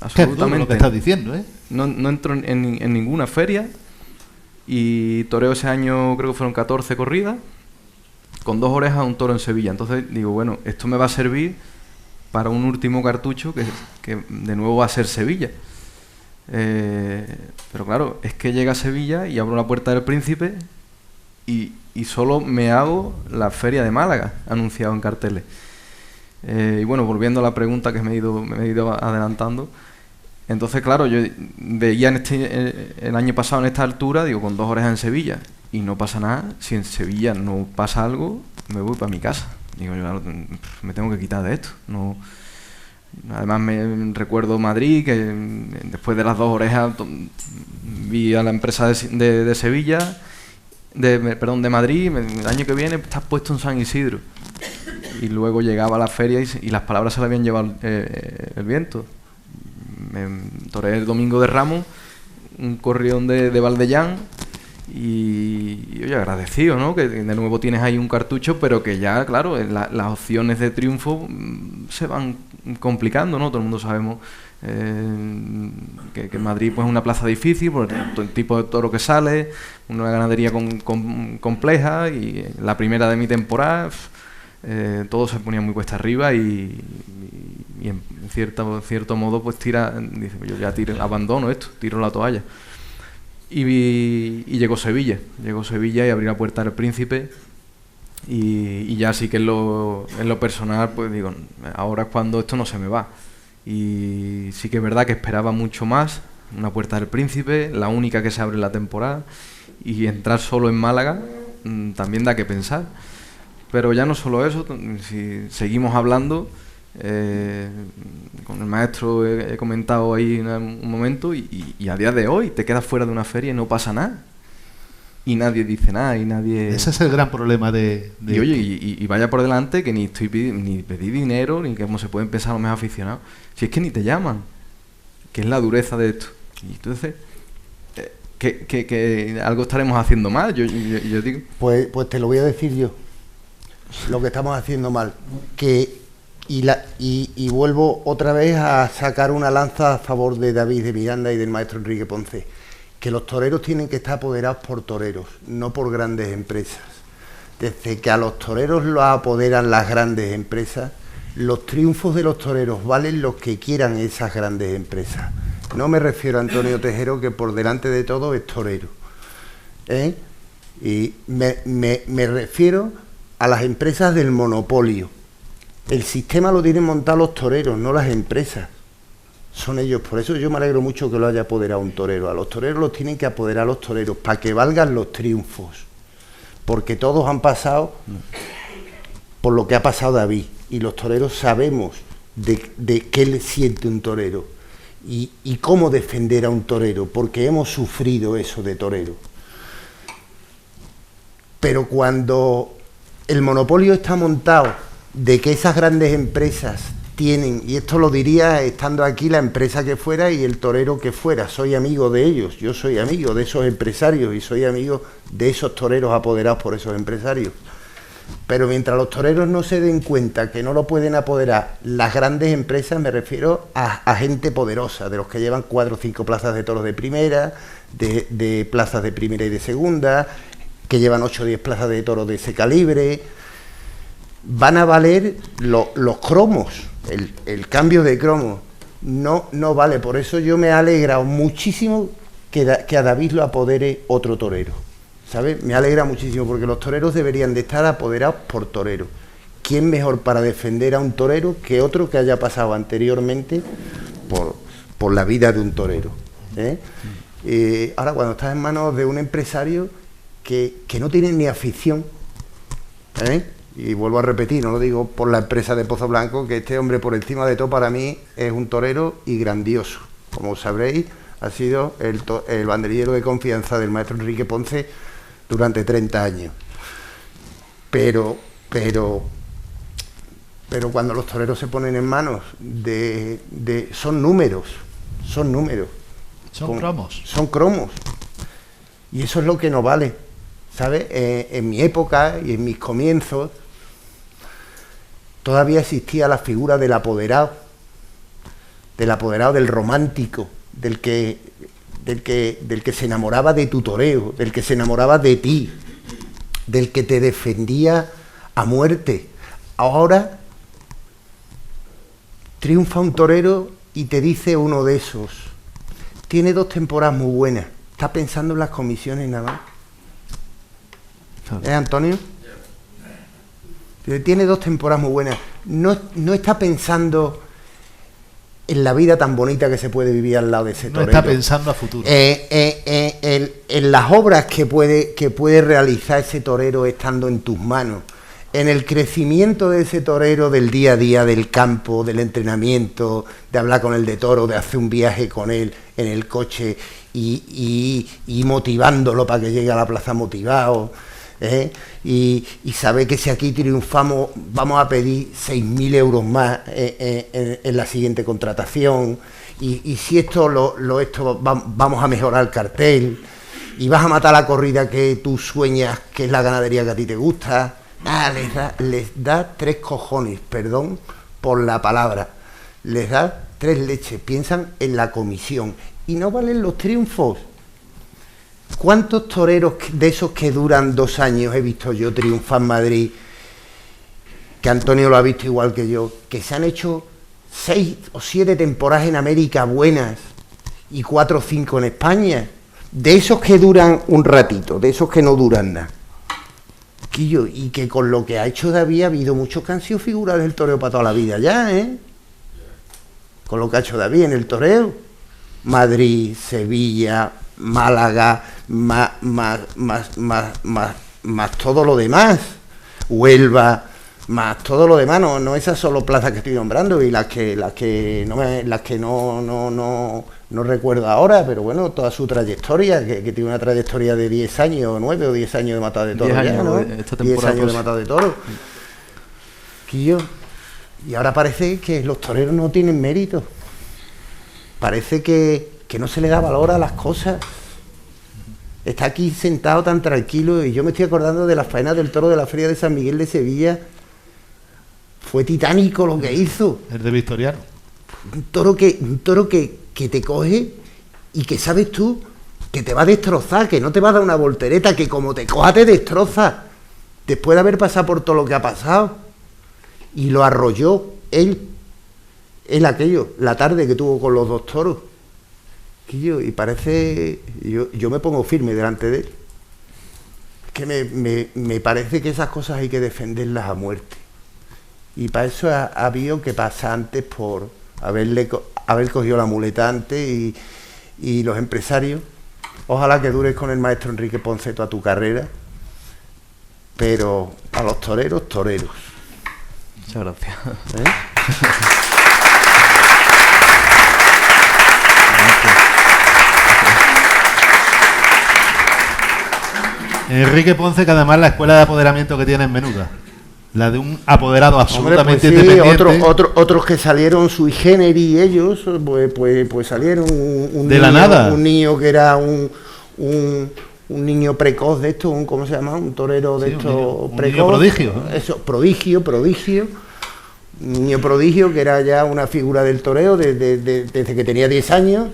absolutamente. Lo que estás diciendo, ¿eh? No entro en ninguna feria, y toreo ese año, creo que fueron 14 corridas, con 2 orejas a un toro en Sevilla. Entonces digo, bueno, esto me va a servir para un último cartucho que de nuevo va a ser Sevilla. Pero claro, es que llega a Sevilla y abro la puerta del Príncipe y solo me hago la feria de Málaga, anunciado en carteles. Y bueno, volviendo a la pregunta que me he ido adelantando, entonces claro, yo veía el año pasado en esta altura, digo, con 2 orejas en Sevilla, y no pasa nada. Si en Sevilla no pasa algo, me voy para mi casa. Digo, yo me tengo que quitar de esto. No. Además me recuerdo Madrid, que después de las 2 orejas vi a la empresa de Sevilla, de Madrid, el año que viene estás puesto en San Isidro. Y luego llegaba a la feria y las palabras se le habían llevado el viento. Me toreé el domingo de Ramos, un corrión de Valdellán, y oye, agradecido, ¿no? Que de nuevo tienes ahí un cartucho, pero que ya, claro, las opciones de triunfo se van complicando, ¿no? Todo el mundo sabemos que Madrid pues, es una plaza difícil por el tipo de toro que sale, una ganadería compleja, y la primera de mi temporada todo se ponía muy cuesta arriba, y en cierto modo pues dice, yo ya abandono esto, tiro la toalla. Y llegó Sevilla y abrí la puerta del Príncipe, y ya sí que en lo personal pues digo, ahora es cuando esto no se me va. Y sí que es verdad que esperaba mucho más, una puerta del Príncipe, la única que se abre en la temporada, y entrar solo en Málaga también da que pensar. Pero ya no solo eso, si seguimos hablando, con el maestro he comentado ahí un momento, y a día de hoy te quedas fuera de una feria y no pasa nada, y nadie dice nada, y nadie... Ese es el gran problema de... Y oye, y vaya por delante que ni pedí dinero, ni que cómo se pueden pensar los más aficionados, si es que ni te llaman, que es la dureza de esto. Y entonces que algo estaremos haciendo mal, yo digo. Pues te lo voy a decir yo, lo que estamos haciendo mal, y vuelvo otra vez a sacar una lanza a favor de David de Miranda y del maestro Enrique Ponce, que los toreros tienen que estar apoderados por toreros, no por grandes empresas. Desde que a los toreros los apoderan las grandes empresas, los triunfos de los toreros valen lo que quieran esas grandes empresas. No me refiero a Antonio Tejero, que por delante de todo es torero, ¿eh? Y me refiero a las empresas del monopolio. El sistema lo tienen montado los toreros, no las empresas. Son ellos. Por eso yo me alegro mucho que lo haya apoderado un torero. A los toreros los tienen que apoderar los toreros para que valgan los triunfos. Porque todos han pasado por lo que ha pasado David. Y los toreros sabemos de qué le siente un torero. Y cómo defender a un torero. Porque hemos sufrido eso de torero. Pero cuando el monopolio está montado de que esas grandes empresas tienen, y esto lo diría estando aquí la empresa que fuera y el torero que fuera, soy amigo de ellos, yo soy amigo de esos empresarios y soy amigo de esos toreros apoderados por esos empresarios. Pero mientras los toreros no se den cuenta que no lo pueden apoderar las grandes empresas, me refiero a gente poderosa, de los que llevan 4 o 5 plazas de toros de primera, de plazas de primera y de segunda, que llevan 8 o 10 plazas de toros de ese calibre, van a valer los cromos, el cambio de cromos, no vale. Por eso yo me he alegrado muchísimo que a David lo apodere otro torero, ¿sabes? Me alegra muchísimo, porque los toreros deberían de estar apoderados por toreros. ¿Quién mejor para defender a un torero que otro que haya pasado anteriormente por la vida de un torero? Ahora, cuando estás en manos de un empresario que no tiene ni afición, y vuelvo a repetir, no lo digo por la empresa de Pozo Blanco, que este hombre por encima de todo para mí es un torero y grandioso. Como sabréis, ha sido el banderillero de confianza del maestro Enrique Ponce durante 30 años. Pero cuando los toreros se ponen en manos son números. Son cromos. Son cromos. Y eso es lo que no vale, ¿sabes? En mi época y en mis comienzos todavía existía la figura del apoderado, del romántico, del que se enamoraba de tu toreo, del que se enamoraba de ti, del que te defendía a muerte. Ahora triunfa un torero y te dice uno de esos: tiene 2 temporadas muy buenas, está pensando en las comisiones nada más. Antonio? Tiene 2 temporadas muy buenas, no está pensando en la vida tan bonita que se puede vivir al lado de ese torero. No está pensando a futuro. En las obras que puede realizar ese torero estando en tus manos, en el crecimiento de ese torero del día a día, del campo, del entrenamiento, de hablar con él de toro, de hacer un viaje con él en el coche y motivándolo para que llegue a la plaza motivado, y saber que si aquí triunfamos vamos a pedir 6.000 euros más en la siguiente contratación, y si esto vamos a mejorar el cartel, y vas a matar la corrida que tú sueñas, que es la ganadería que a ti te gusta. Les da 3 cojones, perdón por la palabra, les da 3 leches, piensan en la comisión y no valen los triunfos. ¿Cuántos toreros de esos que duran 2 años he visto yo triunfar en Madrid, que Antonio lo ha visto igual que yo, que se han hecho 6 o 7 temporadas en América buenas y 4 o 5 en España? De esos que duran un ratito, de esos que no duran nada. Y que con lo que ha hecho David ha habido muchos que han sido figuras del toreo para toda la vida ya, con lo que ha hecho David en el toreo. Madrid, Sevilla, Málaga, más todo lo demás, Huelva, más todo lo demás, no esas solo plazas que estoy nombrando y las que no recuerdo ahora, pero bueno, toda su trayectoria, que tiene una trayectoria de 10 años, 9 o 10 años de matado de toros, 10 años de matado de toros. Y ahora parece que los toreros no tienen mérito, parece que no se le da valor a las cosas. Está aquí sentado tan tranquilo, y yo me estoy acordando de las faenas del toro de la Feria de San Miguel de Sevilla. Fue titánico lo que hizo. El de Victoriano. Un toro que te coge y que sabes tú que te va a destrozar, que no te va a dar una voltereta, que como te coja te destroza, después de haber pasado por todo lo que ha pasado. Y lo arrolló él la tarde que tuvo con los 2 toros. Y parece, yo me pongo firme delante de él, que me parece que esas cosas hay que defenderlas a muerte, y para eso ha habido que pasar antes por haber cogido la muleta antes, y los empresarios, ojalá que dures con el maestro Enrique Ponce toda tu carrera, pero a los toreros. Muchas gracias. Enrique Ponce, que además la escuela de apoderamiento que tiene es menuda. La de un apoderado absolutamente Hombre, pues sí, independiente. otros que salieron sui generis, ellos, pues salieron un de niño, la nada. Un niño que era un niño precoz de esto, ¿cómo se llama? Un torero de estos precoz. Niño prodigio. Eso, prodigio. Un niño prodigio que era ya una figura del toreo desde que tenía 10 años.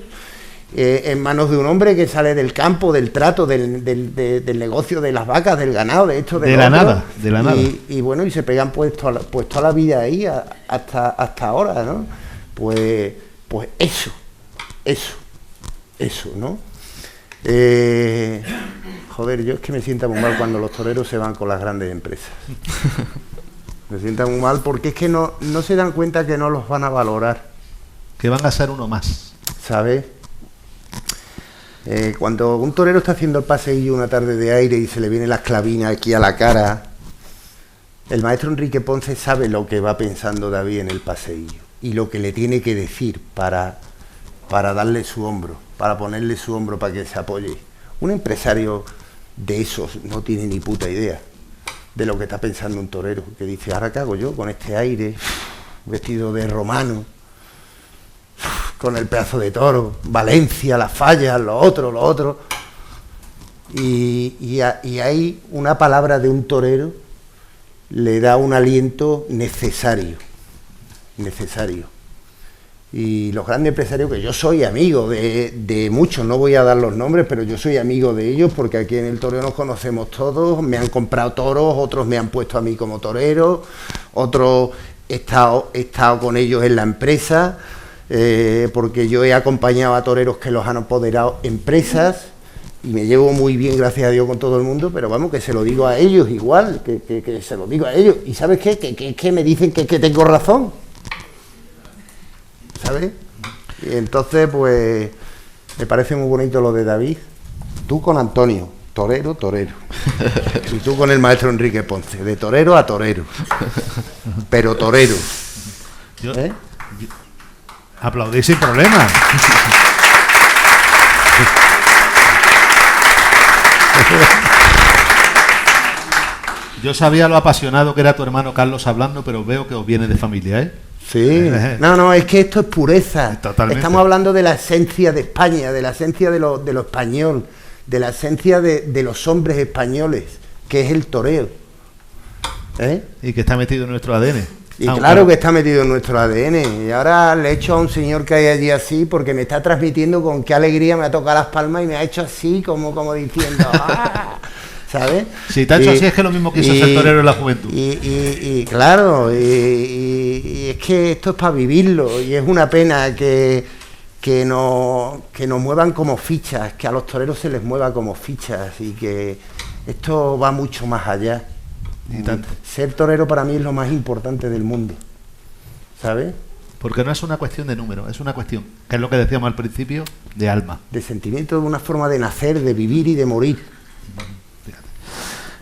En manos de un hombre que sale del campo, del trato, del negocio de las vacas, del ganado, de esto, de la nada. Y bueno, y se pegan pues toda la vida ahí hasta ahora, ¿no? Pues eso, ¿no? Joder, yo es que me sienta muy mal cuando los toreros se van con las grandes empresas. Me sienta muy mal porque es que no se dan cuenta que no los van a valorar. Que van a ser uno más. ¿Sabes? Cuando un torero está haciendo el paseillo una tarde de aire y se le viene la esclavina aquí a la cara, el maestro Enrique Ponce sabe lo que va pensando David en el paseillo y lo que le tiene que decir para darle su hombro, para ponerle su hombro para que se apoye. Un empresario de esos no tiene ni puta idea de lo que está pensando un torero, que dice, ¿ahora qué hago yo con este aire, vestido de romano? Con el pedazo de toro, Valencia, las fallas, lo otro. Y hay una palabra de un torero, le da un aliento necesario. Y los grandes empresarios, que yo soy amigo de muchos, no voy a dar los nombres, pero yo soy amigo de ellos, porque aquí en el toreo nos conocemos todos, me han comprado toros, otros me han puesto a mí como torero, otros he estado con ellos en la empresa, porque yo he acompañado a toreros que los han apoderado empresas y me llevo muy bien, gracias a Dios, con todo el mundo, pero vamos, que se lo digo a ellos igual, que se lo digo a ellos. ¿Y sabes qué? Que me dicen que tengo razón, ¿sabes? Y entonces, pues, me parece muy bonito lo de David. Tú con Antonio, torero. Y tú con el maestro Enrique Ponce, de torero a torero. Pero torero. Aplaudí sin problema. Yo sabía lo apasionado que era tu hermano Carlos hablando, pero veo que os viene de familia, ¿eh? Sí. No, es que esto es pureza. Totalmente. Estamos hablando de la esencia de España, de la esencia de lo español, de la esencia de los hombres españoles, que es el toreo. Y que está metido en nuestro ADN. Y claro que está metido en nuestro ADN. Y ahora le he hecho a un señor que hay allí así, porque me está transmitiendo con qué alegría me ha tocado las palmas y me ha hecho así, como diciendo, ¡ah! ¿Sabes? Si te ha hecho así es que lo mismo quiso ser torero en la juventud. Y claro, y es que esto es para vivirlo, y es una pena que nos muevan como fichas, que a los toreros se les mueva como fichas, y que esto va mucho más allá. Y tanto. Ser torero para mí es lo más importante del mundo, ¿sabes? Porque no es una cuestión de número, es una cuestión, que es lo que decíamos al principio, de alma. De sentimiento, de una forma de nacer, de vivir y de morir. Fíjate.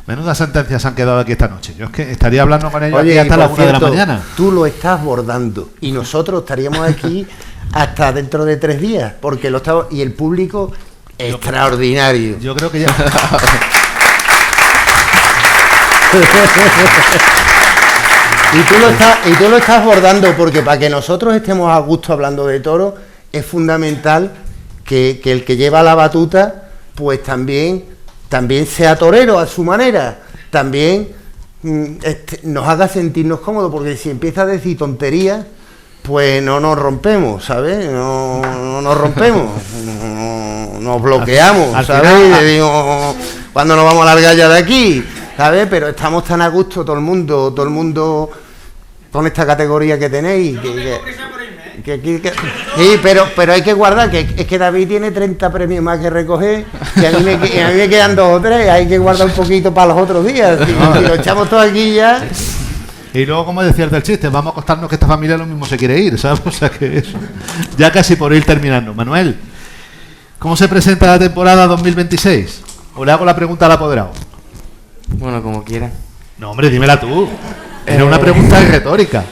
Menudas sentencias han quedado aquí esta noche. Yo es que estaría hablando con ellos Oye, aquí hasta las 1 de la mañana. Tú lo estás bordando y nosotros estaríamos aquí hasta dentro de 3 días, porque lo estamos, y el público extraordinario. Yo creo que ya... Y tú lo estás bordando, porque para que nosotros estemos a gusto hablando de toros es fundamental que el que lleva la batuta pues también sea torero a su manera, también nos haga sentirnos cómodos, porque si empieza a decir tonterías pues no nos rompemos, ¿sabes? No nos rompemos, nos bloqueamos, ¿sabes? Y digo, ¿cuándo nos vamos a largar ya de aquí? ¿Sabes? Pero estamos tan a gusto todo el mundo con esta categoría que tenéis. Sí, pero hay que guardar, que es que David tiene 30 premios más que recoger, y a mí me quedan 2 o 3, hay que guardar un poquito para los otros días. Si lo echamos todo aquí ya... Y luego, como decía el del chiste, vamos a acostarnos que esta familia lo mismo se quiere ir, ¿sabes? O sea que eso, ya casi por ir terminando. Manuel, ¿cómo se presenta la temporada 2026? ¿O le hago la pregunta al apoderado? Bueno, como quiera. No, hombre, dímela tú. Era una pregunta retórica.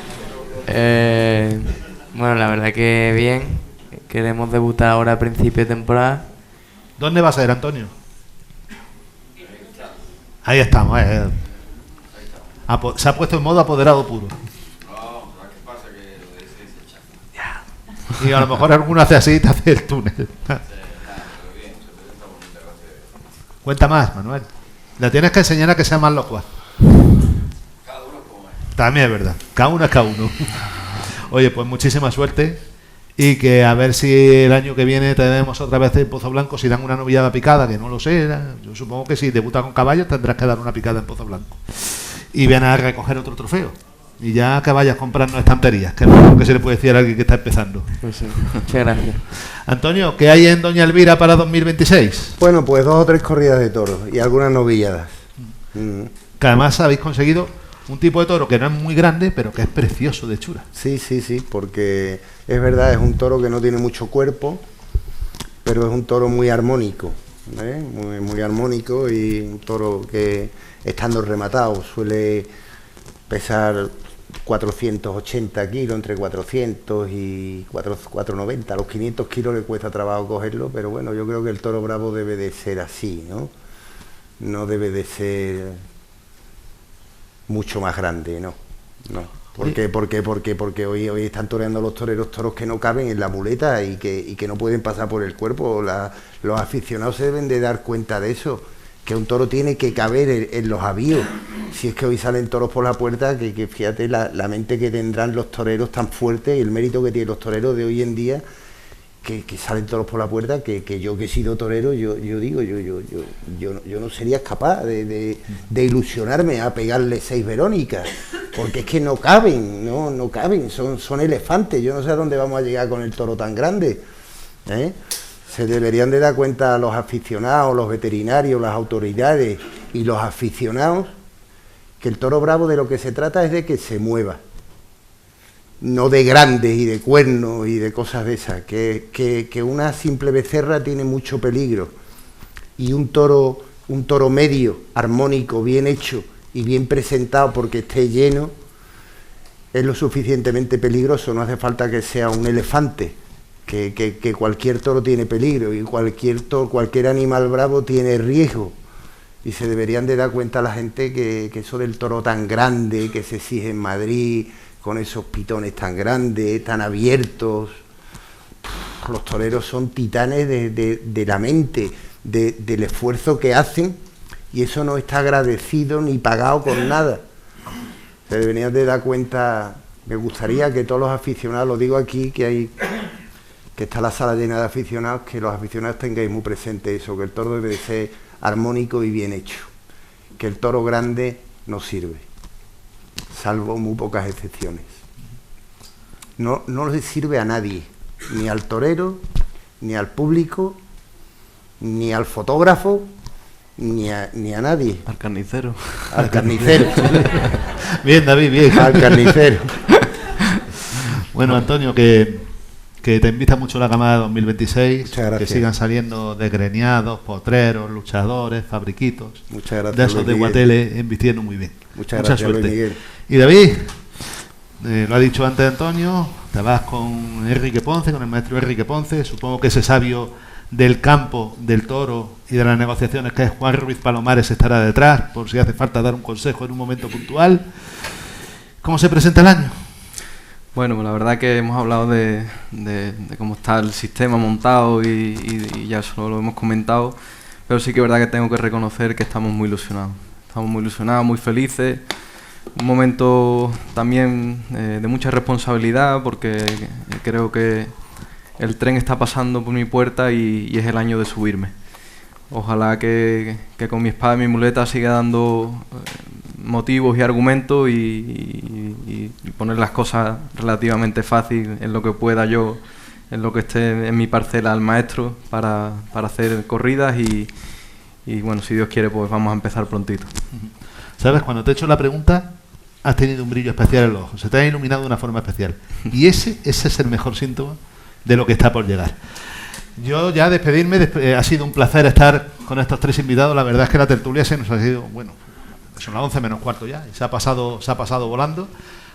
Bueno, la verdad que bien. Queremos debutar ahora a principio de temporada. ¿Dónde va a ser, Antonio? Ahí estamos. Se ha puesto en modo apoderado puro. Y a lo mejor alguno hace así y te hace el túnel. Cuenta más, Manuel. La tienes que enseñar a que sea más locua. También es verdad. Cada uno es cada uno. Oye, pues muchísima suerte. Y que a ver si el año que viene tenemos otra vez en Pozo Blanco, si dan una novillada picada, que no lo sé. Yo supongo que si debuta con caballos tendrás que dar una picada en Pozo Blanco. Y ven a recoger otro trofeo. Y ya que vayas comprando estanterías, que es lo que se le puede decir a alguien que está empezando. Pues sí, muchas gracias. Antonio, ¿qué hay en Doña Elvira para 2026? Bueno, pues 2 o 3 corridas de toros y algunas novilladas. Que además habéis conseguido un tipo de toro que no es muy grande, pero que es precioso de hechura. Sí, porque es verdad, es un toro que no tiene mucho cuerpo, pero es un toro muy armónico, muy armónico, y un toro que, estando rematado, suele pesar 480 kilos, entre 400 y 490. A los 500 kilos le cuesta trabajo cogerlo, pero bueno, yo creo que el toro bravo debe de ser así, ¿no? No debe de ser mucho más grande, no. Porque hoy están toreando los toreros toros que no caben en la muleta y que no pueden pasar por el cuerpo. Los aficionados se deben de dar cuenta de eso, que un toro tiene que caber en los avíos. Si es que hoy salen toros por la puerta, que fíjate la mente que tendrán los toreros tan fuerte y el mérito que tienen los toreros de hoy en día, que salen toros por la puerta, que yo que he sido torero, yo digo, yo no sería capaz de ilusionarme a pegarle 6 Verónicas, porque es que no caben, no caben, son elefantes. Yo no sé a dónde vamos a llegar con el toro tan grande, ¿eh? Se deberían de dar cuenta los aficionados, los veterinarios, las autoridades y los aficionados, que el toro bravo de lo que se trata es de que se mueva, no de grandes y de cuernos y de cosas de esas, que una simple becerra tiene mucho peligro, y un toro medio, armónico, bien hecho y bien presentado porque esté lleno, es lo suficientemente peligroso. No hace falta que sea un elefante, que cualquier toro tiene peligro, y cualquier animal bravo tiene riesgo, y se deberían de dar cuenta la gente que eso del toro tan grande que se exige en Madrid, con esos pitones tan grandes, tan abiertos. Los toreros son titanes de la mente, del esfuerzo que hacen, y eso no está agradecido ni pagado con nada. Se deberían de dar cuenta. Me gustaría que todos los aficionados, lo digo aquí, que está la sala llena de aficionados, que los aficionados tengáis muy presente eso, que el toro debe de ser armónico y bien hecho, que el toro grande no sirve, salvo muy pocas excepciones. No le sirve a nadie, ni al torero, ni al público, ni al fotógrafo, ni a nadie. Al carnicero. Al carnicero. Bien, David, bien. Al carnicero. Bueno, Antonio, que te invita mucho la camada de 2026. Muchas gracias. Que sigan saliendo desgreñados, potreros, luchadores, fabriquitos. Muchas gracias. De esos de Guatele, invirtiendo muy bien. Mucha gracias, suerte. Luis Miguel. Y David, lo ha dicho antes Antonio, te vas con Enrique Ponce, con el maestro Enrique Ponce. Supongo que ese sabio del campo, del toro y de las negociaciones, que es Juan Ruiz Palomares, estará detrás, por si hace falta dar un consejo en un momento puntual. ¿Cómo se presenta el año? Bueno, pues la verdad que hemos hablado de cómo está el sistema montado y ya eso lo hemos comentado, pero sí que es verdad que tengo que reconocer que estamos muy ilusionados. Estamos muy ilusionados, muy felices. Un momento también de mucha responsabilidad, porque creo que el tren está pasando por mi puerta y es el año de subirme. Ojalá que con mi espada y mi muleta siga dando motivos y argumentos y poner las cosas relativamente fácil en lo que pueda yo, en lo que esté en mi parcela al maestro para hacer corridas y bueno, si Dios quiere, pues vamos a empezar prontito. ¿Sabes? Cuando te he hecho la pregunta, has tenido un brillo especial en los ojos, se te ha iluminado de una forma especial, y ese es el mejor síntoma de lo que está por llegar. Yo ya despedirme, ha sido un placer estar con estos 3 invitados. La verdad es que la tertulia se nos ha ido, bueno, son las 11 menos cuarto ya, y se ha pasado volando.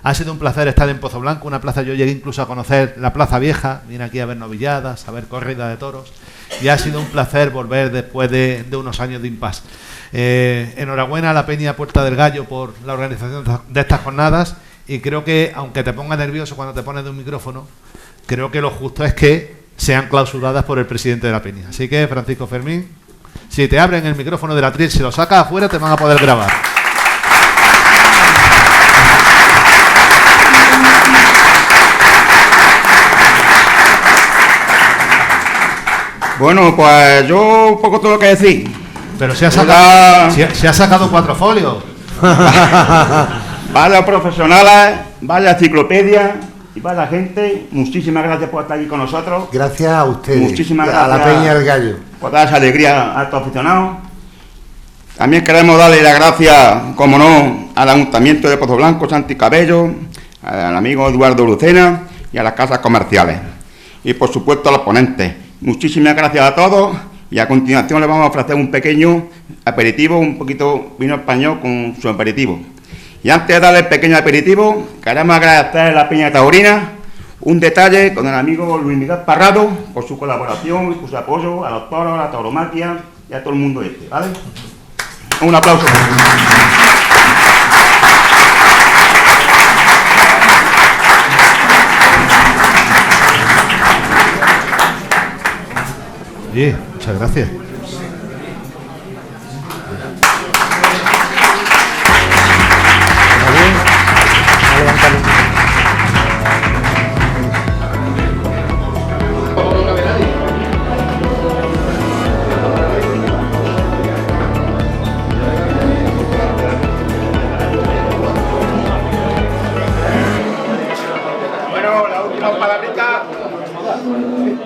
Ha sido un placer estar en Pozo Blanco, una plaza, yo llegué incluso a conocer la Plaza Vieja, vine aquí a ver novilladas, a ver corridas de toros, y ha sido un placer volver después de unos años de impasse. Enhorabuena a la Peña Puerta del Gallo por la organización de estas jornadas, y creo que, aunque te ponga nervioso cuando te pones de un micrófono, creo que lo justo es que sean clausuradas por el presidente de la Peña. Así que, Francisco Fermín, si te abren el micrófono del atril, si lo sacas afuera, te van a poder grabar. Bueno, pues yo poco tengo que decir. Pero si ha sacado 4 folios. Vaya profesionales, vaya enciclopedia y vaya gente. Muchísimas gracias por estar aquí con nosotros. Gracias a ustedes. Muchísimas gracias a la Peña del Gallo. Por dar esa alegría a estos aficionados. También queremos darle las gracias, como no, al Ayuntamiento de Pozo Blanco, Santi Cabello, al amigo Eduardo Lucena y a las casas comerciales. Y por supuesto a los ponentes. Muchísimas gracias a todos, y a continuación les vamos a ofrecer un pequeño aperitivo, un poquito vino español con su aperitivo. Y antes de darle el pequeño aperitivo, queremos agradecer a la Peña Taurina un detalle con el amigo Luis Miguel Parrado por su colaboración y por su apoyo a los toros, a la tauromaquia y a todo el mundo ¿vale? Un aplauso. Sí, muchas gracias.